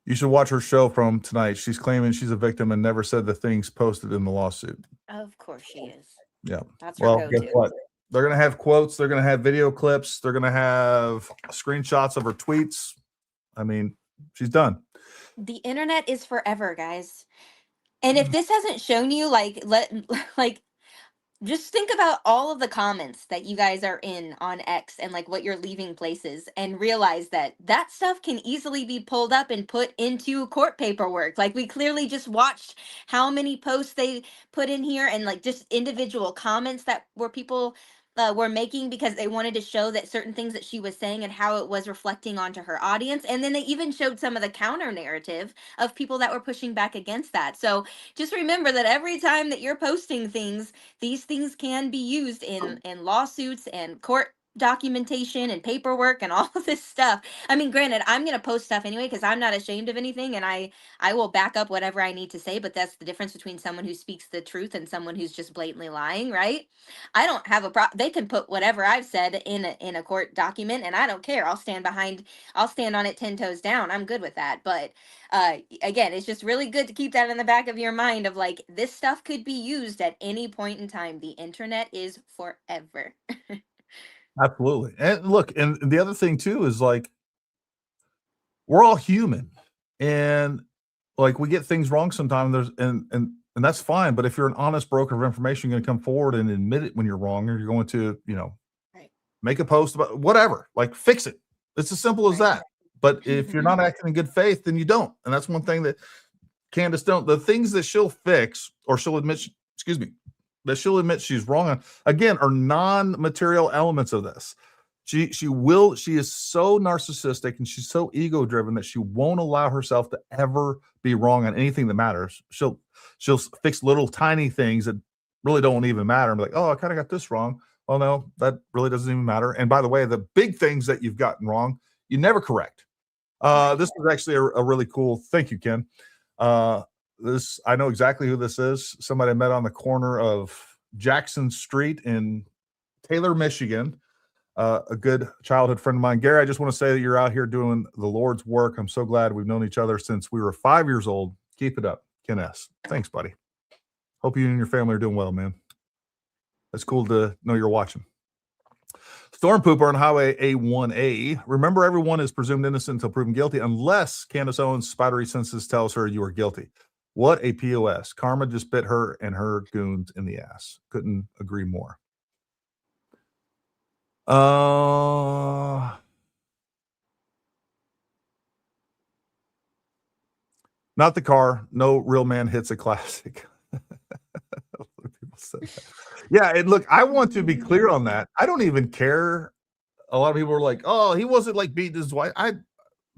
You should watch her show from tonight. She's claiming she's a victim and never said the things posted in the lawsuit. Of course she is. Yeah. That's her Well, go-to. guess what? They're going to have quotes. They're going to have video clips. They're going to have screenshots of her tweets. She's done. The internet is forever, guys. And if this hasn't shown you, like just think about all of the comments that you guys are in on X and like what you're leaving places, and realize that that stuff can easily be pulled up and put into court paperwork. Like we clearly just watched how many posts they put in here, and like just individual comments that were people were making because they wanted to show that certain things that she was saying and how it was reflecting onto her audience. And then they even showed some of the counter narrative of people that were pushing back against that. So just remember that every time that you're posting things, these things can be used in lawsuits and court documentation and paperwork and all of this stuff. Granted, I'm going to post stuff anyway because I'm not ashamed of anything, and I will back up whatever I need to say, but that's the difference between someone who speaks the truth and someone who's just blatantly lying, right? I don't have a problem. They can put whatever I've said in a court document, and I don't care. I'll stand on it 10 toes down. I'm good with that. But again, it's just really good to keep that in the back of your mind of like, this stuff could be used at any point in time. The internet is forever. Absolutely. And look, and the other thing too is like, we're all human, and like we get things wrong sometimes. And that's fine. But if you're an honest broker of information, you're going to come forward and admit it when you're wrong, or you're going to, Right. make a post about whatever, like fix it. It's as simple as that. But if you're not acting in good faith, then you don't. And that's one thing that Candace don't. The things that she'll fix, or she'll admit, that she'll admit she's wrong on, again, are non-material elements of this. She is so narcissistic and she's so ego driven that she won't allow herself to ever be wrong on anything that matters. She'll fix little tiny things that really don't even matter and be like, oh, I kind of got this wrong. Oh no, that really doesn't even matter. And by the way, the big things that you've gotten wrong, you never correct. This is actually a really cool. Thank you, Ken. This, I know exactly who this is. Somebody I met on the corner of Jackson Street in Taylor, Michigan. A good childhood friend of mine. Gary, I just want to say that you're out here doing the Lord's work. I'm so glad we've known each other since we were 5 years old. Keep it up. Ken S. Thanks, buddy. Hope you and your family are doing well, man. That's cool to know you're watching. Storm Pooper on Highway A1A. Remember, everyone is presumed innocent until proven guilty unless Candace Owens' spidery senses tells her you are guilty. What a POS. Karma just bit her and her goons in the ass. Couldn't agree more. Not the car. No real man hits a classic. People said that. Yeah, and look, I want to be clear on that. I don't even care. A lot of people are like, "Oh, he wasn't like beating his wife."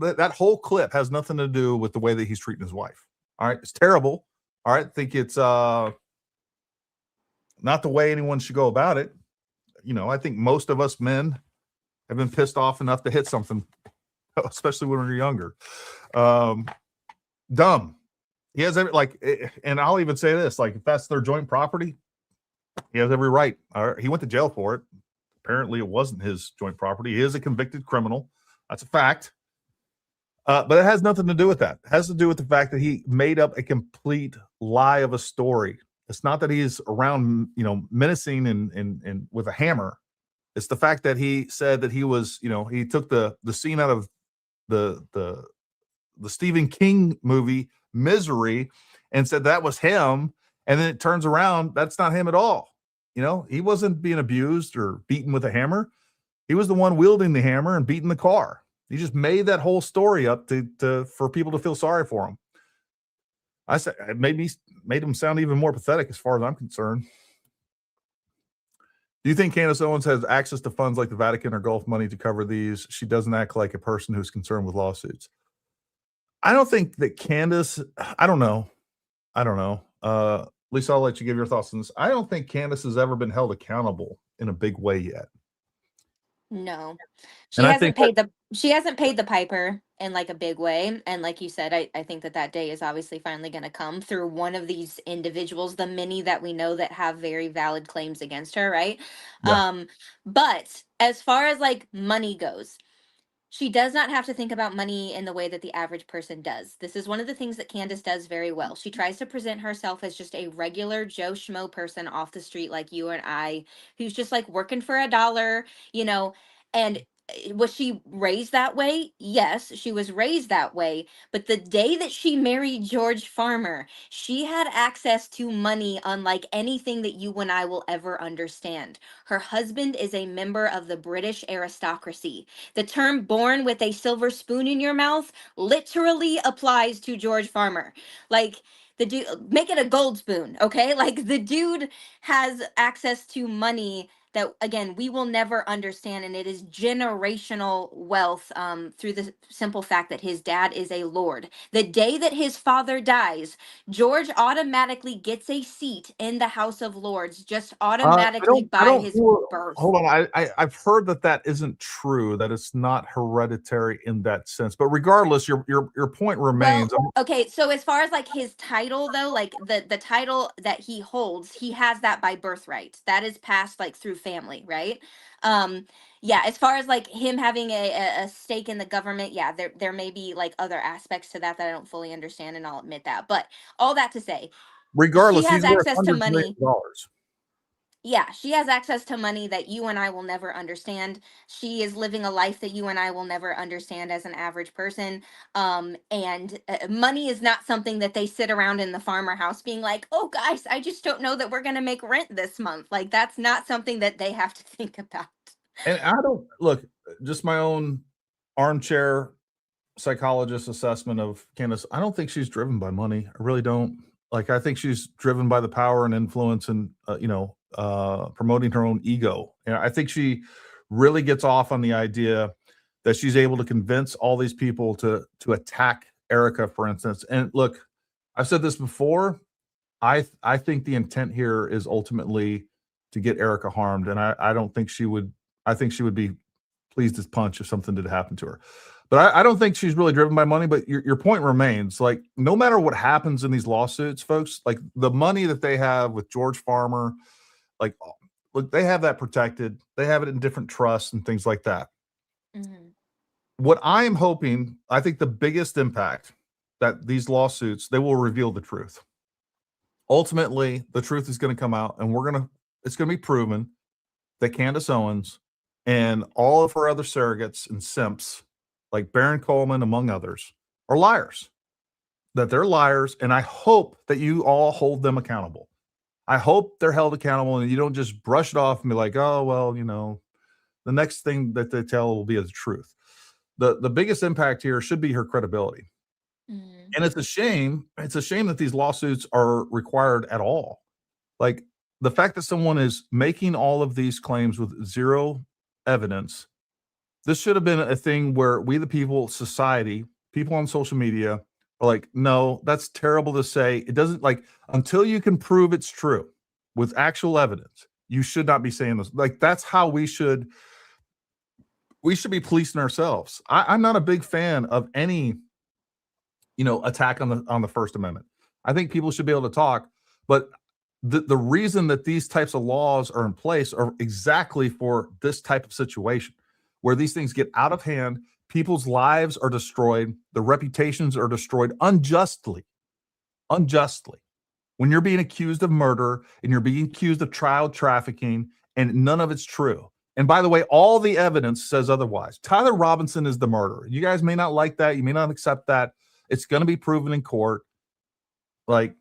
That whole clip has nothing to do with the way that he's treating his wife. All right, it's terrible. All right, I think it's not the way anyone should go about it. You know, I think most of us men have been pissed off enough to hit something, especially when we're younger. Dumb. He has every, like, and I'll even say this, like, if that's their joint property, he has every right. He went to jail for it. Apparently it wasn't his joint property. He is a convicted criminal. That's a fact. But it has nothing to do with that. It has to do with the fact that he made up a complete lie of a story. It's not that he's around, you know, menacing and with a hammer. It's the fact that he said that he was, you know, he took the scene out of the Stephen King movie Misery and said that was him. And then it turns around, that's not him at all. You know, he wasn't being abused or beaten with a hammer. He was the one wielding the hammer and beating the car. He just made that whole story up for people to feel sorry for him. I said it made him sound even more pathetic as far as I'm concerned. Do you think Candace Owens has access to funds like the Vatican or Gulf money to cover these? She doesn't act like a person who's concerned with lawsuits. I don't think that Candace, I don't know. Lisa, I'll let you give your thoughts on this. I don't think Candace has ever been held accountable in a big way yet. No, she And I hasn't think she hasn't paid the piper in like a big way. And like you said, I think that day is obviously finally going to come through one of these individuals, the many that we know that have very valid claims against her, right? Yeah. But as far as like money goes, she does not have to think about money in the way that the average person does. This is one of the things that Candace does very well. She tries to present herself as just a regular Joe Schmo person off the street like you and I, who's just like working for $1, you know, and was she raised that way? Yes, she was raised that way. But the day that she married George Farmer, she had access to money unlike anything that you and I will ever understand. Her husband is a member of the British aristocracy. The term born with a silver spoon in your mouth literally applies to George Farmer. Like, the dude, make it a gold spoon, okay? Like, the dude has access to money that, again, we will never understand, and it is generational wealth through the simple fact that his dad is a lord. The day that his father dies, George automatically gets a seat in the House of Lords, just automatically by his birth. Hold on. I've heard that isn't true, that it's not hereditary in that sense. But regardless, your point remains. Well, okay, so as far as like his title though, like the title that he holds, he has that by birthright. That is passed like through family, right? Yeah, as far as like him having a stake in the government, yeah, there may be like other aspects to that I don't fully understand, and I'll admit that. But all that to say, regardless, she has he's worth access to $100 million. yeah, she has access to money that you and I will never understand. She is living a life that you and I will never understand as an average person. And money is not something that they sit around in the farmer house being like, oh, guys, I just don't know that we're going to make rent this month. Like, that's not something that they have to think about. And I don't look, just my own armchair psychologist assessment of Candace. I don't think she's driven by money. I really don't. Like, I think she's driven by the power and influence and, promoting her own ego. And I think she really gets off on the idea that she's able to convince all these people to attack Erica, for instance. And look, I've said this before. I think the intent here is ultimately to get Erica harmed, and I don't think she would. I think she would be pleased as punch if something did happen to her. But I don't think she's really driven by money. But your point remains, like, no matter what happens in these lawsuits, folks, like the money that they have with George Farmer, like, look, they have that protected. They have it in different trusts and things like that. Mm-hmm. What I am hoping, I think the biggest impact that these lawsuits, they will reveal the truth. Ultimately, the truth is going to come out, and it's going to be proven that Candace Owens and all of her other surrogates and simps, like Baron Coleman, among others, are liars. That they're liars, and I hope that you all hold them accountable. I hope they're held accountable, and you don't just brush it off and be like, oh, well, the next thing that they tell will be the truth. The biggest impact here should be her credibility. Mm-hmm. And it's a shame. It's a shame that these lawsuits are required at all. Like, the fact that someone is making all of these claims with zero evidence, this should have been a thing where we, the people, society, people on social media are like, no, that's terrible to say. It doesn't, like, until you can prove it's true with actual evidence, you should not be saying this. Like, that's how we should be policing ourselves. I'm not a big fan of any, attack on the First Amendment. I think people should be able to talk, but the reason that these types of laws are in place are exactly for this type of situation where these things get out of hand, people's lives are destroyed, the reputations are destroyed unjustly. When you're being accused of murder and you're being accused of child trafficking and none of it's true. And by the way, all the evidence says otherwise. Tyler Robinson is the murderer. You guys may not like that. You may not accept that. It's going to be proven in court. Like,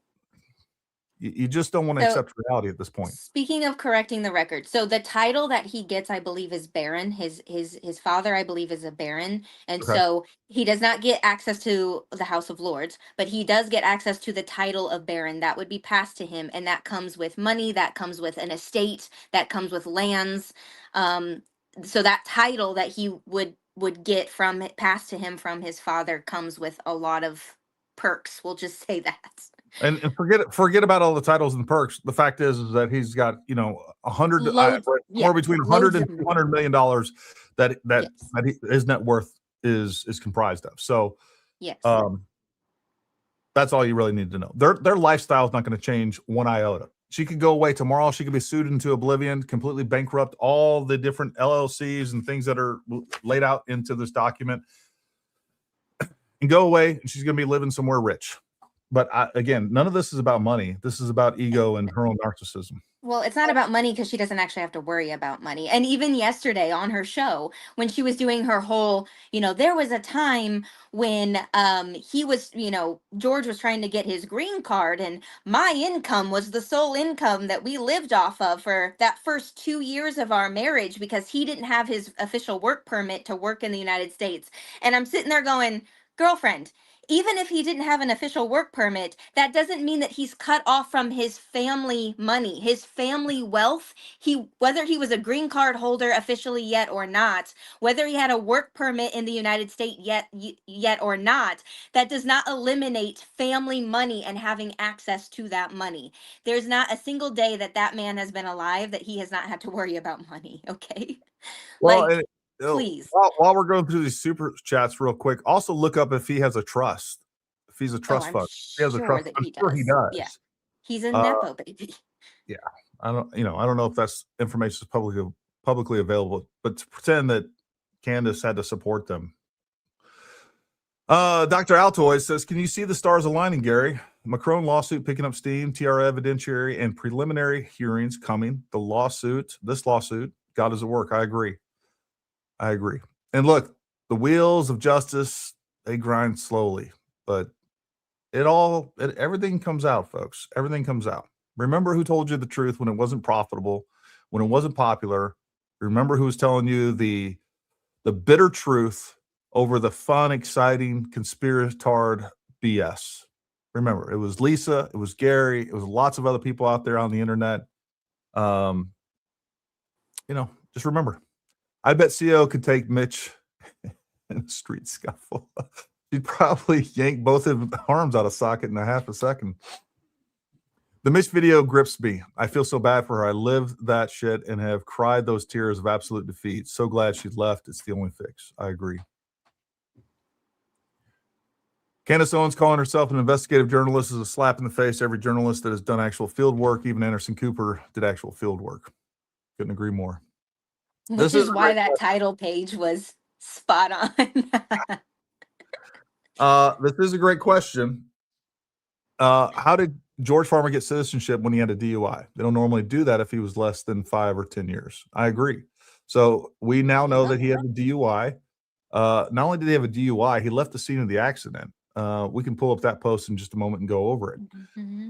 you just don't want to accept reality at this point. Speaking of correcting the record, so the title that he gets, I believe, is Baron. His father, I believe, is a Baron, and Okay. so he does not get access to the House of Lords, but he does get access to the title of Baron. That would be passed to him, and that comes with money, that comes with an estate, that comes with lands. So that title that he would get from passed to him from his father comes with a lot of perks. We'll just say that. And forget about all the titles and perks. The fact is that he's got, more between 100 and $200 million that Yes. his net worth is comprised of. So Yes. that's all you really need to know. Their lifestyle is not going to change one iota. She could go away tomorrow. She could be sued into oblivion, completely bankrupt all the different LLCs and things that are laid out into this document, and go away. And she's going to be living somewhere rich. But again, none of this is about money. This is about ego and her own narcissism. Well, it's not about money because she doesn't actually have to worry about money. And even yesterday on her show, when she was doing her whole, there was a time when he was, George was trying to get his green card, and my income was the sole income that we lived off of for that first 2 years of our marriage because he didn't have his official work permit to work in the United States. And I'm sitting there going, girlfriend, even if he didn't have an official work permit, that doesn't mean that he's cut off from his family money, his family wealth. Whether he was a green card holder officially yet or not, whether he had a work permit in the United States yet or not, that does not eliminate family money and having access to that money. There's not a single day that man has been alive that he has not had to worry about money. Okay. Well, please. While we're going through these super chats real quick, also look up if he has a trust. If he's a trust fund. If he has a trust. I'm sure he does. Yeah. He's a Nepo baby. Yeah. I don't know if that's information is publicly available, but to pretend that Candace had to support them. Dr. Altoid says, can you see the stars aligning, Gary? Macron lawsuit picking up steam, TR evidentiary and preliminary hearings coming. This lawsuit, God is at work. I agree. And look, the wheels of justice, they grind slowly, but everything comes out, folks. Everything comes out. Remember who told you the truth when it wasn't profitable, when it wasn't popular. Remember who was telling you the bitter truth over the fun, exciting, conspiratard BS. Remember, it was Lisa, it was Gary, it was lots of other people out there on the internet. Just remember. I bet CO could take Mitch in a street scuffle. She'd probably yank both of his arms out of socket in a half a second. The Mitch video grips me. I feel so bad for her. I lived that shit and have cried those tears of absolute defeat. So glad she left. It's the only fix. I agree. Candace Owens calling herself an investigative journalist is a slap in the face. Every journalist that has done actual field work, even Anderson Cooper, did actual field work. Couldn't agree more. Which is why that title page was spot on. This is a great question. How did George Farmer get citizenship when he had a DUI? They don't normally do that if he was less than 5 or 10 years. I agree. So we now know that he had a DUI. Not only did he have a DUI, he left the scene of the accident. We can pull up that post in just a moment and go over it.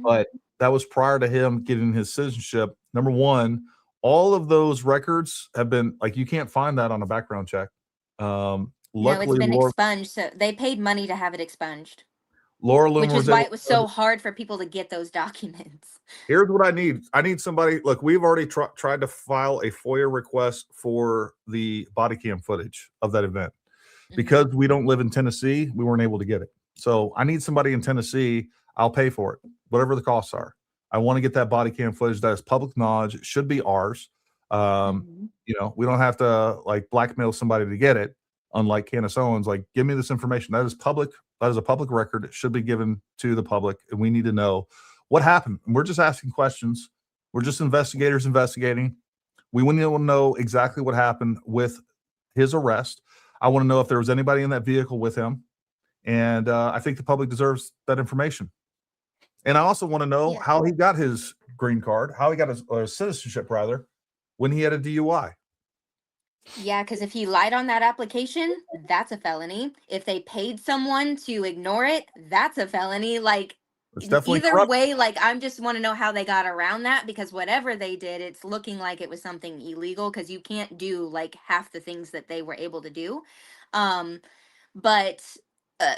But that was prior to him getting his citizenship. Number one, all of those records have been, like, you can't find that on a background check. No, Luckily, it's been Laura, expunged. So they paid money to have it expunged, Laura Loomer which is was why able it was to- so hard for people to get those documents. Here's what I need. I need somebody. Look, we've already tried to file a FOIA request for the body cam footage of that event. Because we don't live in Tennessee, we weren't able to get it. So I need somebody in Tennessee. I'll pay for it, whatever the costs are. I want to get that body cam footage. That is public knowledge. It should be ours. You know, we don't have to like blackmail somebody to get it. Unlike Candace Owens, like, give me this information. That is public. That is a public record. It should be given to the public, and we need to know what happened. And we're just asking questions. We're just investigators investigating. We want to know exactly what happened with his arrest. I want to know if there was anybody in that vehicle with him. And I think the public deserves that information. And I also want to know how he got his green card, how he got his citizenship, rather, when he had a DUI. Yeah, because if he lied on that application, that's a felony. If they paid someone to ignore it, that's a felony. Like, It's definitely either corrupt. way, like, I just want to know how they got around that, because whatever they did, it's looking like it was something illegal, because you can't do like half the things that they were able to do. But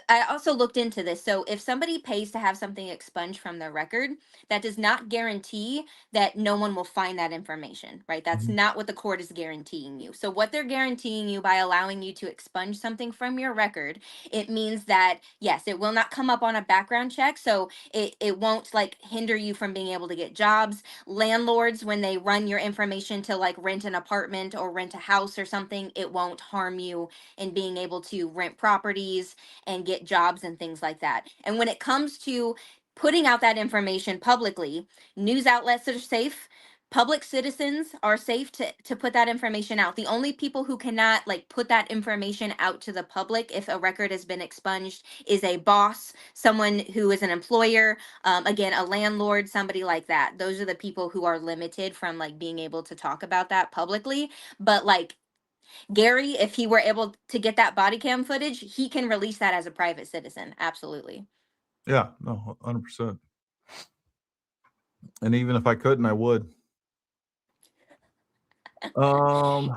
I also looked into this. So if somebody pays to have something expunged from their record, that does not guarantee that no one will find that information, right? That's not what the court is guaranteeing you. So what they're guaranteeing you by allowing you to expunge something from your record, it means that, yes, it will not come up on a background check. So it won't like hinder you from being able to get jobs. Landlords, when they run your information to like rent an apartment or rent a house or something, it won't harm you in being able to rent properties and get jobs and things like that. And when it comes to putting out that information publicly, news outlets are safe. Public citizens are safe to put that information out. The only people who cannot like put that information out to the public if a record has been expunged is a boss, someone who is an employer, again, a landlord, somebody like that. Those are the people who are limited from like being able to talk about that publicly. But like Gary, if he were able to get that body cam footage, he can release that as a private citizen. Absolutely. Yeah, no, 100%. And even if I couldn't, I would. All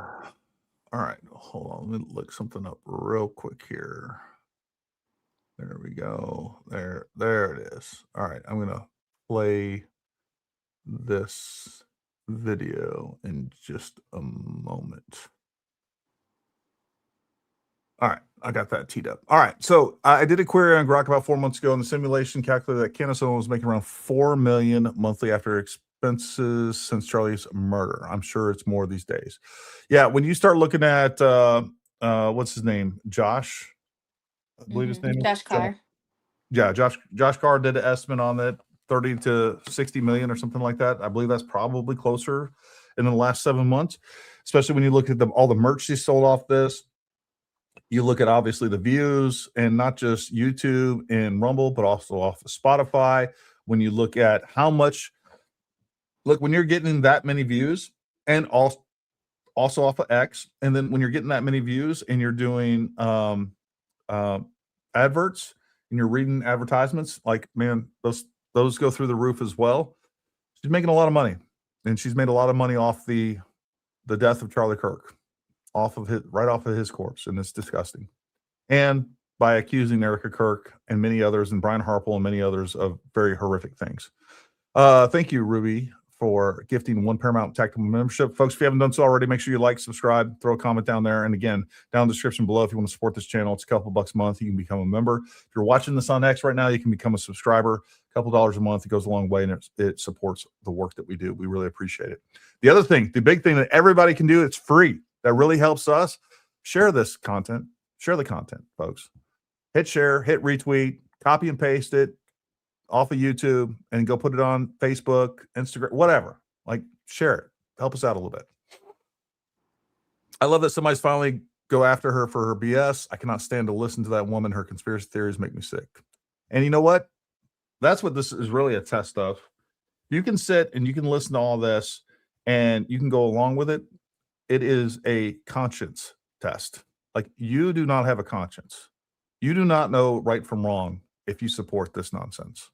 right, hold on. Let me look something up real quick here. There we go. There it is. All right, I'm gonna play this video in just a moment. All right, I got that teed up. All right, so I did a query on Grok about 4 months ago, and the simulation calculated that Candace Owens was making around $4 million monthly after expenses since Charlie's murder. I'm sure it's more these days. Yeah, when you start looking at what's his name, Josh, I believe his name is Josh Carr. Yeah, Josh Carr did an estimate on that, 30 to 60 million or something like that. I believe that's probably closer in the last 7 months, especially when you look at all the merch he sold off this. You look at obviously the views, and not just YouTube and Rumble, but also off of Spotify. When you look at how much, look, when you're getting that many views, and also off of X, and then when you're getting that many views and you're doing adverts and you're reading advertisements, like, man, those go through the roof as well. She's making a lot of money, and she's made a lot of money off the death of Charlie Kirk. Right off of his corpse, and it's disgusting. And by accusing Erica Kirk and many others, and Brian Harpole and many others, of very horrific things. Thank you, Ruby, for gifting 1 Paramount Tactical membership. Folks, if you haven't done so already, make sure you like, subscribe, throw a comment down there. And again, down in the description below, if you want to support this channel, it's a couple bucks a month. You can become a member. If you're watching this on X right now, you can become a subscriber. A couple dollars a month. It goes a long way, and it supports the work that we do. We really appreciate it. The other thing, the big thing that everybody can do, it's free. That really helps us. Share this content. Share the content, folks. Hit share, hit retweet, copy and paste it off of YouTube and go put it on Facebook, Instagram, whatever. Like, share it. Help us out a little bit. I love that somebody's finally go after her for her BS. I cannot stand to listen to that woman. Her conspiracy theories make me sick. And you know what? That's what this is really a test of. You can sit and you can listen to all this and you can go along with it. It is a conscience test. Like, you do not have a conscience. You do not know right from wrong if you support this nonsense.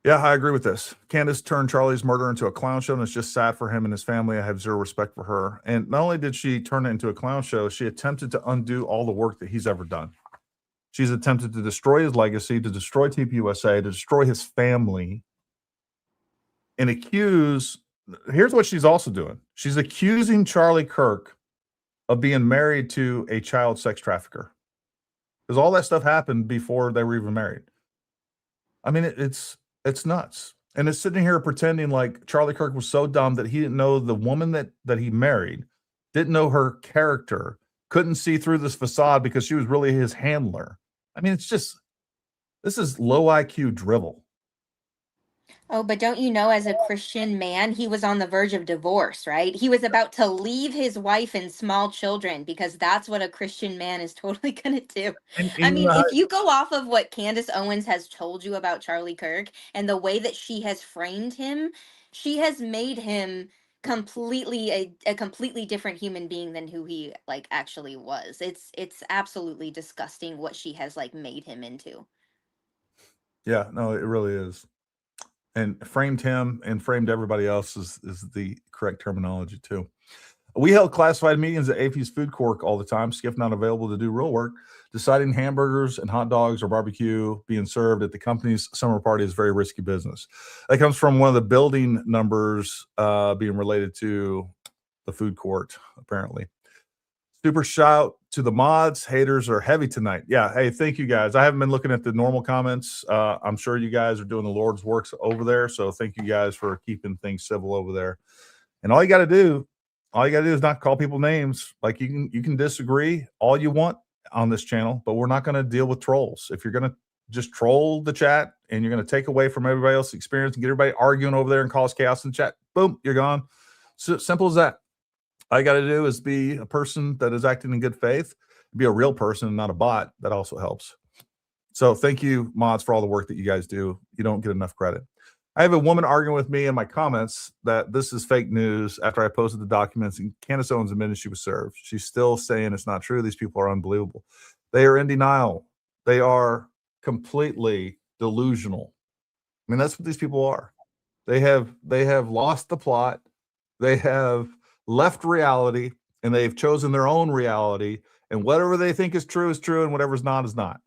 Yeah, I agree with this. Candace turned Charlie's murder into a clown show, and it's just sad for him and his family. I have zero respect for her. And not only did she turn it into a clown show, she attempted to undo all the work that he's ever done. She's attempted to destroy his legacy, to destroy TPUSA, to destroy his family, and accuse. Here's what she's also doing. She's accusing Charlie Kirk of being married to a child sex trafficker, because all that stuff happened before they were even married. I mean, it's nuts. And it's sitting here pretending like Charlie Kirk was so dumb that he didn't know the woman that he married, didn't know her character, couldn't see through this facade because she was really his handler. I mean, it's just, this is low IQ drivel. Oh, but don't you know, as a Christian man, he was on the verge of divorce, right? He was about to leave his wife and small children, because that's what a Christian man is totally going to do. I mean, if you go off of what Candace Owens has told you about Charlie Kirk and the way that she has framed him, she has made him completely a completely different human being than who he like actually was. It's absolutely disgusting what she has like made him into. Yeah, no, it really is. And framed him and framed everybody else is the correct terminology too. We held classified meetings at AP's food court all the time. Skiff not available to do real work. Deciding hamburgers and hot dogs or barbecue being served at the company's summer party is very risky business. That comes from one of the building numbers being related to the food court, apparently. Super shout to the mods. Haters are heavy tonight. Yeah. Hey, thank you guys. I haven't been looking at the normal comments. I'm sure you guys are doing the Lord's works over there. So thank you guys for keeping things civil over there. And all you got to do is not call people names. Like, you can disagree all you want on this channel, but we're not going to deal with trolls. If you're going to just troll the chat and you're going to take away from everybody else's experience and get everybody arguing over there and cause chaos in the chat, boom, you're gone. So simple as that. All you got to do is be a person that is acting in good faith, be a real person and not a bot. That also helps. So thank you, mods, for all the work that you guys do. You don't get enough credit. I have a woman arguing with me in my comments that this is fake news after I posted the documents, and Candace Owens admitted she was served. She's still saying it's not true. These people are unbelievable. They are in denial. They are completely delusional. I mean, that's what these people are. They have lost the plot. They have left reality, and they've chosen their own reality, and whatever they think is true, and whatever's not is not.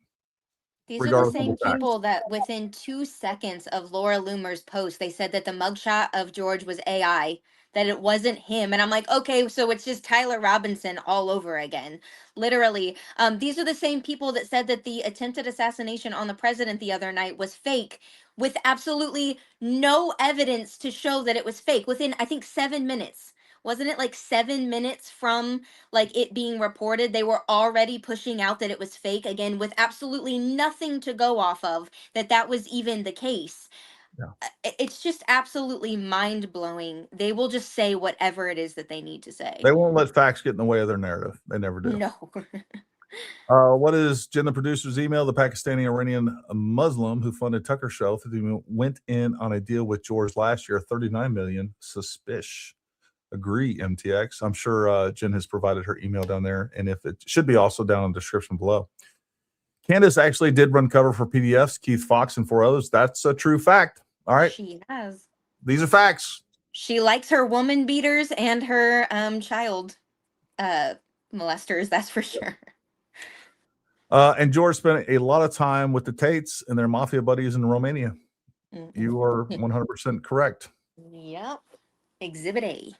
These are the same people that within 2 seconds of Laura Loomer's post, they said that the mugshot of George was AI, that it wasn't him. And I'm like, okay, so it's just Tyler Robinson all over again. Literally. These are the same people that said that the attempted assassination on the president the other night was fake, with absolutely no evidence to show that it was fake within, I think, 7 minutes. Wasn't it like 7 minutes from like it being reported? They were already pushing out that it was fake, again, with absolutely nothing to go off of that was even the case. Yeah. It's just absolutely mind-blowing. They will just say whatever it is that they need to say. They won't let facts get in the way of their narrative. They never do. No. What is Jen, the producer's email? The Pakistani Iranian Muslim who funded Tucker Show went in on a deal with George last year, $39 million. Suspicious. Agree, MTX. I'm sure Jen has provided her email down there, and if it should be also down in the description below. Candace actually did run cover for PDFs, Keith Fox and 4 others. That's a true fact. All right. She has. These are facts. She likes her woman beaters and her child molesters, that's for sure. And George spent a lot of time with the Tates and their mafia buddies in Romania. You are 100% correct. Yep. Exhibit A.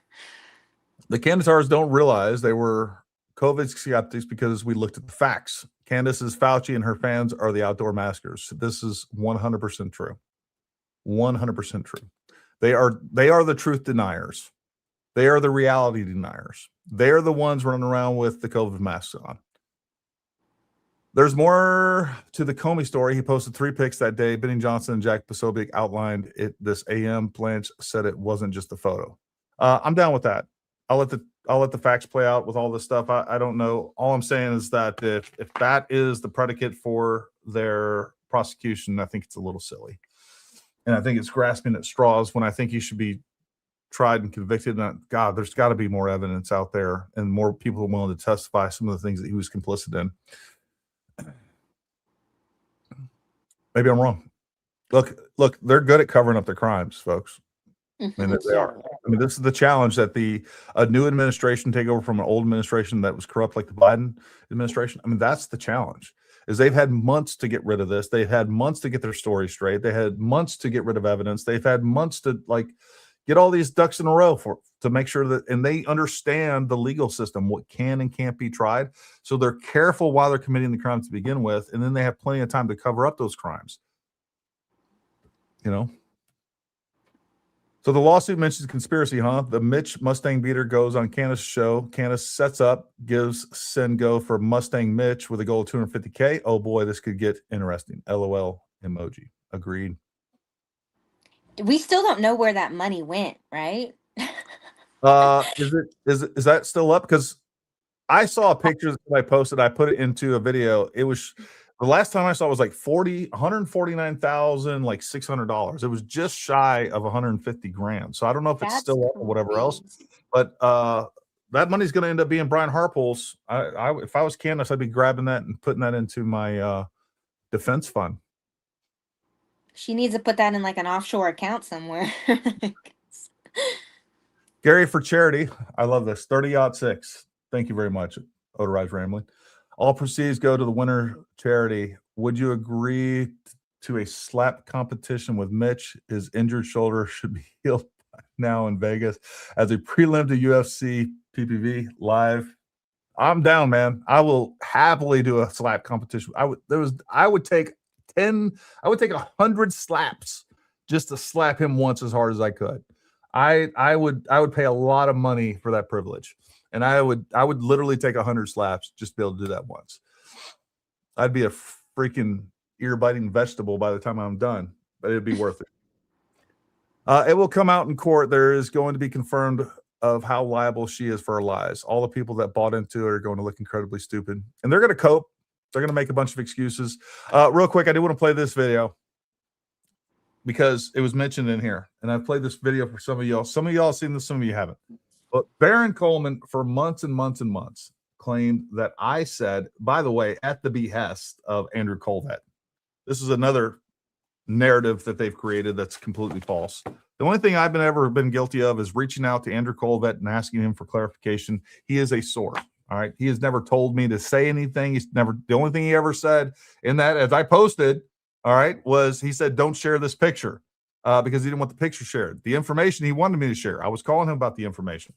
The Candace don't realize they were COVID skeptics because we looked at the facts. Candace is Fauci and her fans are the outdoor maskers. This is 100% true. 100% true. They are the truth deniers. They are the reality deniers. They are the ones running around with the COVID masks on. There's more to the Comey story. He posted 3 pics that day. Benny Johnson and Jack Posobiec outlined it. This AM Blanche said it wasn't just a photo. I'm down with that. I'll let the facts play out with all this stuff. I don't know. All I'm saying is that if that is the predicate for their prosecution, I think it's a little silly. And I think it's grasping at straws when I think he should be tried and convicted. And God, there's got to be more evidence out there and more people willing to testify some of the things that he was complicit in. Maybe I'm wrong. Look, they're good at covering up their crimes, folks. I mean, they are. I mean, this is the challenge that a new administration take over from an old administration that was corrupt like the Biden administration. I mean, that's the challenge, is they've had months to get rid of this. They've had months to get their story straight. They had months to get rid of evidence. They've had months to get all these ducks in a row to make sure that, and they understand the legal system, what can and can't be tried. So they're careful while they're committing the crime to begin with. And then they have plenty of time to cover up those crimes. So the lawsuit mentions conspiracy, huh? The Mitch Mustang beater goes on Candace's show. Candace sets up, gives send go for Mustang Mitch with a goal of $250K. Oh boy, this could get interesting. LOL emoji. Agreed. We still don't know where that money went, right? Is that still up? Because I saw a picture that I posted. I put it into a video. It was the last time I saw it was like $149,600. It was just shy of 150 grand. So I don't know if it's still up or whatever else. But that money's going to end up being Brian Harpole's. If I was Candace, I'd be grabbing that and putting that into my defense fund. She needs to put that in like an offshore account somewhere. Gary for charity. I love this. 30-6. Thank you very much. Odorized Rambling. All proceeds go to the winner charity. Would you agree to a slap competition with Mitch? His injured shoulder should be healed now in Vegas as a prelim to UFC PPV live. I'm down, man. I will happily do a slap competition. I would take 100 slaps just to slap him once as hard as I could. I would pay a lot of money for that privilege. And I would literally take 100 slaps just to be able to do that once. I'd be a freaking ear-biting vegetable by the time I'm done, but it'd be worth it. It will come out in court. There is going to be confirmed of how liable she is for her lies. All the people that bought into it are going to look incredibly stupid. And they're going to cope. They're going to make a bunch of excuses. Real quick, I do want to play this video because it was mentioned in here. And I've played this video for some of y'all. Some of y'all have seen this, some of you haven't. But Baron Coleman, for months and months and months, claimed that I said, by the way, at the behest of Andrew Colvett. This is another narrative that they've created that's completely false. The only thing I've ever been guilty of is reaching out to Andrew Colvett and asking him for clarification. He is a source. All right. He has never told me to say anything. The only thing he ever said in that, as I posted, all right, was he said, don't share this picture because he didn't want the picture shared. The information he wanted me to share. I was calling him about the information.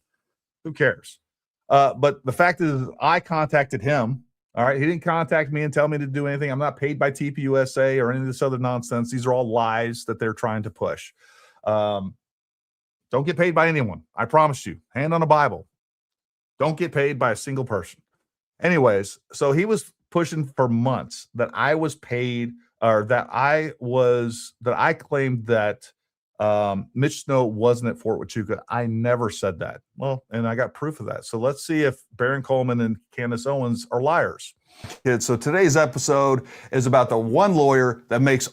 Who cares? But the fact is, I contacted him. All right. He didn't contact me and tell me to do anything. I'm not paid by TPUSA or any of this other nonsense. These are all lies that they're trying to push. Don't get paid by anyone. I promise you. Hand on a Bible. Don't get paid by a single person. Anyways, so he was pushing for months that I was paid, or that I claimed that Mitch Snow wasn't at Fort Huachuca. I never said that. Well, and I got proof of that. So let's see if Baron Coleman and Candace Owens are liars. Kids, so today's episode is about the one lawyer that makes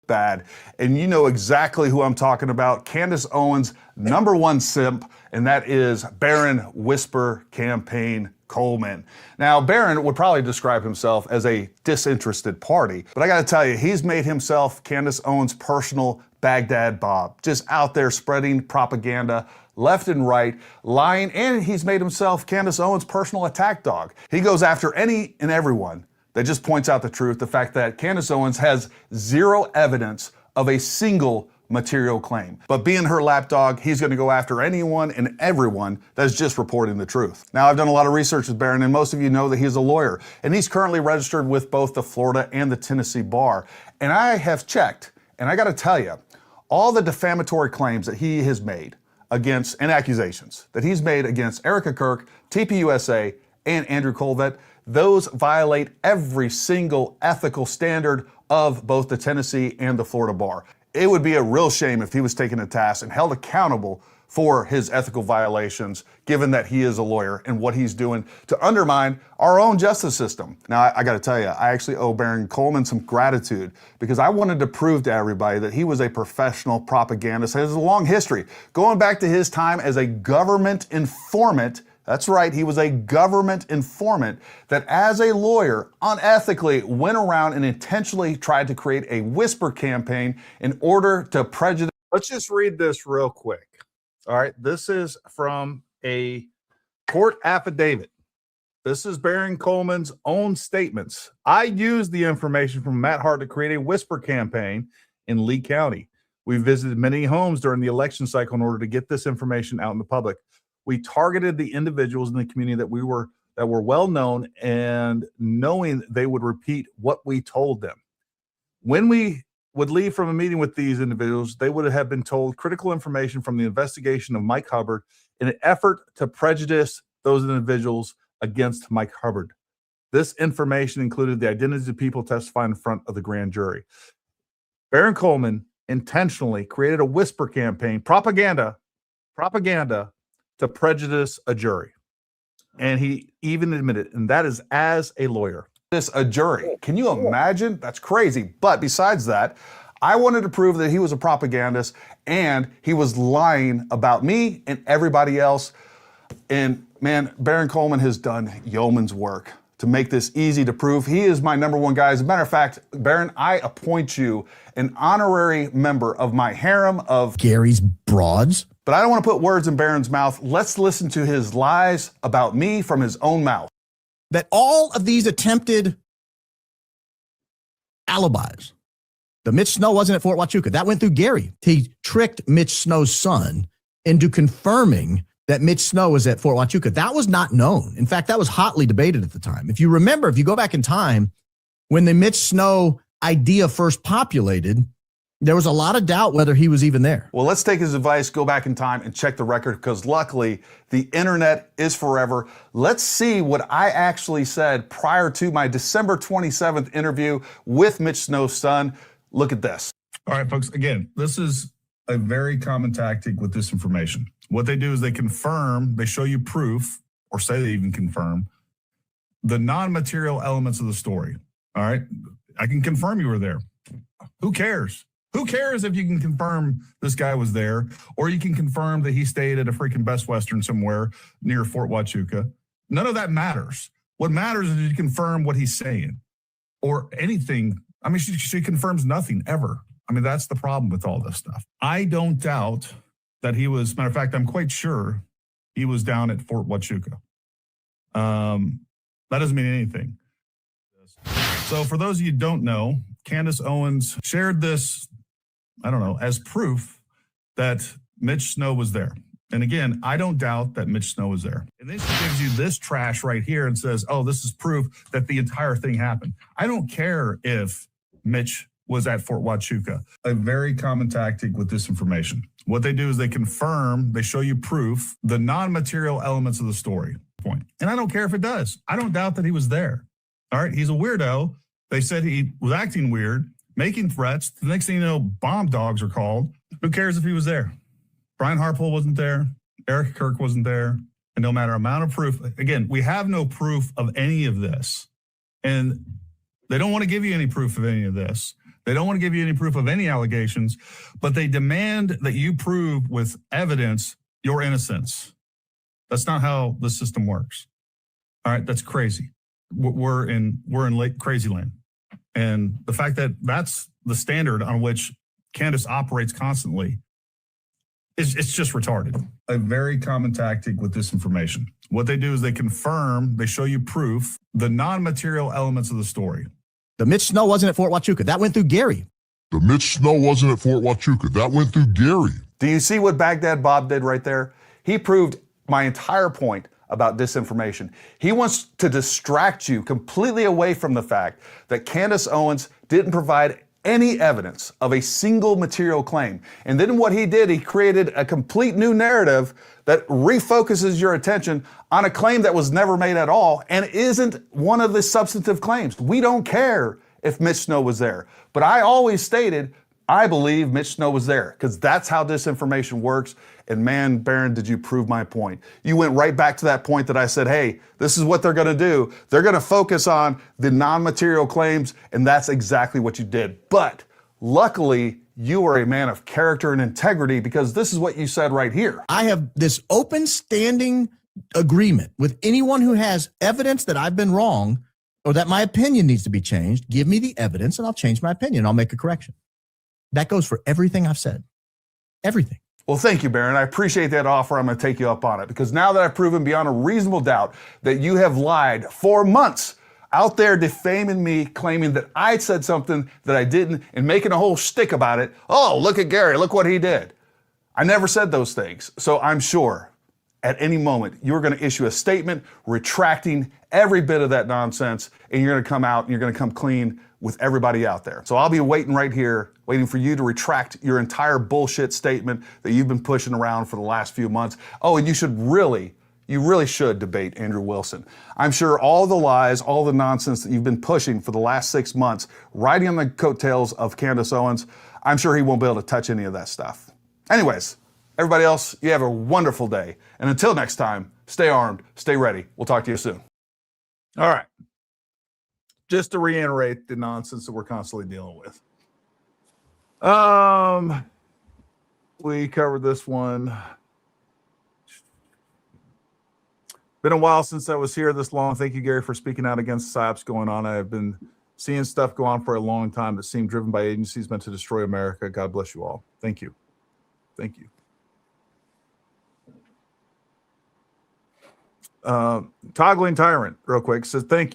bad. And you know exactly who I'm talking about. Candace Owens, #1 simp, and that is Baron Whisper Campaign Coleman. Now, Baron would probably describe himself as a disinterested party, but I got to tell you, he's made himself Candace Owens' personal Baghdad Bob, just out there spreading propaganda left and right, lying, and he's made himself Candace Owens' personal attack dog. He goes after any and everyone that just points out the truth, the fact that Candace Owens has zero evidence of a single material claim. But being her lapdog, he's going to go after anyone and everyone that's just reporting the truth. Now, I've done a lot of research with Barron, and most of you know that he's a lawyer, and he's currently registered with both the Florida and the Tennessee bar. And I have checked, and I got to tell you, all the defamatory claims that he has made against, and accusations that he's made against Erica Kirk, TPUSA, and Andrew Colvett, those violate every single ethical standard of both the Tennessee and the Florida bar. It would be a real shame if he was taken to task and held accountable for his ethical violations, given that he is a lawyer and what he's doing to undermine our own justice system. Now, I got to tell you, I actually owe Baron Coleman some gratitude because I wanted to prove to everybody that he was a professional propagandist. He has a long history, going back to his time as a government informant. That's right, he was a government informant that as a lawyer unethically went around and intentionally tried to create a whisper campaign in order to prejudice. Let's just read this real quick. All right, this is from a court affidavit. This is Baron Coleman's own statements. I used the information from Matt Hart to create a whisper campaign in Lee County. We visited many homes during the election cycle in order to get this information out in the public. We targeted the individuals in the community that were well known and knowing they would repeat what we told them. When we would leave from a meeting with these individuals, they would have been told critical information from the investigation of Mike Hubbard in an effort to prejudice those individuals against Mike Hubbard. This information included the identities of people testifying in front of the grand jury. Baron Coleman intentionally created a whisper campaign, propaganda, to prejudice a jury. And he even admitted, and that is as a lawyer. This a jury. Can you imagine? That's crazy. But besides that, I wanted to prove that he was a propagandist and he was lying about me and everybody else. And man, Baron Coleman has done yeoman's work to make this easy to prove. He is my number one guy. As a matter of fact, Baron, I appoint you an honorary member of my harem of Gary's broads. But I don't want to put words in Baron's mouth. Let's listen to his lies about me from his own mouth. That all of these attempted alibis, the Mitch Snow wasn't at Fort Huachuca. That went through Gary. He tricked Mitch Snow's son into confirming that Mitch Snow was at Fort Huachuca. That was not known. In fact, that was hotly debated at the time. If you remember, if you go back in time, when the Mitch Snow idea first populated, there was a lot of doubt whether he was even there. Well, let's take his advice, go back in time and check the record because luckily the internet is forever. Let's see what I actually said prior to my December 27th interview with Mitch Snow's son. Look at this. All right, folks, again, this is a very common tactic with disinformation. What they do is they confirm, they show you proof, or say they even confirm, the non-material elements of the story. All right, I can confirm you were there. Who cares? Who cares if you can confirm this guy was there, or you can confirm that he stayed at a freaking Best Western somewhere near Fort Huachuca? None of that matters. What matters is you confirm what he's saying or anything. I mean, she confirms nothing ever. I mean, that's the problem with all this stuff. I don't doubt that he was, matter of fact, I'm quite sure he was down at Fort Huachuca. That doesn't mean anything. So for those of you who don't know, Candace Owens shared this, I don't know, as proof that Mitch Snow was there. And again, I don't doubt that Mitch Snow was there. And this gives you this trash right here and says, oh, this is proof that the entire thing happened. I don't care if Mitch was at Fort Huachuca. A very common tactic with disinformation. What they do is they confirm, they show you proof, the non-material elements of the story. Point. And I don't care if it does. I don't doubt that he was there. All right, he's a weirdo. They said he was acting weird, making threats. The next thing you know, bomb dogs are called. Who cares if he was there? Brian Harpole wasn't there. Eric Kirk wasn't there. And no matter amount of proof, again, we have no proof of any of this. And they don't want to give you any proof of any of this. They don't want to give you any proof of any allegations, but they demand that you prove with evidence your innocence. That's not how the system works. All right, that's crazy. We're in crazy land. And the fact that that's the standard on which Candace operates constantly, it's just retarded. A very common tactic with disinformation. What they do is they confirm, they show you proof, the non-material elements of the story. The Mitch Snow wasn't at Fort Huachuca. That went through Gary. The Mitch Snow wasn't at Fort Huachuca. That went through Gary. Do you see what Baghdad Bob did right there? He proved my entire point about disinformation. He wants to distract you completely away from the fact that Candace Owens didn't provide any evidence of a single material claim. And then what he did, he created a complete new narrative that refocuses your attention on a claim that was never made at all and isn't one of the substantive claims. We don't care if Mitch Snow was there. But I always stated, I believe Mitch Snow was there because that's how disinformation works. And man, Barron, did you prove my point? You went right back to that point that I said, hey, this is what they're going to do. They're going to focus on the non-material claims, and that's exactly what you did. But luckily, you are a man of character and integrity because this is what you said right here. I have this open standing agreement with anyone who has evidence that I've been wrong or that my opinion needs to be changed. Give me the evidence and I'll change my opinion. I'll make a correction. That goes for everything I've said. Everything. Well, thank you, Barron. I appreciate that offer. I'm going to take you up on it because now that I've proven beyond a reasonable doubt that you have lied for months out there defaming me, claiming that I said something that I didn't and making a whole shtick about it. Oh, look at Gary. Look what he did. I never said those things. So I'm sure at any moment you're going to issue a statement retracting every bit of that nonsense and you're going to come out and you're going to come clean with everybody out there. So I'll be waiting right here, waiting for you to retract your entire bullshit statement that you've been pushing around for the last few months. Oh, and you really should debate Andrew Wilson. I'm sure all the lies, all the nonsense that you've been pushing for the last 6 months, riding on the coattails of Candace Owens, I'm sure he won't be able to touch any of that stuff. Anyways, everybody else, you have a wonderful day. And until next time, stay armed, stay ready. We'll talk to you soon. All right. Just to reiterate the nonsense that we're constantly dealing with. We covered this one. Been a while since I was here this long. Thank you, Gary, for speaking out against psyops going on. I have been seeing stuff go on for a long time that seemed driven by agencies meant to destroy America. God bless you all. Thank you. Thank you. Toggling Tyrant, real quick, says thank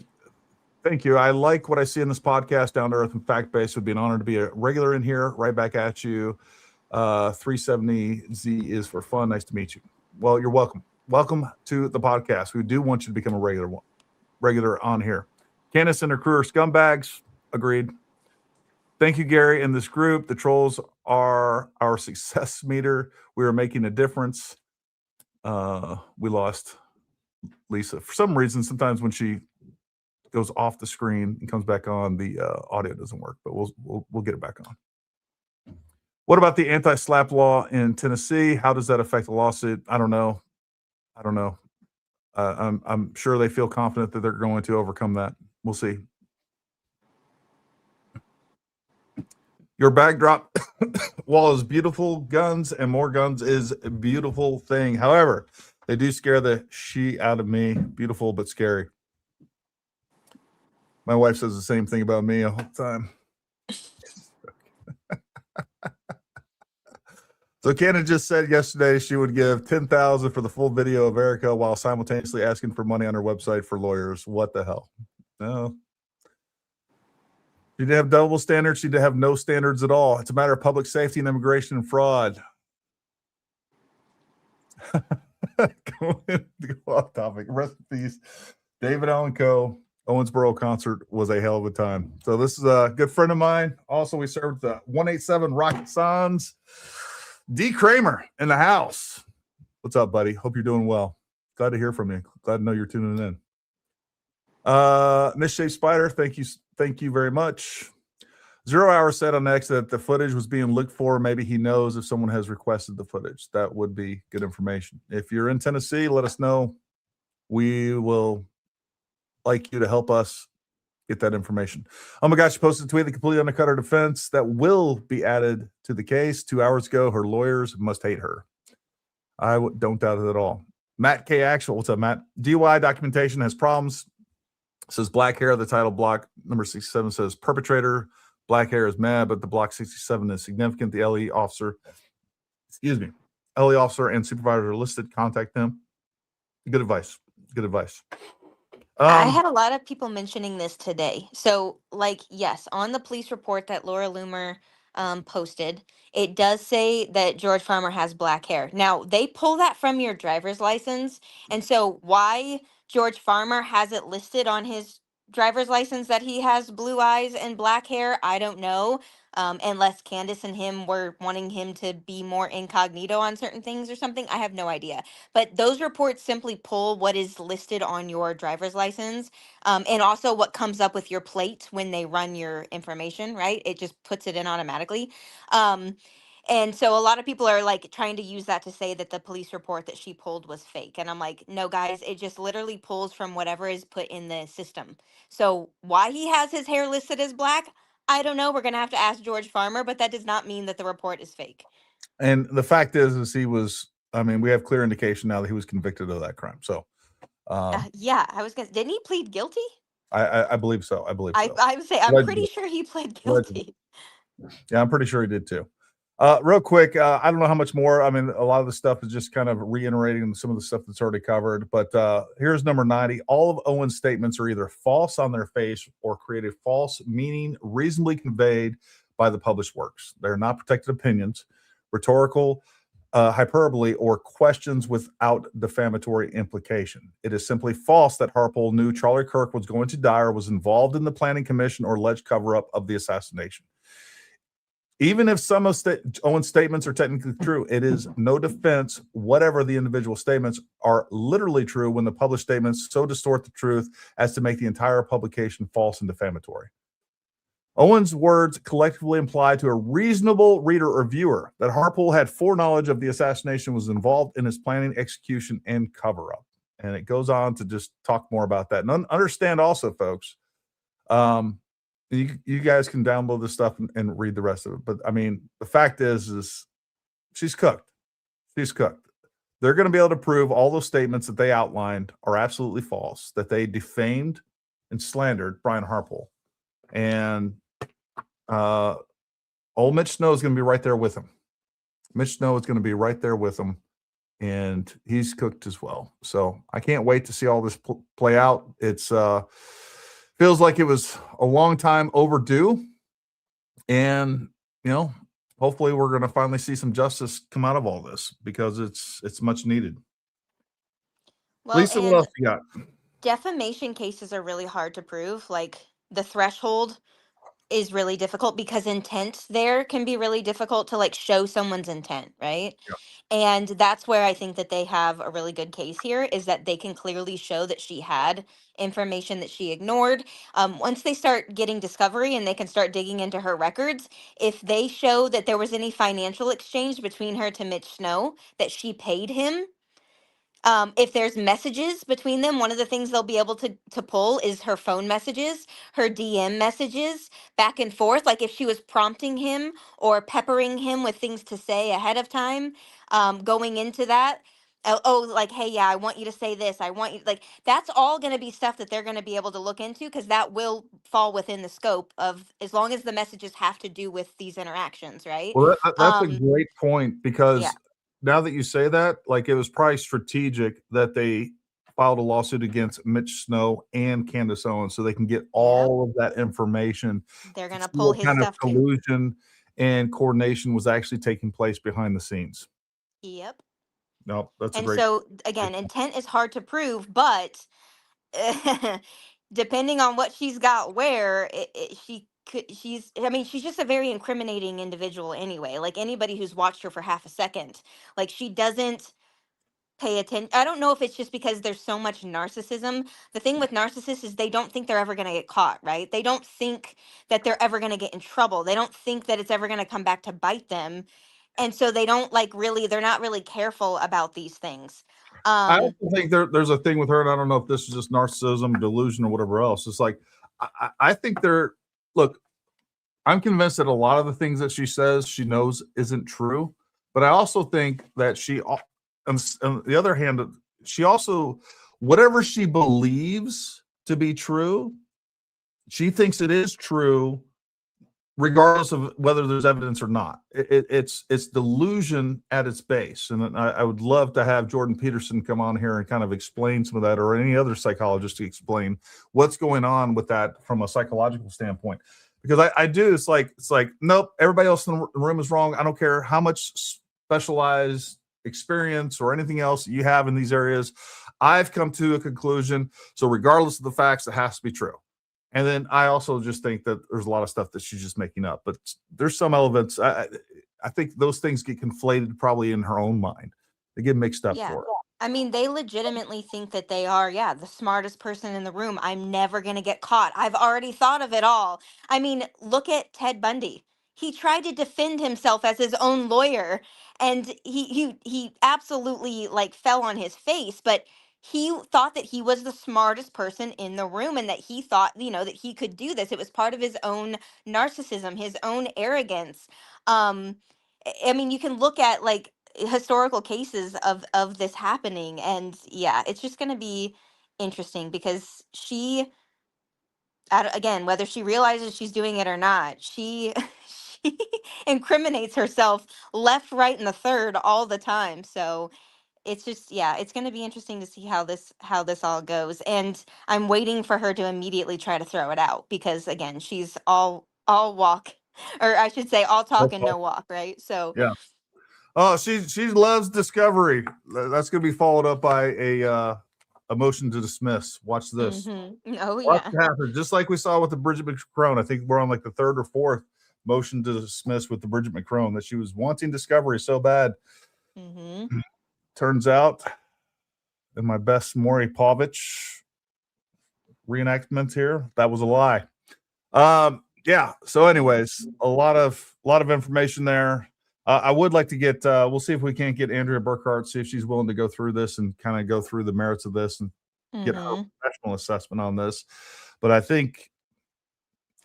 you. I like what I see in this podcast, down to earth and fact based. Would be an honor to be a regular in here. Right back at you. 370Z is for fun. Nice to meet you. Well, you're welcome. Welcome to the podcast. We do want you to become a regular on here. Candace and her crew are scumbags. Agreed. Thank you, Gary. In this group, the trolls are our success meter. We are making a difference. We lost Lisa for some reason. Sometimes when she goes off the screen and comes back on, the audio doesn't work, but we'll get it back on. What about the anti-SLAPP law in Tennessee? How does that affect the lawsuit? I don't know. I'm sure they feel confident that they're going to overcome that. We'll see. Your backdrop wall is beautiful. Guns and more guns is a beautiful thing. However, they do scare the shit out of me. Beautiful, but scary. My wife says the same thing about me all the time. So Candace just said yesterday she would give $10,000 for the full video of Erica while simultaneously asking for money on her website for lawyers. What the hell? No. She didn't have double standards. She didn't have no standards at all. It's a matter of public safety and immigration and fraud. Go off topic. Rest in peace. David Allen Coe. Owensboro concert was a hell of a time. So this is a good friend of mine. Also, we served the 187 Rocket Sons. D. Kramer in the house. What's up, buddy? Hope you're doing well. Glad to hear from you. Glad to know you're tuning in. Misshaped Spider, thank you very much. 0 Hour said on X that the footage was being looked for. Maybe he knows if someone has requested the footage. That would be good information. If you're in Tennessee, let us know. We will like you to help us get that information. Oh my gosh, she posted a tweet that completely undercut her defense that will be added to the case. 2 hours ago, her lawyers must hate her. I don't doubt it at all. Matt K. Actual, what's up, Matt? DUI documentation has problems. It says black hair. The title block number 67 says perpetrator. Black hair is mad, but the block 67 is significant. The LE officer and supervisor are listed. Contact them. Good advice. Good advice. I had a lot of people mentioning this today. So, like, yes, on the police report that Laura Loomer posted, it does say that George Farmer has black hair. Now, they pull that from your driver's license. And so why George Farmer has it listed on his driver's license that he has blue eyes and black hair, I don't know. Unless Candace and him were wanting him to be more incognito on certain things or something. I have no idea. But those reports simply pull what is listed on your driver's license, and also what comes up with your plate when they run your information, right? It just puts it in automatically. Um, and so a lot of people are like trying to use that to say that the police report that she pulled was fake. And I'm like, no, guys, it just literally pulls from whatever is put in the system. So why he has his hair listed as black, I don't know. We're going to have to ask George Farmer, but that does not mean that the report is fake. And the fact is he was, I mean, we have clear indication now that he was convicted of that crime. So, Yeah, I was going to, didn't he plead guilty? I believe so. I believe so. I would say, I'm Allegedly. pretty sure he pled Allegedly. guilty. Yeah, I'm pretty sure he did too. Real quick, I don't know how much more. I mean, a lot of the stuff is just kind of reiterating some of the stuff that's already covered. But here's number 90. All of Owens' statements are either false on their face or create a false meaning reasonably conveyed by the published works. They're not protected opinions, rhetorical hyperbole, or questions without defamatory implication. It is simply false that Harpole knew Charlie Kirk was going to die or was involved in the planning commission or alleged cover-up of the assassination. Even if some of Owens' statements are technically true, it is no defense, whatever the individual statements are literally true, when the published statements so distort the truth as to make the entire publication false and defamatory. Owens' words collectively imply to a reasonable reader or viewer that Harpole had foreknowledge of the assassination, was involved in its planning, execution, and cover-up. And it goes on to just talk more about that. And understand also, folks, you guys can download this stuff and read the rest of it. But I mean, the fact is she's cooked. She's cooked. They're going to be able to prove all those statements that they outlined are absolutely false, that they defamed and slandered Brian Harpole. And old Mitch Snow is going to be right there with him. Mitch Snow is going to be right there with him. And he's cooked as well. So I can't wait to see all this play out. It's feels like it was a long time overdue, and hopefully we're going to finally see some justice come out of all this, because it's much needed. Well, Lisa, what else you got? Defamation cases are really hard to prove. Like, the threshold is really difficult because intent there can be really difficult to like show someone's intent, right? Yeah. And that's where I think that they have a really good case here, is that they can clearly show that she had information that she ignored. Once they start getting discovery and they can start digging into her records, if they show that there was any financial exchange between her to Mitch Snow, that she paid him, if there's messages between them, one of the things they'll be able to pull is her phone messages, her DM messages back and forth. Like if she was prompting him or peppering him with things to say ahead of time, going into that. Like, hey, yeah, I want you to say this. I want you, like, that's all going to be stuff that they're going to be able to look into, because that will fall within the scope of, as long as the messages have to do with these interactions, right? Well, that's a great point, because Yeah. now that you say that, like, it was probably strategic that they filed a lawsuit against Mitch Snow and Candace Owens so they can get all of that information. They're going to See pull what his kind of stuff too. collusion and coordination was actually taking place behind the scenes. Yep. No, that's a And great. so again, intent is hard to prove, but depending on what she's got where, she's just a very incriminating individual anyway. Like anybody who's watched her for half a second, like she doesn't pay attention. I don't know if it's just because there's so much narcissism. The thing with narcissists is they don't think they're ever going to get caught, right? They don't think that they're ever going to get in trouble. They don't think that it's ever going to come back to bite them. And so they don't they're not really careful about these things. I also think there's a thing with her, and I don't know if this is just narcissism, delusion, or whatever else. It's like, I think look, I'm convinced that a lot of the things that she says she knows isn't true, but I also think that she, on the other hand, she also, whatever she believes to be true, she thinks it is true, regardless of whether there's evidence or not. It's delusion at its base. And I would love to have Jordan Peterson come on here and kind of explain some of that, or any other psychologist to explain what's going on with that from a psychological standpoint. because I do. It's like, nope, everybody else in the room is wrong. I don't care how much specialized experience or anything else that you have in these areas. I've come to a conclusion. So regardless of the facts, it has to be true. And then I also just think that there's a lot of stuff that she's just making up, but there's some elements. I think those things get conflated probably in her own mind. They get mixed up Yeah. for her. I mean, they legitimately think that they are, yeah, the smartest person in the room. I'm never going to get caught. I've already thought of it all. I mean, look at Ted Bundy. He tried to defend himself as his own lawyer, and he absolutely like fell on his face, but he thought that he was the smartest person in the room and that he thought, you know, that he could do this. It was part of his own narcissism, his own arrogance. I mean, you can look at like historical cases of this happening, and yeah, it's just going to be interesting because she, again, whether she realizes she's doing it or not, she she incriminates herself left, right, and the third all the time. So it's just, yeah, it's going to be interesting to see how this all goes, and I'm waiting for her to immediately try to throw it out because again, she's all walk, or I should say all talk and no walk, right? So Yeah. Oh, she loves discovery. That's going to be followed up by a motion to dismiss. Watch this. Oh Watch yeah. it happen. Just like we saw with the Bridget McCrone. I think we're on like the third or fourth motion to dismiss with the Bridget McCrone, that she was wanting discovery so bad. Turns out, in my best Maury Povich reenactment here, that was a lie. Yeah. So, anyways, a lot of information there. I would like to get. We'll see if we can't get Andrea Burkhart, see if she's willing to go through this and kind of go through the merits of this and get her professional assessment on this. But I think,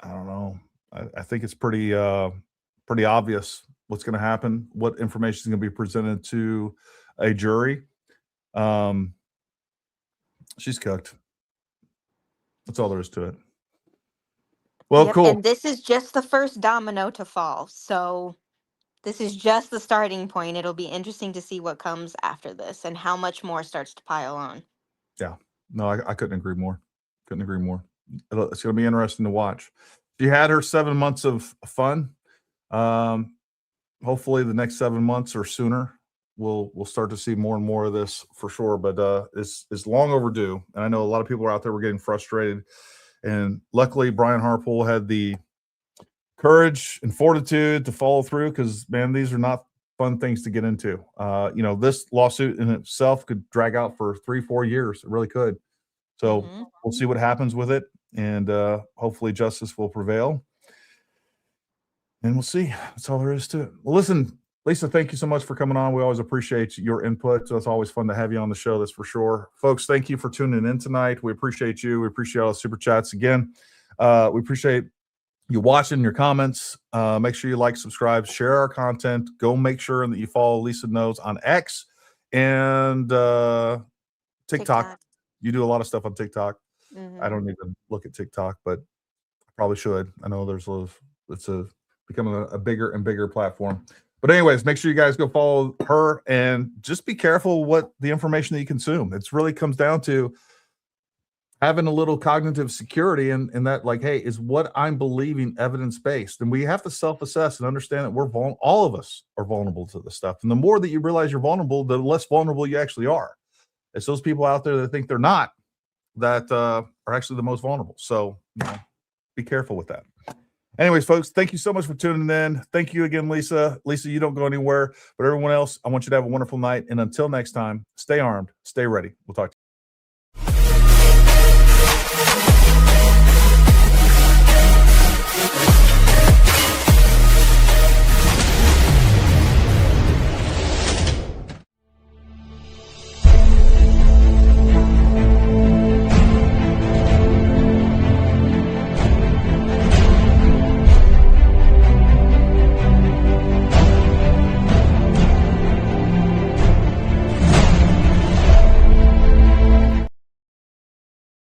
I don't know. I think it's pretty obvious what's going to happen, what information is going to be presented to a jury. She's cooked. That's all there is to it. Well, Yep, cool. and this is just the first domino to fall. So this is just the starting point. It'll be interesting to see what comes after this and how much more starts to pile on. Yeah. No, I couldn't agree more. Couldn't agree more. It's going to be interesting to watch. She had her 7 months of fun. Hopefully the next 7 months or sooner, we'll start to see more and more of this for sure. But it's long overdue. And I know a lot of people are out there were getting frustrated. And luckily, Brian Harpole had the courage and fortitude to follow through, because man, these are not fun things to get into. This lawsuit in itself could drag out for 3-4 years. It really could. So we'll see what happens with it, and hopefully justice will prevail. And we'll see. That's all there is to it. Well, listen, Lisa, thank you so much for coming on. We always appreciate your input. So it's always fun to have you on the show. That's for sure. Folks, thank you for tuning in tonight. We appreciate you. We appreciate all the super chats again. We appreciate you watching, your comments. Make sure you like, subscribe, share our content. Go make sure that you follow Lisa Knows on X and TikTok. You do a lot of stuff on TikTok. I don't even look at TikTok, but I probably should. I know it's becoming a bigger and bigger platform. But anyways, make sure you guys go follow her and just be careful what the information that you consume. It really comes down to having a little cognitive security and that, like, hey, is what I'm believing evidence-based? And we have to self-assess and understand that all of us are vulnerable to this stuff. And the more that you realize you're vulnerable, the less vulnerable you actually are. It's those people out there that think they're not that are actually the most vulnerable. So, be careful with that. Anyways, folks, thank you so much for tuning in. Thank you again, Lisa. Lisa, you don't go anywhere. But everyone else, I want you to have a wonderful night. And until next time, stay armed, stay ready. We'll talk to you.